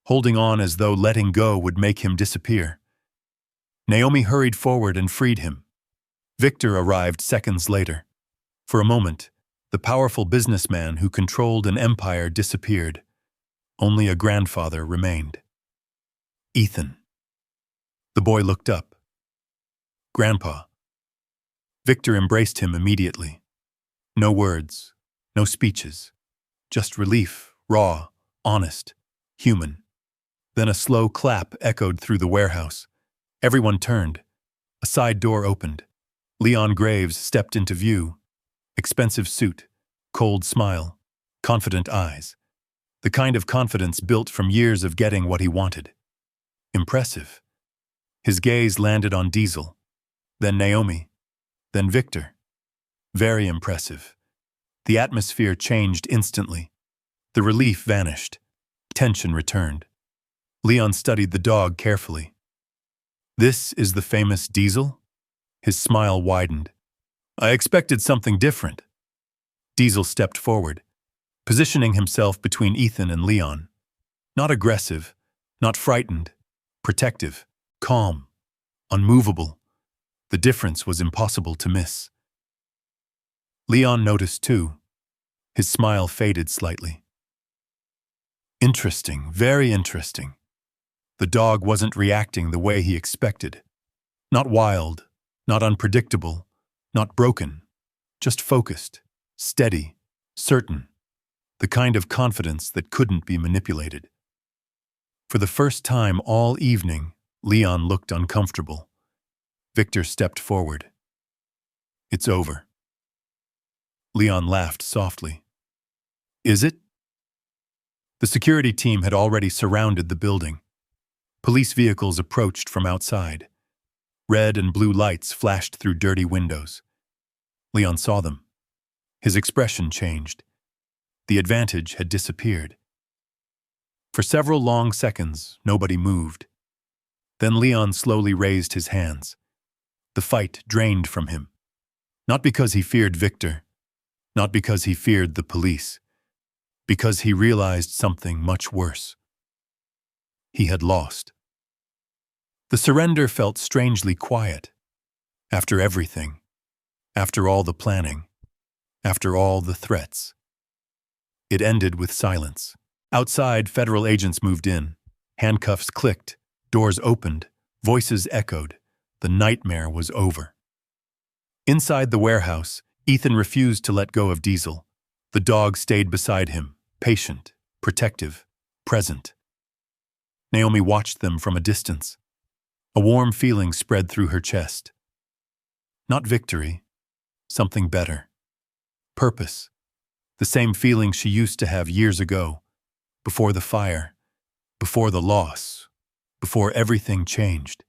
holding on as though letting go would make him disappear. Naomi hurried forward and freed him. Victor arrived seconds later. For a moment, the powerful businessman who controlled an empire disappeared. Only a grandfather remained. Ethan. The boy looked up. "Grandpa." Victor embraced him immediately. No words, no speeches. Just relief, raw, honest, human. Then a slow clap echoed through the warehouse. Everyone turned. A side door opened. Leon Graves stepped into view. Expensive suit, cold smile, confident eyes. The kind of confidence built from years of getting what he wanted. Impressive. His gaze landed on Diesel, then Naomi, then Victor. Very impressive. The atmosphere changed instantly. The relief vanished. Tension returned. Leon studied the dog carefully. "This is the famous Diesel?" His smile widened. "I expected something different." Diesel stepped forward, positioning himself between Ethan and Leon. Not aggressive, not frightened, protective, calm, unmovable. The difference was impossible to miss. Leon noticed too. His smile faded slightly. Interesting, very interesting. The dog wasn't reacting the way he expected. Not wild, not unpredictable, not broken, just focused, steady, certain, the kind of confidence that couldn't be manipulated. For the first time all evening, Leon looked uncomfortable. Victor stepped forward. "It's over." Leon laughed softly. "Is it?" The security team had already surrounded the building. Police vehicles approached from outside. Red and blue lights flashed through dirty windows. Leon saw them. His expression changed. The advantage had disappeared. For several long seconds, nobody moved. Then Leon slowly raised his hands. The fight drained from him. Not because he feared Victor, not because he feared the police, because he realized something much worse. He had lost. The surrender felt strangely quiet. After everything, after all the planning, after all the threats. It ended with silence. Outside, federal agents moved in. Handcuffs clicked, doors opened, voices echoed. The nightmare was over. Inside the warehouse, Ethan refused to let go of Diesel. The dog stayed beside him, patient, protective, present. Naomi watched them from a distance. A warm feeling spread through her chest. Not victory, something better. Purpose. The same feeling she used to have years ago, before the fire, before the loss, before everything changed.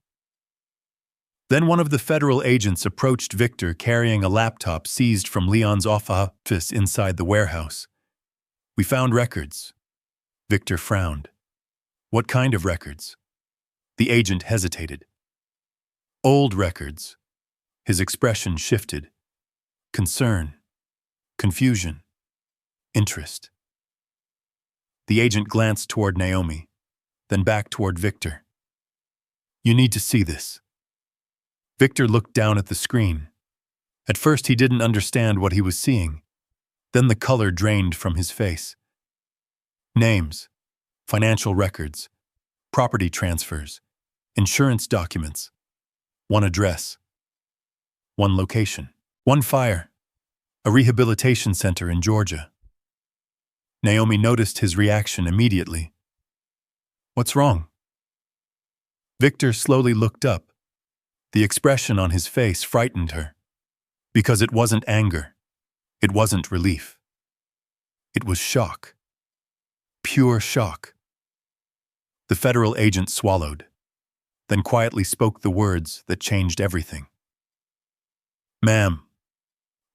Then one of the federal agents approached Victor carrying a laptop seized from Leon's office inside the warehouse. "We found records." Victor frowned. "What kind of records?" The agent hesitated. "Old records." His expression shifted. Concern, confusion, interest. The agent glanced toward Naomi, then back toward Victor. "You need to see this." Victor looked down at the screen. At first he didn't understand what he was seeing. Then the color drained from his face. Names, financial records, property transfers, insurance documents, one address, one location, one fire, a rehabilitation center in Georgia. Naomi noticed his reaction immediately. "What's wrong?" Victor slowly looked up. The expression on his face frightened her, because it wasn't anger. It wasn't relief. It was shock. Pure shock. The federal agent swallowed, then quietly spoke the words that changed everything. "Ma'am,"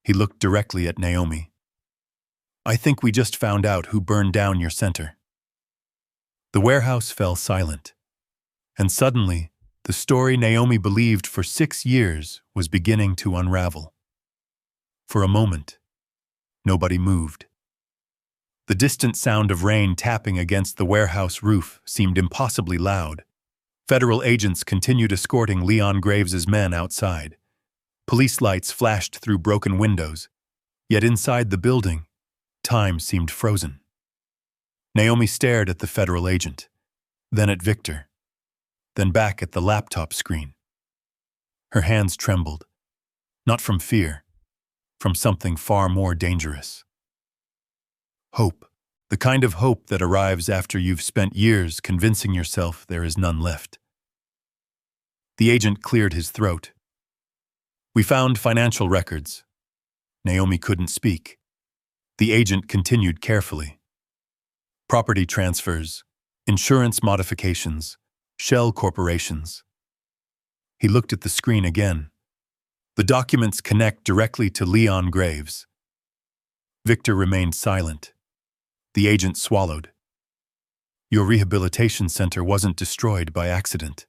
he looked directly at Naomi, "I think we just found out who burned down your center." The warehouse fell silent, and suddenly, the story Naomi believed for 6 years was beginning to unravel. For a moment, nobody moved. The distant sound of rain tapping against the warehouse roof seemed impossibly loud. Federal agents continued escorting Leon Graves's men outside. Police lights flashed through broken windows, yet inside the building, time seemed frozen. Naomi stared at the federal agent, then at Victor, then back at the laptop screen. Her hands trembled, not from fear, from something far more dangerous. Hope, the kind of hope that arrives after you've spent years convincing yourself there is none left. The agent cleared his throat. "We found financial records." Naomi couldn't speak. The agent continued carefully. "Property transfers, insurance modifications, shell corporations." He looked at the screen again. The documents connect directly to Leon Graves. Victor remained silent. The agent swallowed. "Your rehabilitation center wasn't destroyed by accident."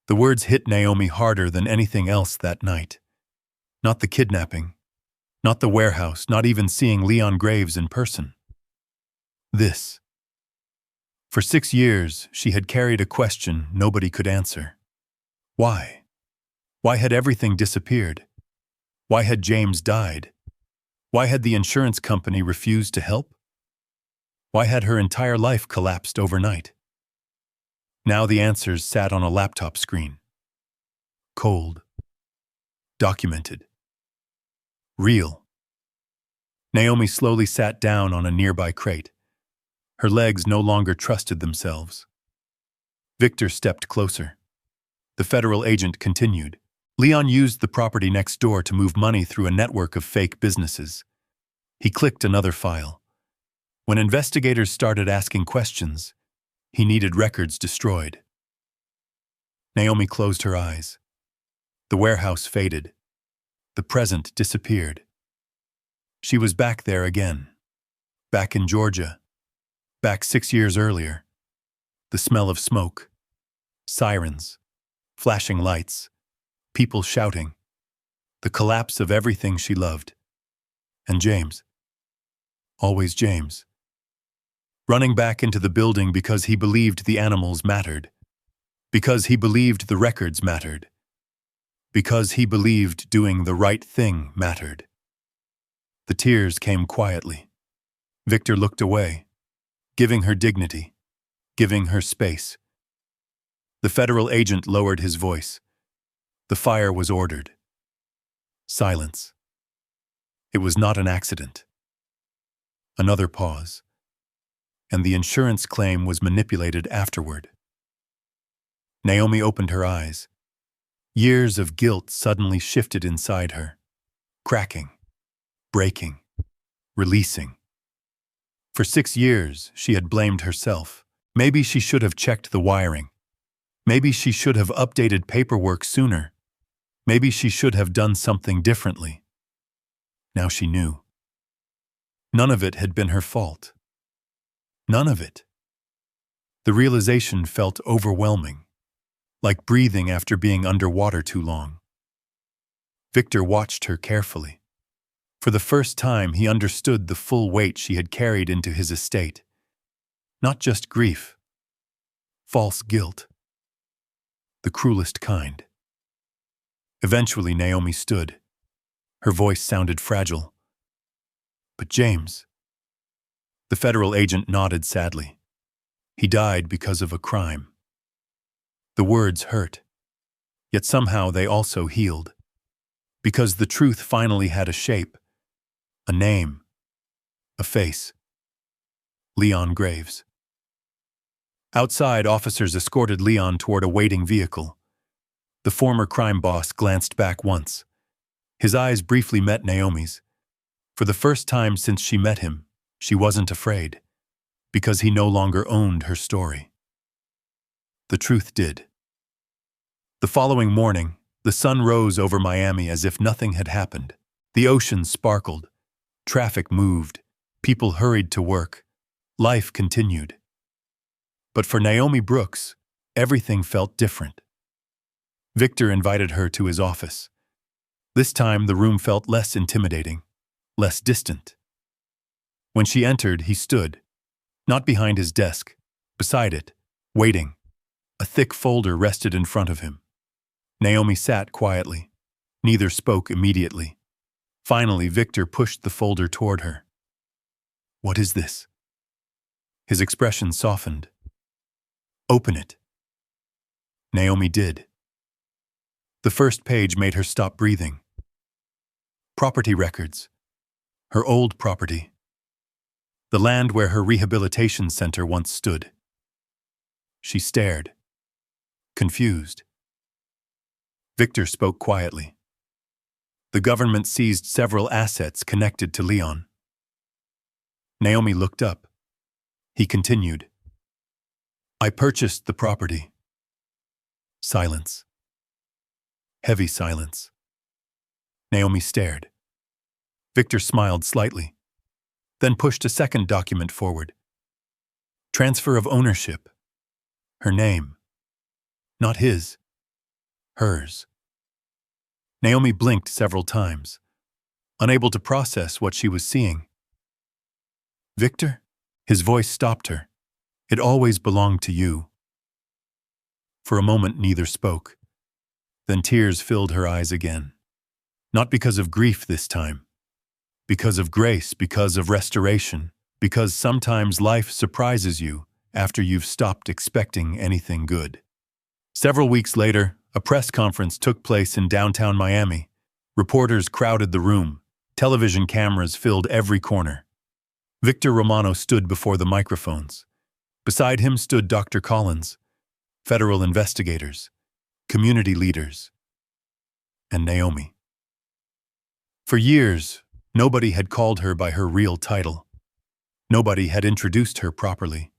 The words hit Naomi harder than anything else that night. Not the kidnapping, not the warehouse, not even seeing Leon Graves in person. This. For 6 years, she had carried a question nobody could answer. Why? Why had everything disappeared? Why had James died? Why had the insurance company refused to help? Why had her entire life collapsed overnight? Now the answers sat on a laptop screen. Cold. Documented. Real. Naomi slowly sat down on a nearby crate. Her legs no longer trusted themselves. Victor stepped closer. The federal agent continued. Leon used the property next door to move money through a network of fake businesses. He clicked another file. When investigators started asking questions, he needed records destroyed. Naomi closed her eyes. The warehouse faded. The present disappeared. She was back there again. Back in Georgia. Back 6 years earlier. The smell of smoke. Sirens. Flashing lights. People shouting. The collapse of everything she loved. And James. Always James. Running back into the building because he believed the animals mattered. Because he believed the records mattered. Because he believed doing the right thing mattered. The tears came quietly. Victor looked away, giving her dignity, giving her space. The federal agent lowered his voice. The fire was ordered. Silence. It was not an accident. Another pause. And the insurance claim was manipulated afterward. Naomi opened her eyes. Years of guilt suddenly shifted inside her, cracking, breaking, releasing. For 6 years, she had blamed herself. Maybe she should have checked the wiring. Maybe she should have updated paperwork sooner. Maybe she should have done something differently. Now she knew. None of it had been her fault. None of it. The realization felt overwhelming, like breathing after being underwater too long. Victor watched her carefully. For the first time, he understood the full weight she had carried into his estate. Not just grief. False guilt. The cruelest kind. Eventually, Naomi stood. Her voice sounded fragile. But James. The federal agent nodded sadly. He died because of a crime. The words hurt. Yet somehow they also healed. Because the truth finally had a shape. A name. A face. Leon Graves. Outside, officers escorted Leon toward a waiting vehicle. The former crime boss glanced back once. His eyes briefly met Naomi's. For the first time since she met him, she wasn't afraid, because he no longer owned her story. The truth did. The following morning, the sun rose over Miami as if nothing had happened. The ocean sparkled. Traffic moved. People hurried to work. Life continued. But for Naomi Brooks, everything felt different. Victor invited her to his office. This time, the room felt less intimidating, less distant. When she entered, he stood, not behind his desk, beside it, waiting. A thick folder rested in front of him. Naomi sat quietly. Neither spoke immediately. Finally, Victor pushed the folder toward her. "What is this?" His expression softened. "Open it." Naomi did. The first page made her stop breathing. Property records. Her old property. The land where her rehabilitation center once stood. She stared, confused. Victor spoke quietly. The government seized several assets connected to Leon. Naomi looked up. He continued. "I purchased the property." Silence. Heavy silence. Naomi stared. Victor smiled slightly, then pushed a second document forward. Transfer of ownership. Her name. Not his. Hers. Naomi blinked several times, unable to process what she was seeing. "Victor?" His voice stopped her. "It always belonged to you." For a moment, neither spoke. Then tears filled her eyes again. Not because of grief this time. Because of grace, because of restoration, because sometimes life surprises you after you've stopped expecting anything good. Several weeks later, a press conference took place in downtown Miami. Reporters crowded the room. Television cameras filled every corner. Victor Romano stood before the microphones. Beside him stood Dr. Collins, federal investigators, community leaders, and Naomi. For years, nobody had called her by her real title. Nobody had introduced her properly.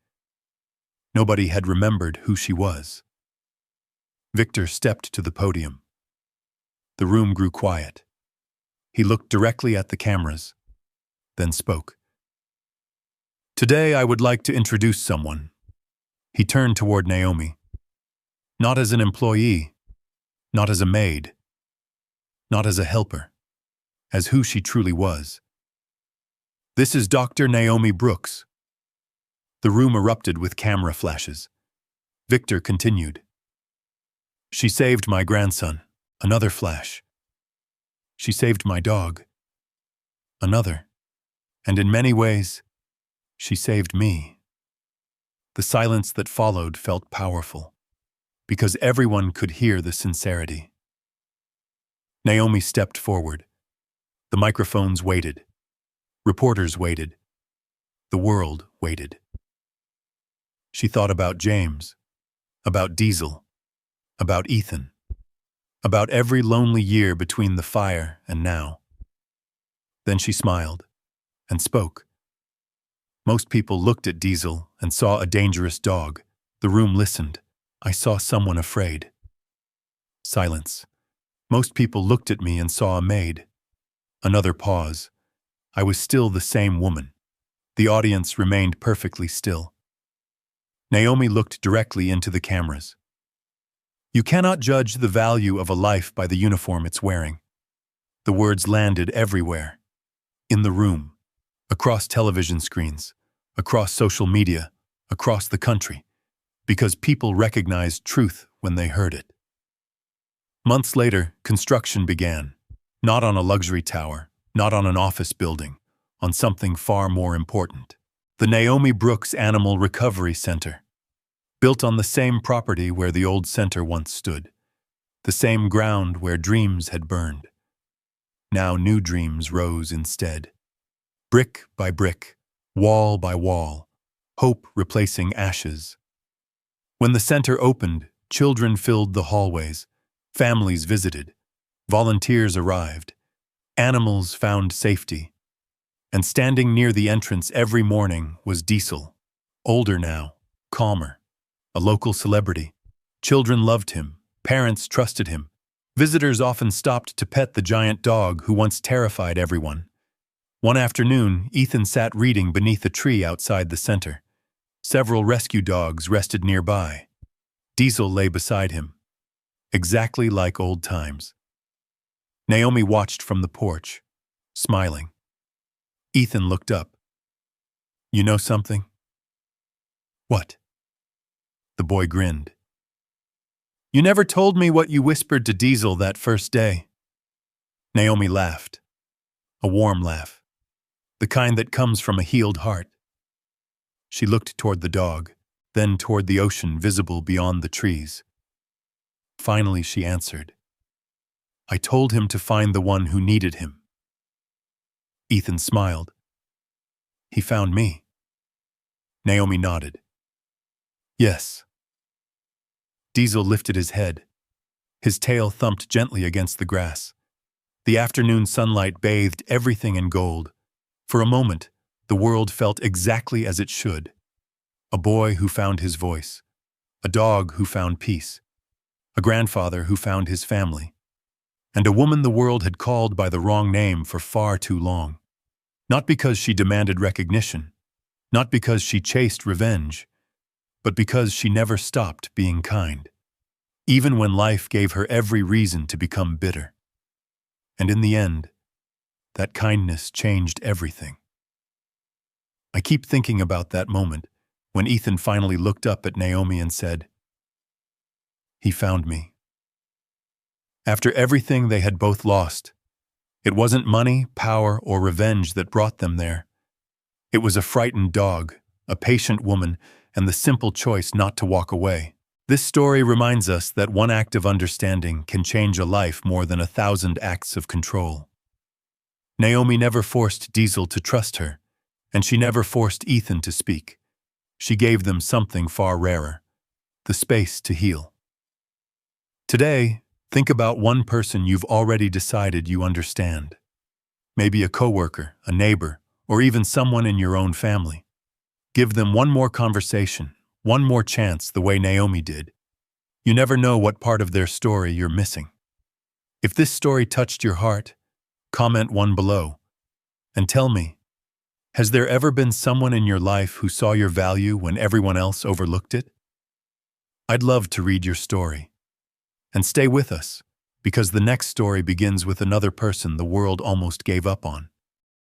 Nobody had remembered who she was. Victor stepped to the podium. The room grew quiet. He looked directly at the cameras, then spoke. "Today I would like to introduce someone." He turned toward Naomi. Not as an employee, not as a maid, not as a helper, as who she truly was. "This is Dr. Naomi Brooks." The room erupted with camera flashes. Victor continued. "She saved my grandson." Another flash. "She saved my dog." Another. "And in many ways, she saved me." The silence that followed felt powerful, because everyone could hear the sincerity. Naomi stepped forward. The microphones waited. Reporters waited. The world waited. She thought about James, about Diesel, about Ethan, about every lonely year between the fire and now. Then she smiled and spoke. Most people looked at Diesel and saw a dangerous dog. The room listened. I saw someone afraid. Silence. Most people looked at me and saw a maid. Another pause. I was still the same woman. The audience remained perfectly still. Naomi looked directly into the cameras. "You cannot judge the value of a life by the uniform it's wearing." The words landed everywhere. In the room, across television screens, across social media, across the country, because people recognized truth when they heard it. Months later, construction began. Not on a luxury tower, not on an office building, on something far more important. The Naomi Brooks Animal Recovery Center. Built on the same property where the old center once stood. The same ground where dreams had burned. Now new dreams rose instead. Brick by brick, wall by wall, hope replacing ashes. When the center opened, children filled the hallways, families visited, volunteers arrived, animals found safety. And standing near the entrance every morning was Diesel, older now, calmer, a local celebrity. Children loved him, parents trusted him. Visitors often stopped to pet the giant dog who once terrified everyone. One afternoon, Ethan sat reading beneath a tree outside the center. Several rescue dogs rested nearby. Diesel lay beside him, exactly like old times. Naomi watched from the porch, smiling. Ethan looked up. "You know something?" "What?" The boy grinned. "You never told me what you whispered to Diesel that first day." Naomi laughed. A warm laugh. The kind that comes from a healed heart. She looked toward the dog, then toward the ocean visible beyond the trees. Finally she answered. "I told him to find the one who needed him." Ethan smiled. "He found me." Naomi nodded. "Yes." Diesel lifted his head. His tail thumped gently against the grass. The afternoon sunlight bathed everything in gold. For a moment, the world felt exactly as it should. A boy who found his voice. A dog who found peace. A grandfather who found his family. And a woman the world had called by the wrong name for far too long. Not because she demanded recognition. Not because she chased revenge. But because she never stopped being kind, even when life gave her every reason to become bitter. And in the end, that kindness changed everything. I keep thinking about that moment when Ethan finally looked up at Naomi and said, "He found me." After everything they had both lost, it wasn't money, power, or revenge that brought them there. It was a frightened dog, a patient woman, and the simple choice not to walk away. This story reminds us that one act of understanding can change a life more than 1,000 acts of control. Naomi never forced Diesel to trust her, and she never forced Ethan to speak. She gave them something far rarer: the space to heal. Today, think about one person you've already decided you understand. Maybe a coworker, a neighbor, or even someone in your own family. Give them one more conversation, one more chance the way Naomi did. You never know what part of their story you're missing. If this story touched your heart, comment one below. And tell me, has there ever been someone in your life who saw your value when everyone else overlooked it? I'd love to read your story. And stay with us, because the next story begins with another person the world almost gave up on.